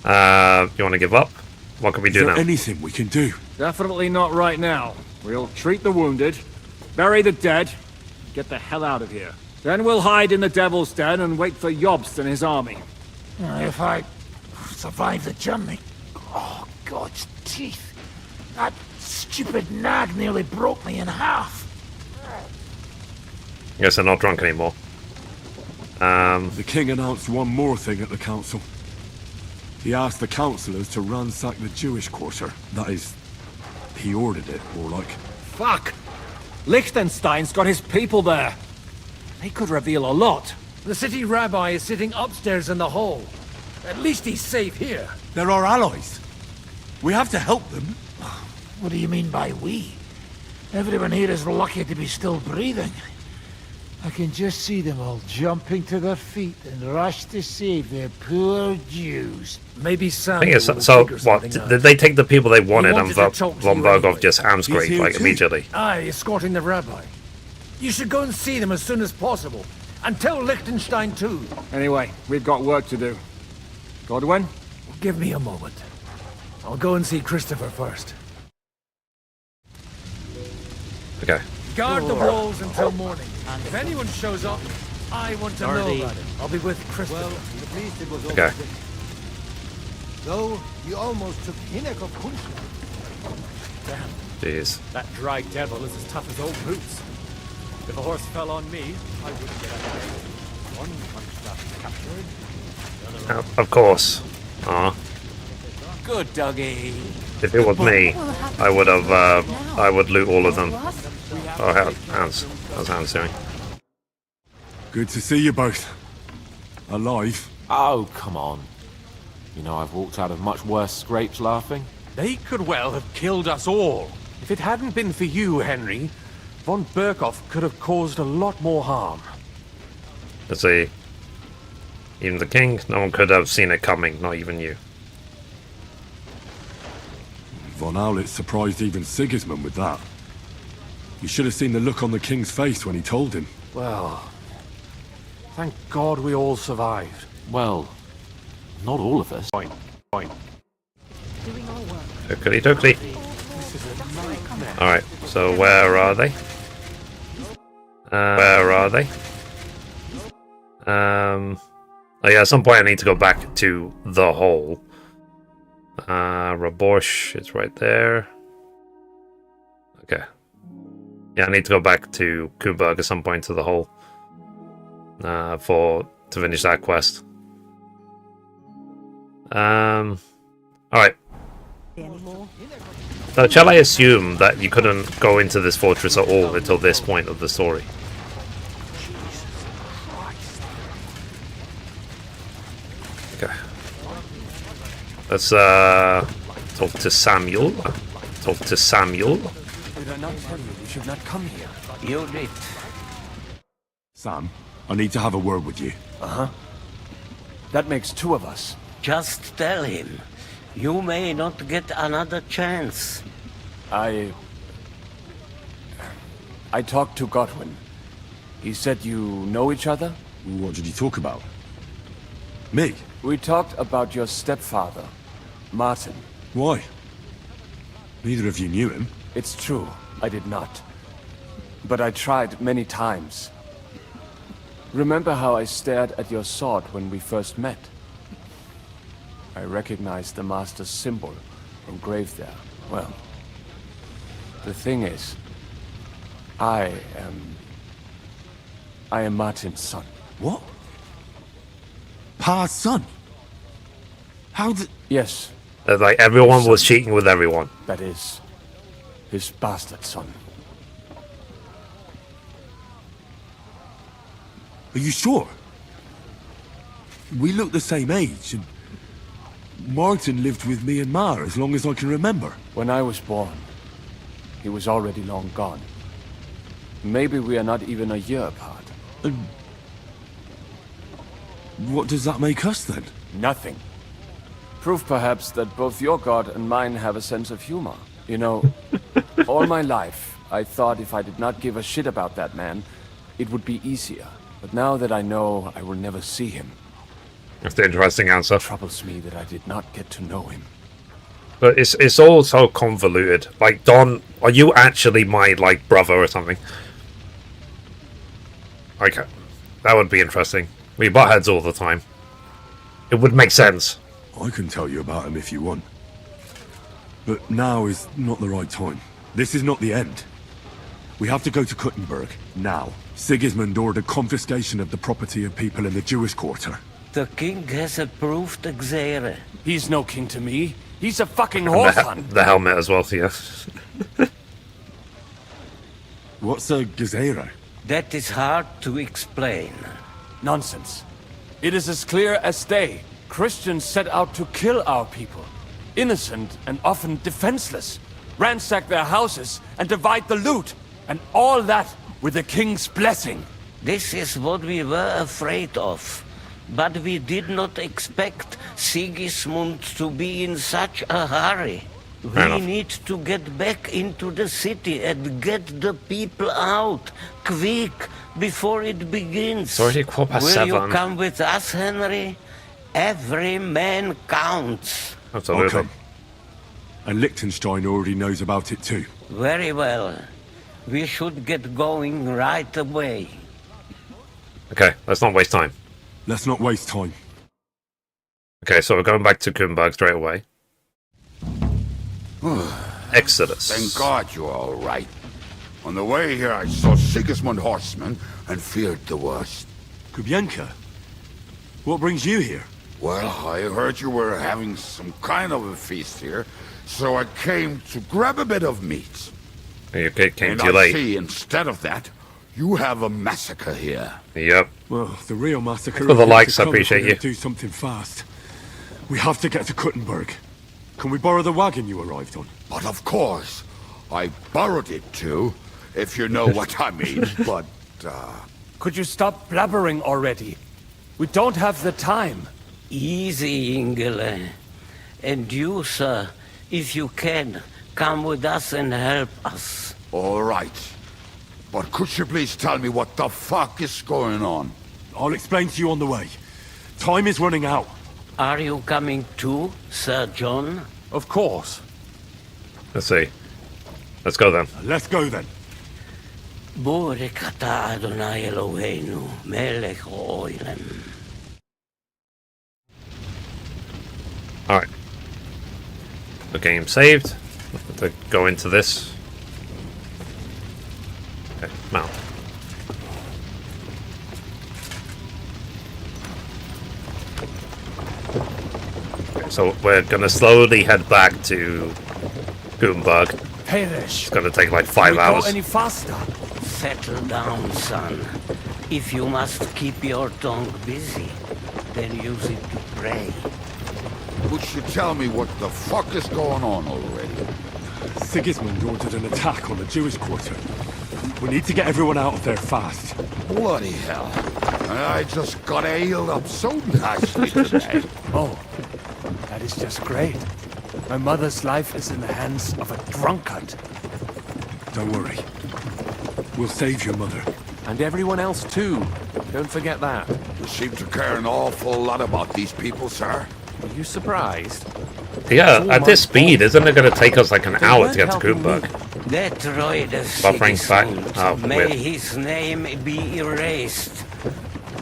You want to give up? What can we Is do there now? anything we can do? Definitely not right now. We'll treat the wounded, bury the dead, get the hell out of here. Then we'll hide in the Devil's Den and wait for Jobst and his army. If I survive the journey... Oh, God's teeth. That stupid nag nearly broke me in half. Guess they're not drunk anymore. The king announced one more thing at the council. He asked the councillors to ransack the Jewish quarter. That is, he ordered it, more like. Fuck! Liechtenstein's got his people there. They could reveal a lot. The city rabbi is sitting upstairs in the hall. At least he's safe here. They're our allies. We have to help them. What do you mean by we? Everyone here is lucky to be still breathing. I can just see them all jumping to their feet and rush to save their poor Jews. Maybe Sam. Thing is, so what? Did they take the people they wanted and von Berghoff anyway. just hamscraped like immediately? Aye, escorting the rabbi. You should go and see them as soon as possible. And tell Liechtenstein too. Anyway, we've got work to do. Godwin? Give me a moment. I'll go and see Christopher first. Okay. Guard the walls until morning. If anyone shows up, I want to know about it. I'll be with Christopher. Well, at least it was over Okay. quick. Though, you almost took Hinnek of Kunstler. Damn, Jeez. that dry devil is as tough as old boots. If a horse fell on me, I wouldn't get out of it. One punch captured. Of course. Aw. Good doggy. If it was me, I would have. I would loot all of them. Oh, Hans. How's Hans doing? Good to see you both. Alive. Oh, come on. You know I've walked out of much worse scrapes laughing. They could well have killed us all. If it hadn't been for you, Henry, von Berkhoff could have caused a lot more harm. Let's see. Even the king, no one could have seen it coming, not even you. Von Aulitz surprised even Sigismund with that. You should have seen the look on the king's face when he told him. Well, thank God we all survived. Well, not all of us. Point. Oakley dokley. Alright, so where are they? Where are they? Oh yeah, at some point I need to go back to the hole. Raborsch, it's right there. Okay. Yeah, I need to go back to Kuttenberg at some point to the hole to finish that quest. Alright. Now, shall I assume that you couldn't go into this fortress at all until this point of the story? Okay. Let's talk to Samuel. Talk to Samuel. Did I not tell you we should not come here? You did. Sam, I need to have a word with you. Uh-huh. That makes two of us. Just tell him. You may not get another chance. I talked to Godwin. He said you know each other? What did you talk about? Me? We talked about your stepfather, Martin. Why? Neither of you knew him. It's true, I did not. But I tried many times. Remember how I stared at your sword when we first met? I recognized the Master's symbol engraved there. Well, the thing is, I am Martin's son. What? Pa's son? How did... Yes. Like, everyone was cheating with everyone. That is, his bastard son. Are you sure? We look the same age, and Martin lived with me and Ma as long as I can remember. When I was born, he was already long gone. Maybe we are not even a year apart. And what does that make us then? Nothing. Proof perhaps that both your god and mine have a sense of humor. You know, all my life, I thought if I did not give a shit about that man, it would be easier. But now that I know I will never see him... That's the interesting answer. It troubles me that I did not get to know him. But it's all so convoluted. Like, Don, are you actually my, like, brother or something? Okay. That would be interesting. We butt heads all the time. It would make sense. I can tell you about him if you want. But now is not the right time. This is not the end. We have to go to Kuttenberg, now. Sigismund ordered confiscation of the property of people in the Jewish quarter. The king has approved Xere. He's no king to me. He's a fucking horse hunt. The helmet as well, yeah. What's a Gezerah? That is hard to explain. Nonsense. It is as clear as day. Christians set out to kill our people. Innocent and often defenseless. Ransack their houses and divide the loot. And all that with the king's blessing. This is what we were afraid of. But we did not expect Sigismund to be in such a hurry. We need to get back into the city and get the people out. Quick, before it begins. It's already 7:15. Will you come with us, Henry? Every man counts. Absolutely. I'll come. And Liechtenstein already knows about it too. Very well. We should get going right away. Okay, let's not waste time. Let's not waste time. Okay, so we're going back to Kuttenberg straight away. Exodus. Thank God you're all right. On the way here, I saw Sigismund horsemen and feared the worst. Kubienka? What brings you here? Well, I heard you were having some kind of a feast here, so I came to grab a bit of meat. You came and too I late. see, instead of that, you have a massacre here. Yep. Well, the real massacre... For the is likes, to I come appreciate if we're you. gonna do something fast. We have to get to Kuttenberg. Can we borrow the wagon you arrived on? But of course. I borrowed it too, if you know what I mean, but, Could you stop blabbering already? We don't have the time. Easy, Ingele. And you, sir, if you can, come with us and help us. All right. But could you please tell me what the fuck is going on? I'll explain to you on the way. Time is running out. Are you coming too, Sir John? Of course. Let's see. Let's go then. Let's go then. Borekata Adonai Eloheinu, melech ha'olam. Alright. The game saved. To go into this. Okay, mount. Okay, so we're gonna slowly head back to Gutenberg. It's gonna take like 5 hours. Go any faster? Settle down, son. If you must keep your tongue busy, then use it to pray. Would you tell me what the fuck is going on already? Sigismund ordered an attack on the Jewish quarter. We need to get everyone out of there fast. Bloody hell. I just got ailed up so nicely today. Oh, that is just great. My mother's life is in the hands of a drunkard. Don't worry. We'll save your mother. And everyone else too. Don't forget that. You seem to care an awful lot about these people, sir. Are you surprised? Yeah, at this speed, isn't it going to take us like an hour to get to Kuttenberg? That droid of Buffering's back. Oh, may weird. his name be erased,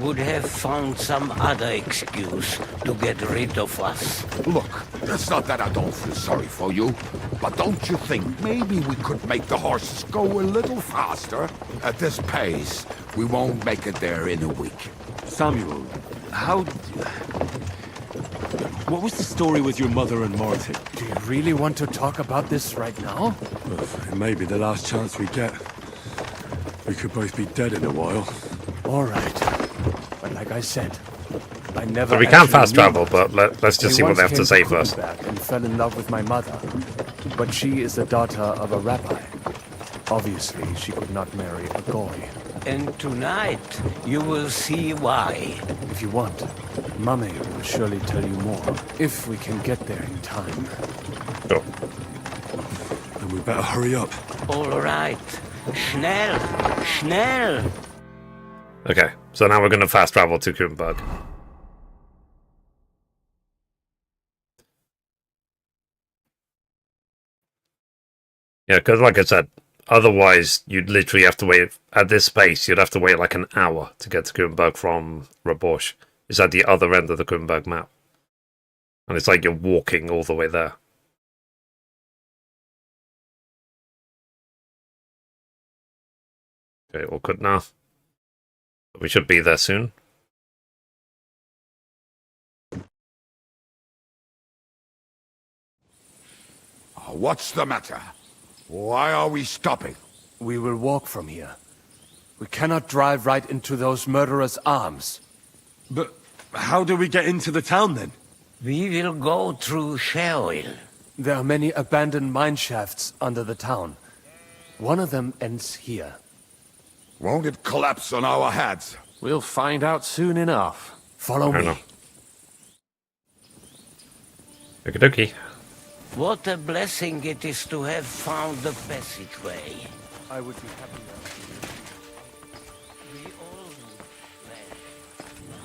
would have found some other excuse to get rid of us. Look, it's not that I don't feel sorry for you, but don't you think maybe we could make the horses go a little faster? At this pace, we won't make it there in a week. Samuel, how... What was the story with your mother and Martin? Do you really want to talk about this right now? It may be the last chance we get. We could both be dead in a while. All right. But like I said, I never... So we can fast travel, but let's just see what they have to say first. And fell in love with my mother. But she is the daughter of a rabbi. Obviously, she could not marry a goy. And tonight, you will see why. If you want, Mummy will surely tell you more, if we can get there in time. Sure. And we better hurry up. All right. Schnell! Schnell! Okay, so now we're going to fast travel to Kuttenberg. Yeah, because like I said, otherwise you'd literally have to wait, at this pace, you'd have to wait like an hour to get to Kuttenberg from Rabosch. It's at the other end of the Kuttenberg map. And it's like you're walking all the way there. Okay, awkward now. We should be there soon. What's the matter? Why are we stopping? We will walk from here. We cannot drive right into those murderers' arms. But how do we get into the town then? We will go through Sheol. There are many abandoned mine shafts under the town. One of them ends here. Won't it collapse on our heads? We'll find out soon enough. Follow me. Okie dokie. What a blessing it is to have found the passageway. I would be happy.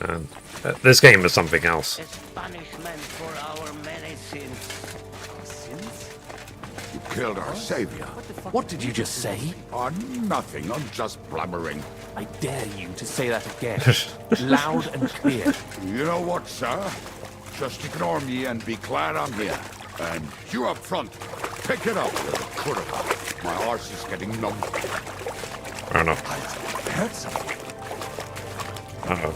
And this game is something else. As punishment for our many sins. Sins? You killed our savior. What did you just say? Nothing, I'm just blabbering. I dare you to say that again. Loud and clear. You know what, sir? Just ignore me and be glad I'm here. And you up front, pick it up with a cutter. My arse is getting numb. I don't know. I heard something. Uh-oh.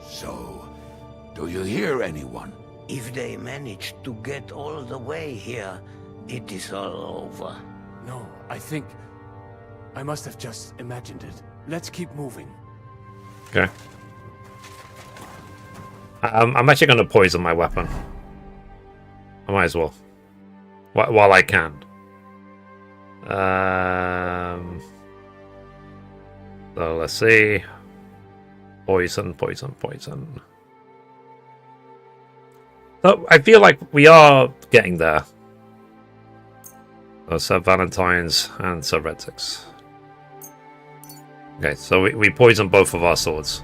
So, do you hear anyone? If they manage to get all the way here, it is all over. No, I think... I must have just imagined it. Let's keep moving. Okay. I'm actually going to poison my weapon. I might as well. While I can. So let's see. Poison, poison, poison. So I feel like we are getting there. Sir Valentine's and Sir Redix. Okay, so we poison both of our swords.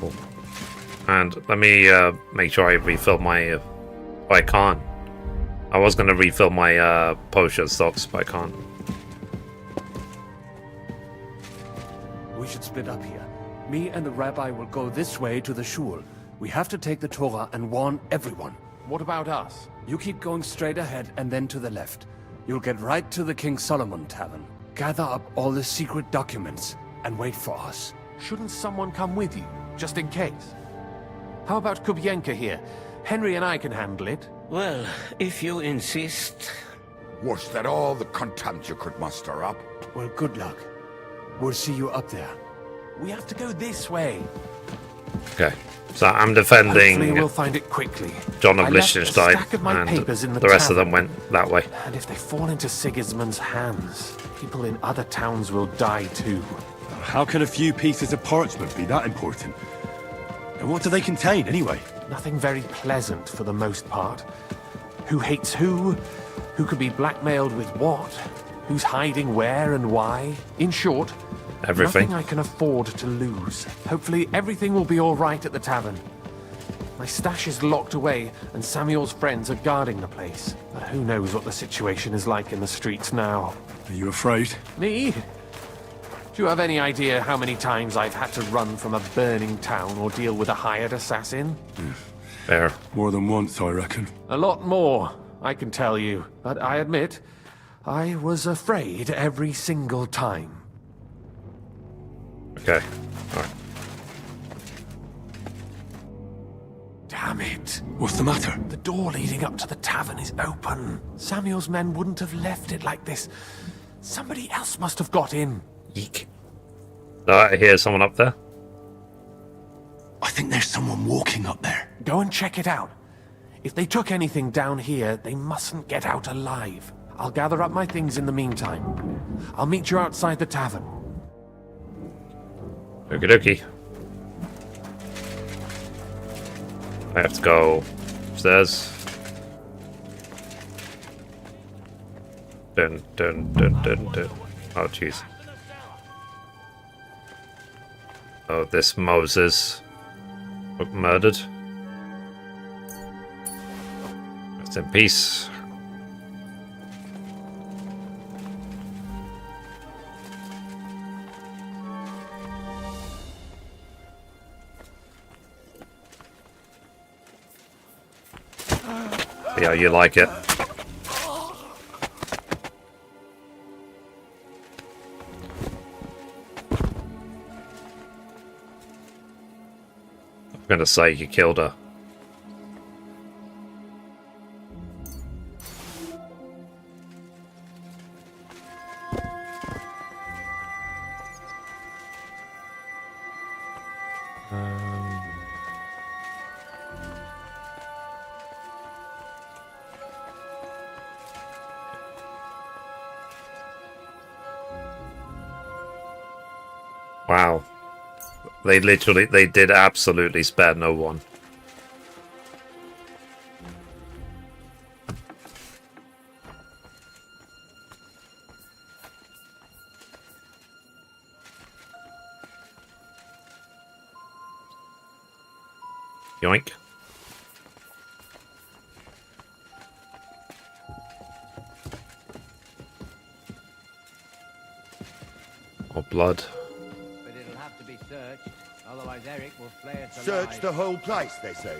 Cool. And let me make sure I refill my... oh, I can't. I was going to refill my potion stocks, but I can't. We should split up here. Me and the rabbi will go this way to the shul. We have to take the Torah and warn everyone. What about us? You keep going straight ahead and then to the left. You'll get right to the King Solomon Tavern. Gather up all the secret documents and wait for us. Shouldn't someone come with you, just in case? How about Kubienka here? Henry and I can handle it. Well, if you insist. Was that all the content you could muster up? Well, good luck. We'll see you up there. We have to go this way. Okay, so I'm Hopefully defending we'll find it quickly. John of I left a Liechtenstein, stack of my and papers in the the rest of them tavern. went that way. And if they fall into Sigismund's hands, people in other towns will die too. How can a few pieces of parchment be that important? And what do they contain, anyway? Nothing very pleasant for the most part. Who hates who? Who could be blackmailed with what? Who's hiding where and why? In short, Everything. nothing I can afford to lose. Hopefully everything will be all right at the tavern. My stash is locked away, and Samuel's friends are guarding the place. But who knows what the situation is like in the streets now. Are you afraid? Me? Do you have any idea how many times I've had to run from a burning town or deal with a hired assassin? Fair. More than once, I reckon. A lot more, I can tell you. But I admit, I was afraid every single time. Okay, alright. Damn it. What's the matter? The door leading up to the tavern is open. Samuel's men wouldn't have left it like this. Somebody else must have got in. Eek. I hear someone up there. I think there's someone walking up there. Go and check it out. If they took anything down here, they mustn't get out alive. I'll gather up my things in the meantime. I'll meet you outside the tavern. Okie dokie. I have to go upstairs. Dun dun dun dun dun. Oh jeez. Oh, this Moses murdered. Rest in peace. Yeah, you like it. I'm gonna say you killed her. Wow. They did absolutely spare no one. Yoink. More blood. Otherwise Eric will flay us Search alive. the whole place, they say.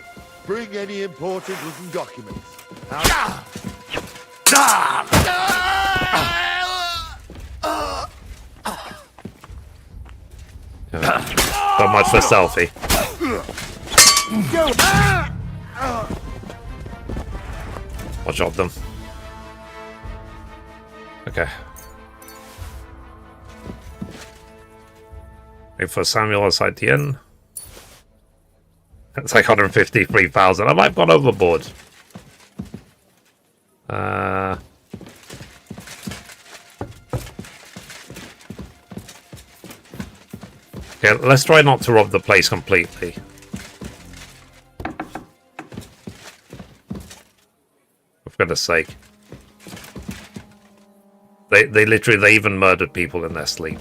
Bring any important written documents. So much for selfie. Watch out them. Okay. Wait for Samuel outside the inn. It's like 153,000. I might have gone overboard. Okay, let's try not to rob the place completely. For goodness sake. They literally even murdered people in their sleep.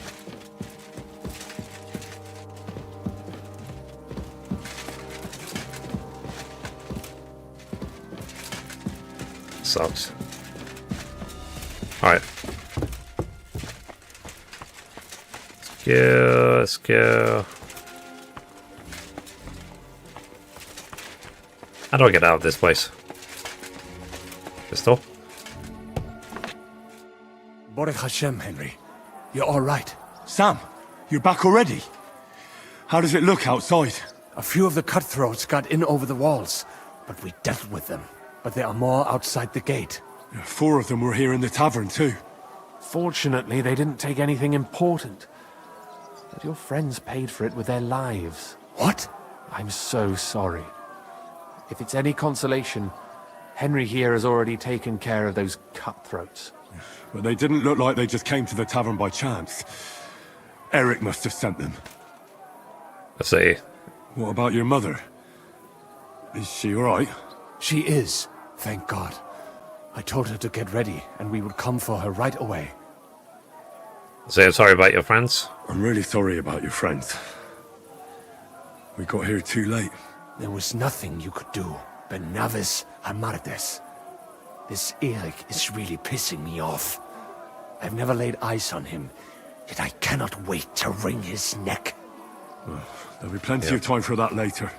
Sucks. Alright. Let's go. How do I get out of this place? This door? Baruch Hashem, Henry. You're all right. Sam, you're back already? How does it look outside? A few of the cutthroats got in over the walls, but we dealt with them. But there are more outside the gate. 4 of them were here in the tavern too. Fortunately, they didn't take anything important. But your friends paid for it with their lives. What? I'm so sorry. If it's any consolation, Henry here has already taken care of those cutthroats. But they didn't look like they just came to the tavern by chance. Eric must have sent them. I see. What about your mother? Is she alright? She is, thank God. I told her to get ready, and we would come for her right away. So I'm sorry about your friends? I'm really sorry about your friends. We got here too late. There was nothing you could do. Benavis Hamardes. This Eric is really pissing me off. I've never laid eyes on him, yet I cannot wait to wring his neck. There'll be plenty of time for that later.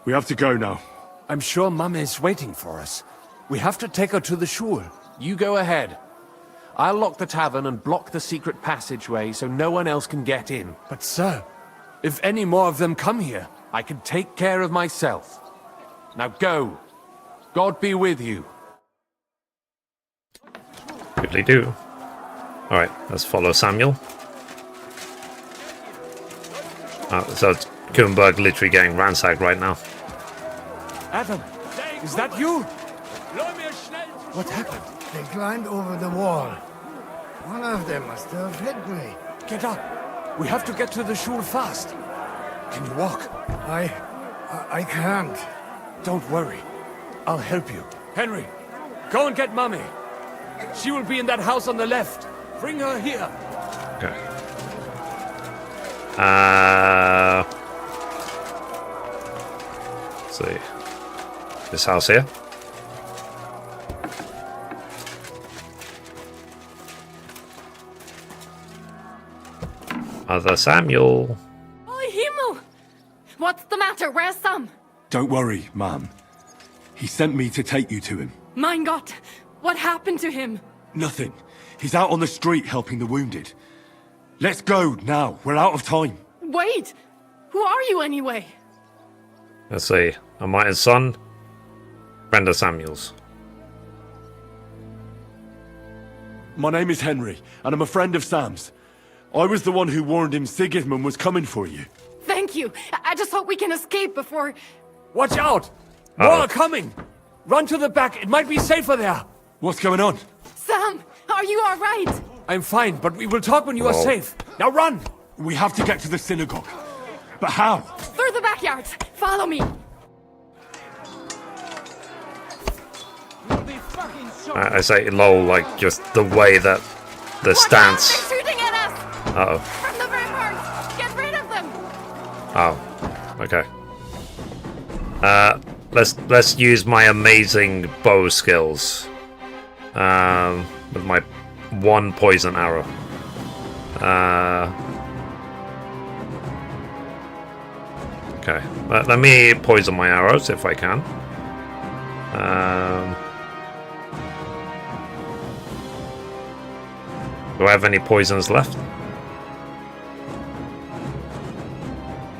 We have to go now. I'm sure Mama is waiting for us. We have to take her to the shul. You go ahead. I'll lock the tavern and block the secret passageway so no one else can get in. But sir, if any more of them come here, I can take care of myself. Now go. God be with you. Goodly do. Alright, let's follow Samuel. So it's Kuttenberg literally getting ransacked right now. Adam, is that you? What happened? They climbed over the wall. One of them must have hit me. Get up. We have to get to the shul fast. Can you walk? I can't. Don't worry. I'll help you. Henry, go and get Mummy. She will be in that house on the left. Bring her here. Okay. Let's see. This house here. Mother Samuel. Oh, Himmel! What's the matter? Where's Sam? Don't worry, ma'am. He sent me to take you to him. Mein Gott! What happened to him? Nothing. He's out on the street helping the wounded. Let's go now. We're out of time. Wait! Who are you anyway? Let's see. Am I his son? Brenda Samuels. My name is Henry, and I'm a friend of Sam's. I was the one who warned him Sigismund was coming for you. Thank you. I just hope we can escape before... Watch out! More are coming! Run to the back. It might be safer there. What's going on? Sam, are you all right? I'm fine, but we will talk when you are safe. Now run! We have to get to the synagogue. But how? Through the backyard. Follow me. I say lol, like just the way that the stance. They're shooting at us! Uh-oh. From the ramparts! Get rid of them! Oh. Okay. Let's use my amazing bow skills. With my one poison arrow. Okay. Let me poison my arrows if I can. Do I have any poisons left?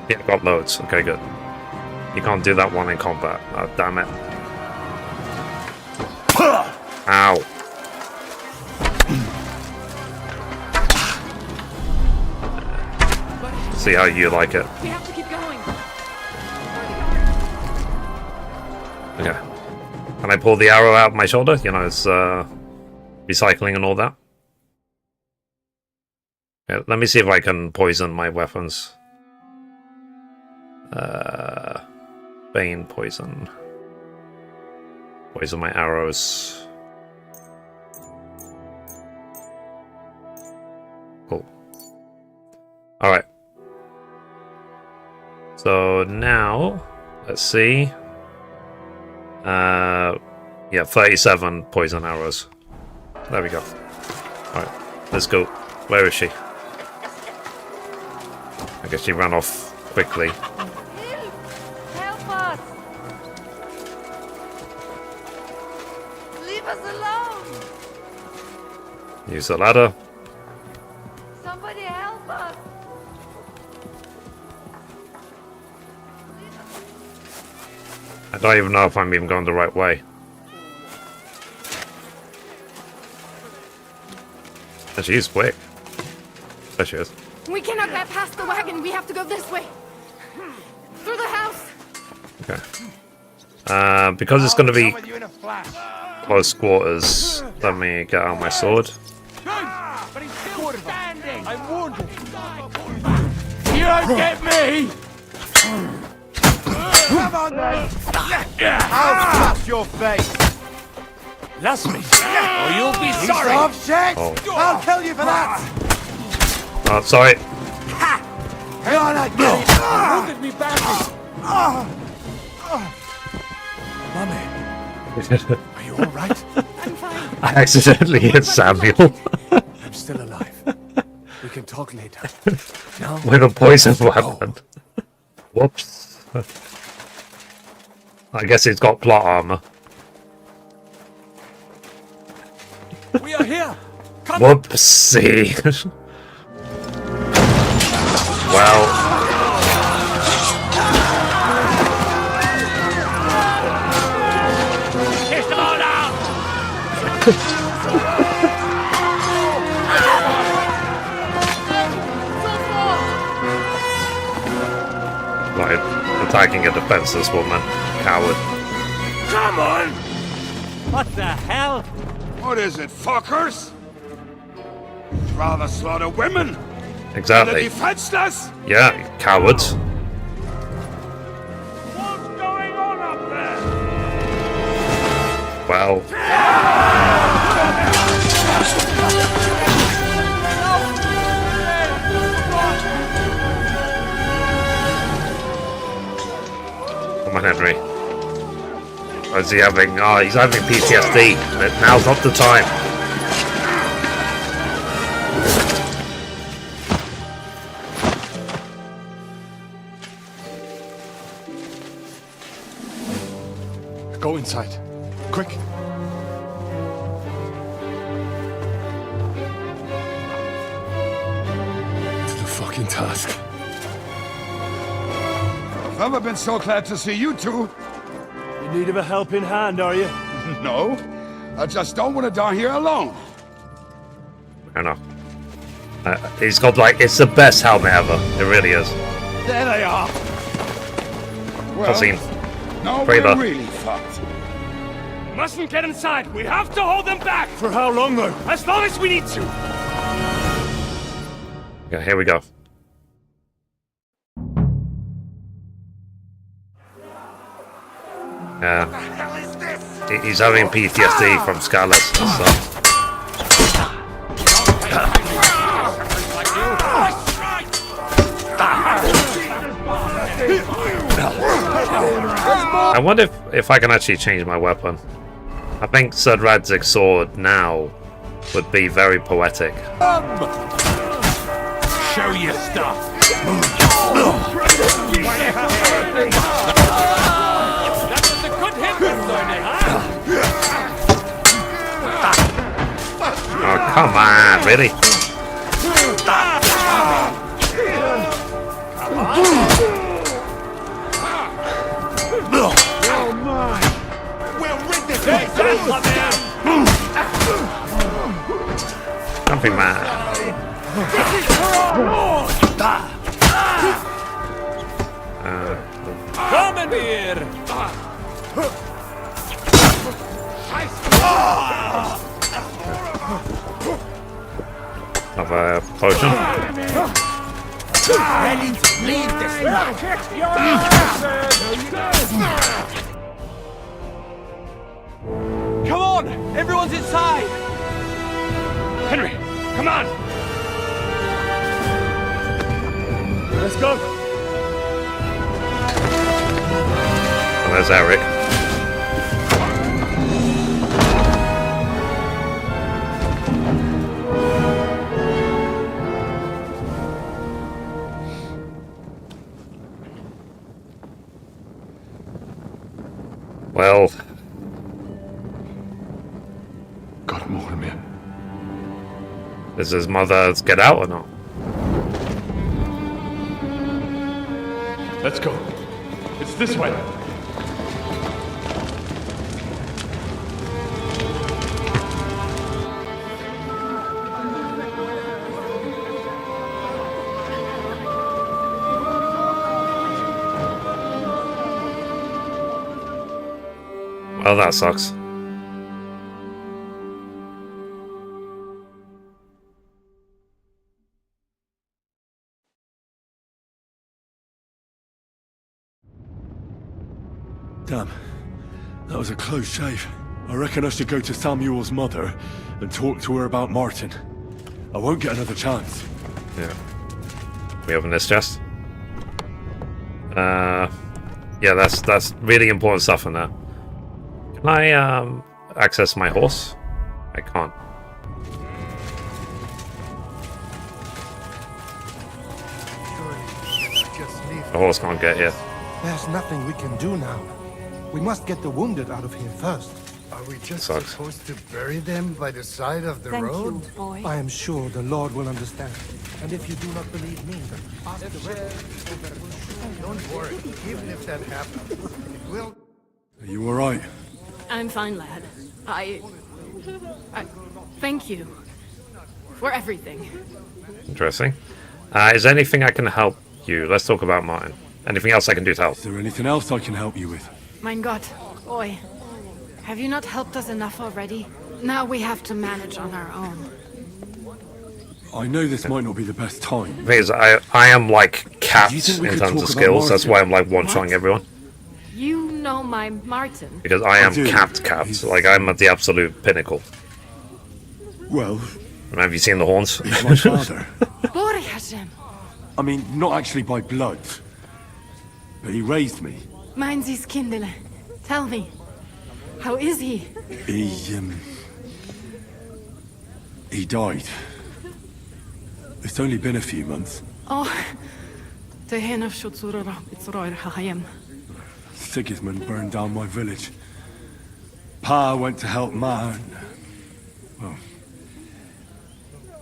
Yeah, got loads. Okay, good. You can't do that one in combat. Oh, damn it. Ow. See how you like it. We have to keep going. Okay. Can I pull the arrow out of my shoulder? You know, it's recycling and all that. Yeah, let me see if I can poison my weapons. Bane poison. Poison my arrows. Cool. Alright. So now, let's see. Yeah, 37 poison arrows. There we go. Alright, let's go. Where is she? I guess she ran off quickly. Help us! us alone! Use the ladder. Somebody help us! I don't even know if I'm even going the right way. She's quick. There she is. We cannot get past the wagon. We have to go this way. Through the house. Okay. Because it's going to be close quarters, let me get out my sword. But he's still standing! I warned him! You don't get me! Come on then! I'll smash your face! Bless me, or you'll be sorry! Piece of shit! Oh. I'll kill you for that! Oh, sorry. Hang on, I get it! Wounded me badly! Mummy, are you alright? I'm fine. I accidentally hit Samuel. I'm still alive. We can talk later. No? With a poison weapon. Whoops. I guess he's got plot armor. We are here! Come Whoopsie. Well. Kiss them all out! Like, attacking a defenseless woman. Coward. Come on! What the hell? What is it, fuckers? You'd rather slaughter women? Exactly. Than the defenseless? Yeah, cowards. What's going on up there? Well. Come on, Henry. Or is he having... Oh, he's having PTSD. Now's not the time. Go inside. Quick. To the fucking task. I've never been so glad to see you two. In need of a helping hand, are you? No, I just don't want to die here alone. I know. He's got like... It's the best helmet ever. It really is. There they are. Well, Cutscene. now Trailer. we're really fucked. Mustn't get inside. We have to hold them back. For how long, though? As long as we need to. Yeah, here we go. Yeah. He's having PTSD from Scarlet and stuff. I wonder if I can actually change my weapon. I think Sir Radzig's sword now would be very poetic. Show your stuff. That was a good hit, Sonny, huh? Oh, come on, really? Oh my! We'll rid this place Don't be mad. This is for our lord! Commandeer! Have a potion. Ready to leave this life! Come on! Everyone's inside! Henry, come on! Let's go! And there's Eric. Well, Does his mother get out or not? Let's go. It's this way. Well, that sucks. Damn. That was a close shave. I reckon I should go to Samuel's mother and talk to her about Martin. I won't get another chance. Yeah. We open this chest. Yeah, that's really important stuff in there. Can I access my horse? I can't. The horse can't get here. There's nothing we can do now. We must get the wounded out of here first. Are we just Sucks. supposed to bury them by the side of the road? boy. I am sure the Lord will understand. And if you do not believe me, ask the rest. Don't worry, even if that happens, it will. Are you alright? I'm fine, lad. I thank you for everything. Interesting. Is there anything I can help you? Let's talk about Martin. Anything else I can do to help? Is there anything else I can help you with? Mein Gott, boy. Have you not helped us enough already? Now we have to manage on our own. I know this might not be the best time. The thing is, I am like Do you capped think we in could terms talk of about skills. That's why Martin? I'm like one-shotting everyone. You know my Martin. Because I am do. capped. Like I'm at the absolute pinnacle. Well, Have you seen the horns? he's my father. Bore Hashem. I mean, not actually by blood. But he raised me. Mein Sie's Kindele. Tell me, how is he? He died. It's only been a few months. Oh, the hen of Shutzurara, it's Roy Hayem. Sigismund burned down my village. Pa went to help Ma, and, well,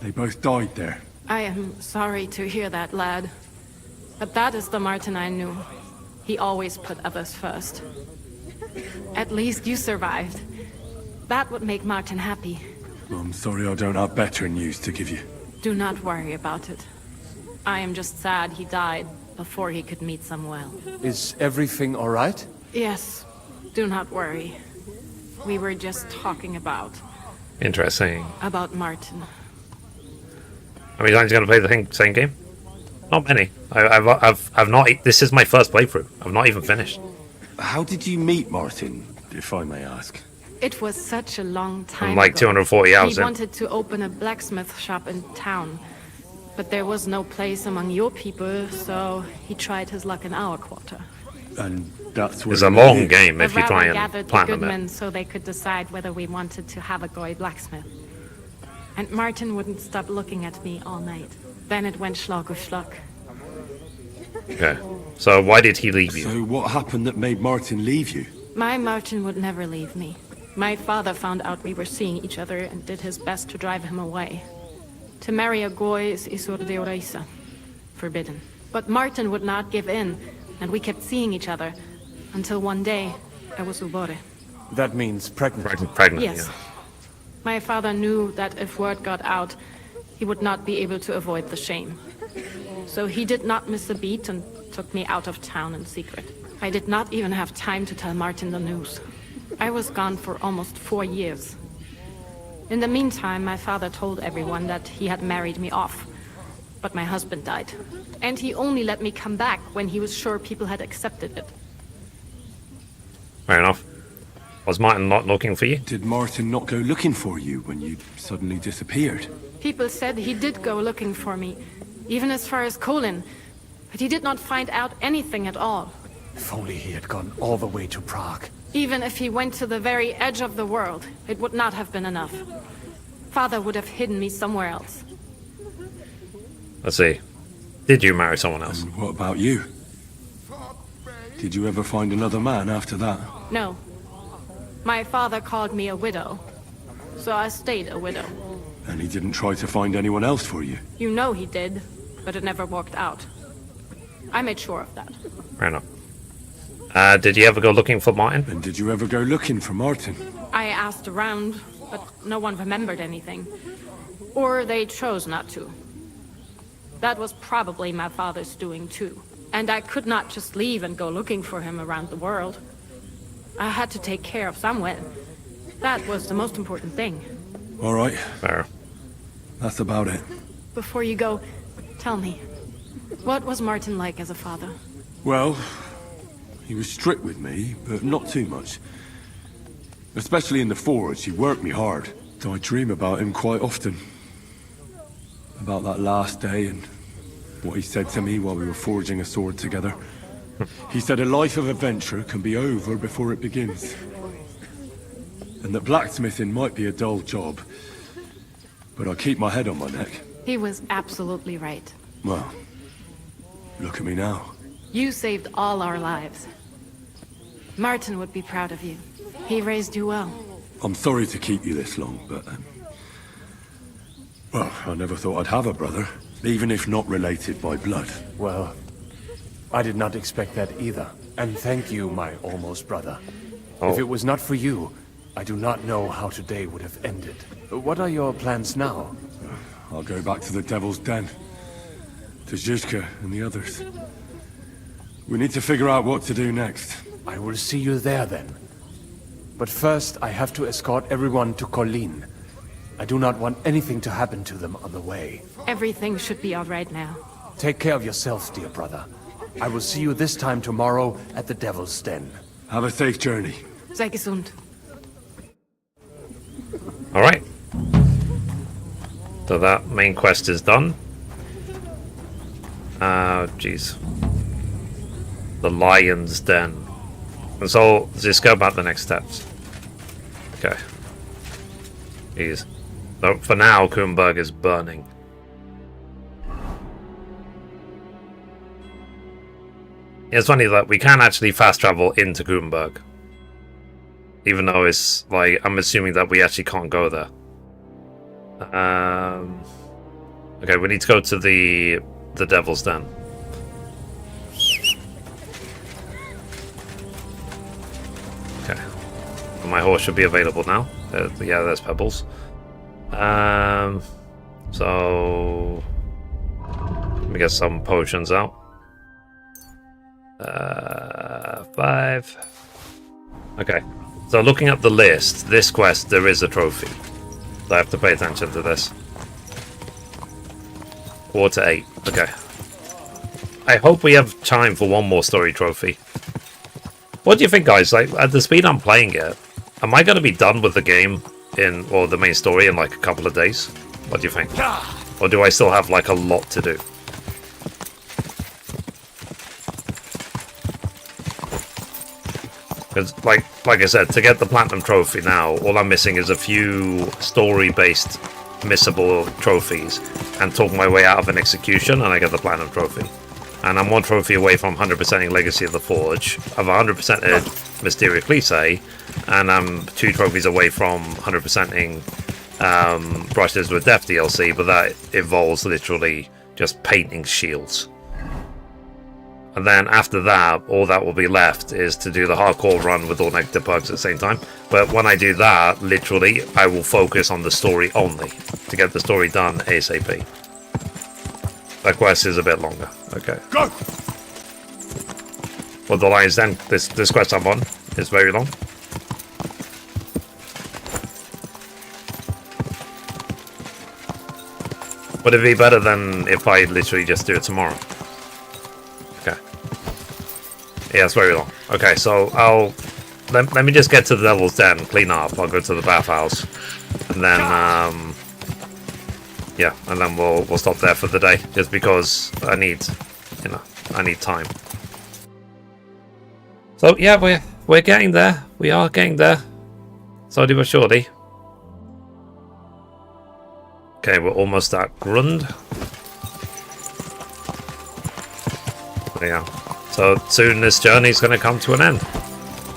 they both died there. I am sorry to hear that, lad. But that is the Martin I knew. He always put others first. At least you survived. That would make Martin happy. I'm sorry I don't have better news to give you. Do not worry about it. I am just sad he died before he could meet Samuel. Is everything all right? Yes, do not worry. We were just talking about Interesting. Martin. How many times are you going to play the same game? Not many. I've not. This is my first playthrough. I've not even finished. How did you meet Martin, if I may ask? It was such a long time I'm like ago. 240 hours He in. wanted to open a blacksmith shop in town, but there was no place among your people, so he tried his luck in our quarter. And that's where It's a long game if you try and gathered the platinum goodmen it. so they could decide whether we wanted to have a goy blacksmith. And Martin wouldn't stop looking at me all night. Then it went Schlag auf Schlag. Okay. So why did he leave you? So what happened that made Martin leave you? My Martin would never leave me. My father found out we were seeing each other and did his best to drive him away. To marry a goy is isur deoraisa, forbidden. But Martin would not give in, and we kept seeing each other, until one day I was ubore. That means pregnant. Pregnant, Yes. yeah. My father knew that if word got out, he would not be able to avoid the shame. So he did not miss a beat and took me out of town in secret. I did not even have time to tell Martin the news. I was gone for almost 4 years. In the meantime, my father told everyone that he had married me off. But my husband died. And he only let me come back when he was sure people had accepted it. Fair enough. Was Martin not looking for you? Did Martin not go looking for you when you suddenly disappeared? People said he did go looking for me, even as far as Colin. But he did not find out anything at all. If only he had gone all the way to Prague. Even if he went to the very edge of the world, it would not have been enough. Father would have hidden me somewhere else. Let's see. Did you marry someone else? And what about you? Did you ever find another man after that? No. My father called me a widow, so I stayed a widow. And he didn't try to find anyone else for you? You know he did, but it never worked out. I made sure of that. Fair enough. Did you ever go looking for Martin? And did you ever go looking for Martin? I asked around, but no one remembered anything. Or they chose not to. That was probably my father's doing too. And I could not just leave and go looking for him around the world. I had to take care of someone. That was the most important thing. All right. Fair. That's about it. Before you go, tell me, what was Martin like as a father? Well, he was strict with me, but not too much. Especially in the forge, he worked me hard. So I dream about him quite often. About that last day and what he said to me while we were forging a sword together. He said a life of adventure can be over before it begins. And that blacksmithing might be a dull job, but I keep my head on my neck. He was absolutely right. Well, look at me now. You saved all our lives. Martin would be proud of you. He raised you well. I'm sorry to keep you this long, but... well, I never thought I'd have a brother, even if not related by blood. Well, I did not expect that either. And thank you, my almost brother. Oh. If it was not for you, I do not know how today would have ended. What are your plans now? I'll go back to the Devil's Den. To Zizka and the others. We need to figure out what to do next. I will see you there then. But first, I have to escort everyone to Colleen. I do not want anything to happen to them on the way. Everything should be all right now. Take care of yourself, dear brother. I will see you this time tomorrow at the Devil's Den. Have a safe journey. Sei gesund. Alright. So that main quest is done. Jeez. The Lion's Den. And so, let's go about the next steps. Okay. Jeez. So, for now, Kuttenberg is burning. It's funny that we can actually fast travel into Kuttenberg. Even though it's, like, I'm assuming that we actually can't go there. Okay, we need to go to the Devil's Den. Okay. My horse should be available now. Yeah, there's Pebbles. So... let me get some potions out. 5. Okay. So looking at the list, this quest, there is a trophy. So I have to pay attention to this. 4-8. Okay. I hope we have time for one more story trophy. What do you think, guys? Like, at the speed I'm playing it, am I going to be done with the game or the main story in like a couple of days? What do you think? Or do I still have like a lot to do? Because, like I said, to get the Platinum Trophy now, all I'm missing is a few story-based missable trophies and talk my way out of an execution, and I get the Platinum Trophy. And I'm one trophy away from 100%ing Legacy of the Forge. I've 100%ed Mysterious Cliché, and I'm 2 trophies away from 100%ing Brushes with Death DLC, but that involves literally just painting shields. And then after that, all that will be left is to do the hardcore run with all negative bugs at the same time. But when I do that, literally, I will focus on the story only to get the story done ASAP. That quest is a bit longer. Okay. Go! Well, the Lion's Den, this quest I'm on is very long. Would it be better than if I literally just do it tomorrow? Okay. Yeah, it's very long. Okay, so let me just get to the Devil's Den, clean up. I'll go to the bathhouse, and then yeah, and then we'll stop there for the day, just because I need time. So yeah, we're getting there. We are getting there, slowly but surely. Okay, we're almost at Grund. Yeah. So soon this journey is going to come to an end.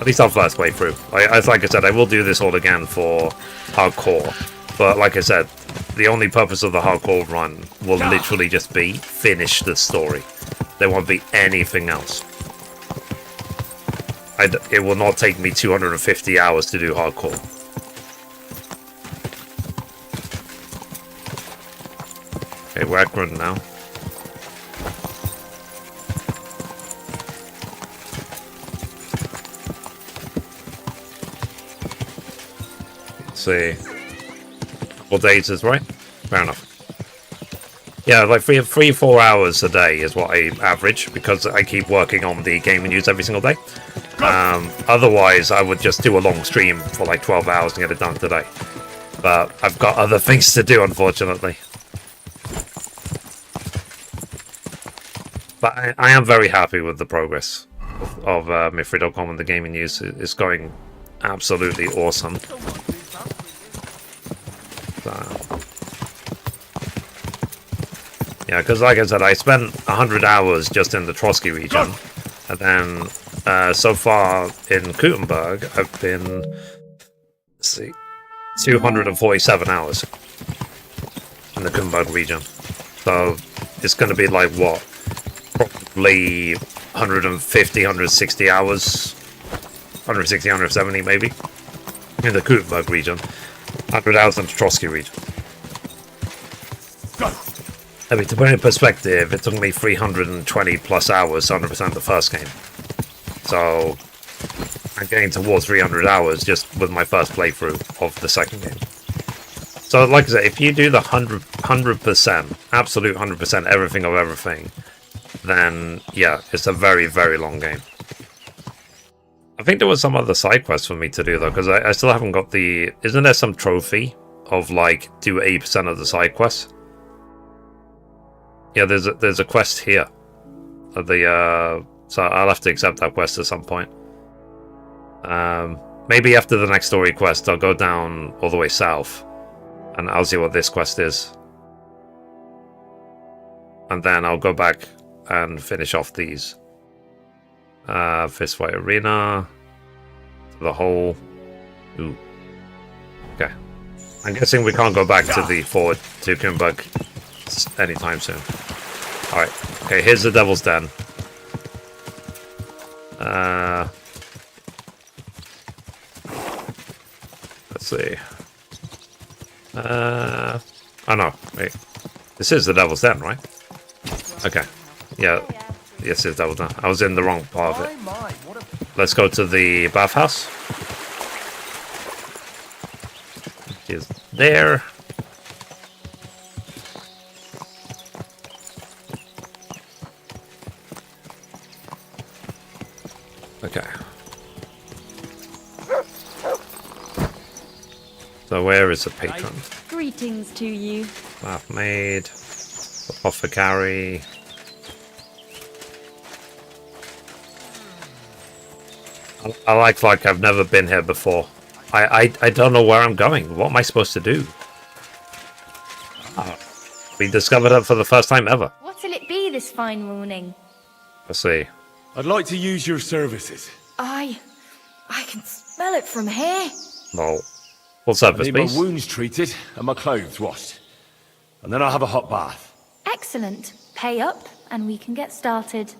At least our first playthrough. Like I said, I will do this all again for hardcore. But like I said, the only purpose of the hardcore run will literally just be finish the story. There won't be anything else. It will not take me 250 hours to do hardcore. Okay, we're at Grun now. Let's see. Couple days is right? Fair enough. Yeah, like 3-4 hours a day is what I average, because I keep working on the gaming news every single day. Otherwise, I would just do a long stream for like 12 hours and get it done today. But I've got other things to do, unfortunately. But I am very happy with the progress of Mifri.com and the gaming news. It's going absolutely awesome. Yeah, because like I said, I spent 100 hours just in the Trosky region. And then so far in Kuttenberg, I've been, let's see, 247 hours in the Kuttenberg region. So it's going to be like, what? Probably 150, 160 hours. 160, 170 maybe. In the Kuttenberg region. 100 hours in the Trosky region. I mean, to put it in perspective, it took me 320 plus hours, 100% the first game. So, I'm getting towards 300 hours just with my first playthrough of the second game. So, like I said, if you do the 100%, absolute 100% everything of everything, then, yeah, it's a very, very long game. I think there was some other side quests for me to do, though, because I still haven't got the... Isn't there some trophy of, like, do 80% of the side quests? Yeah, there's a quest here. So I'll have to accept that quest at some point. Maybe after the next story quest, I'll go down all the way south, and I'll see what this quest is. And then I'll go back and finish off these. Fistfight Arena. The whole... Ooh. Okay. I'm guessing we can't go back to the forward to Kuttenberg anytime soon. Alright. Okay, here's the Devil's Den. Let's see. Oh no, wait. This is the Devil's Den, right? Okay. Yeah. Yes, it's Devil's Den. I was in the wrong part of it. Let's go to the bathhouse. Is there. Okay. So where is the patron? Greetings to you. Bath maid. Apothecary. I like I've never been here before. I don't know where I'm going. What am I supposed to do? Oh, we discovered it for the first time ever. What'll it be this fine morning? Let's see. I'd like to use your services. I can smell it from here. Well, what service, I need please? my wounds treated and my clothes washed. And then I'll have a hot bath. Excellent. Pay up and we can get started.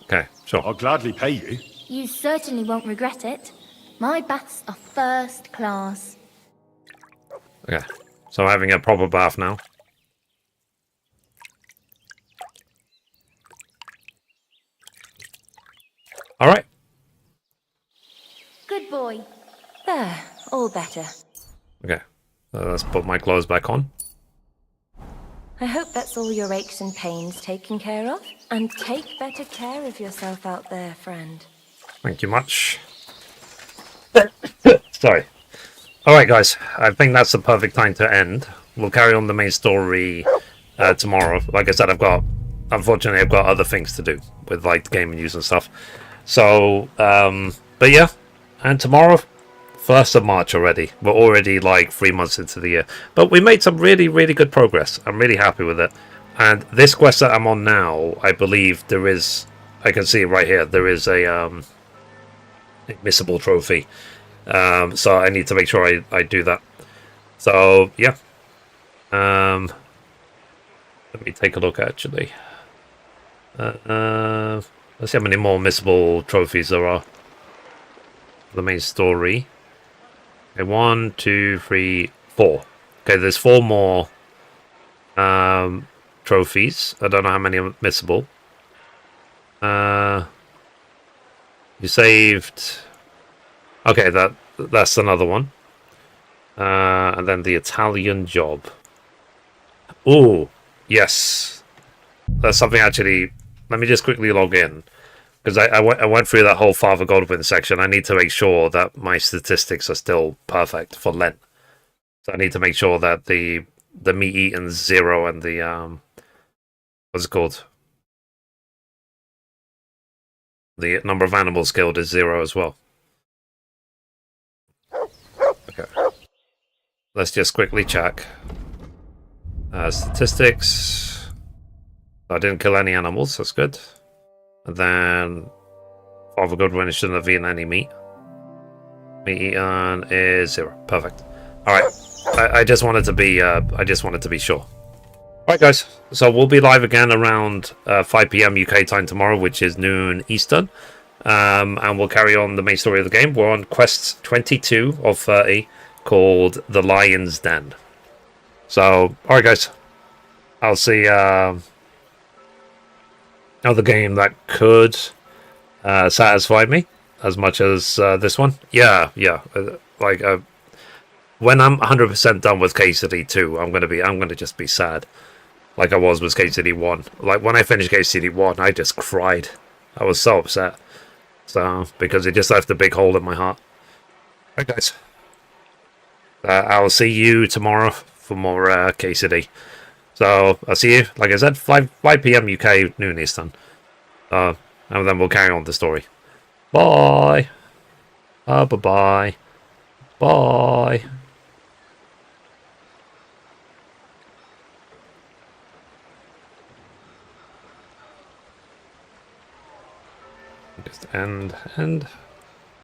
Okay, sure. I'll gladly pay you. You certainly won't regret it. My baths are first class. Okay, so having a proper bath now. Alright. Good boy. There, all better. Okay, let's put my clothes back on. I hope that's all your aches and pains taken care of. And take better care of yourself out there, friend. Thank you much. Sorry. Alright guys, I think that's the perfect time to end. We'll carry on the main story tomorrow. Like I said, unfortunately I've got other things to do with like gaming news and stuff. So, but yeah, and tomorrow, 1st of March already. We're already like 3 months into the year. But we made some really, really good progress. I'm really happy with it. And this quest that I'm on now, I believe there is, I can see right here, there is a missable trophy. So I need to make sure I do that. So, yeah. Let me take a look, actually. Let's see how many more missable trophies there are for the main story. Okay, 1, 2, 3, 4. Okay, there's 4 more trophies. I don't know how many are missable. You saved... Okay, that's another one. And then the Italian job. Ooh, yes. That's something actually... Let me just quickly log in. Because I went through that whole Father Godwin section. I need to make sure that my statistics are still perfect for Lent. So I need to make sure that the meat eaten's 0 and the... what's it called? The number of animals killed is 0 as well. Okay. Let's just quickly check. Statistics. I didn't kill any animals, that's good. And then Father Godwin shouldn't have eaten any meat. Meat eaten is 0. Perfect. Alright. I just wanted to be sure. Alright guys, so we'll be live again around 5 PM UK time tomorrow, which is noon Eastern. And we'll carry on the main story of the game. We're on quest 22 of 30, called The Lion's Den. So, alright guys, I'll see another game that could satisfy me as much as this one. Yeah. When I'm 100% done with KCD 2, I'm gonna just be sad. Like I was with KCD 1. Like, when I finished KCD 1, I just cried. I was so upset. So, because it just left a big hole in my heart. Alright, guys. I'll see you tomorrow for more KCD. So, I'll see you, like I said, 5 PM UK, noon Eastern. And then we'll carry on the story. Bye! Bye-bye. Bye! Just end.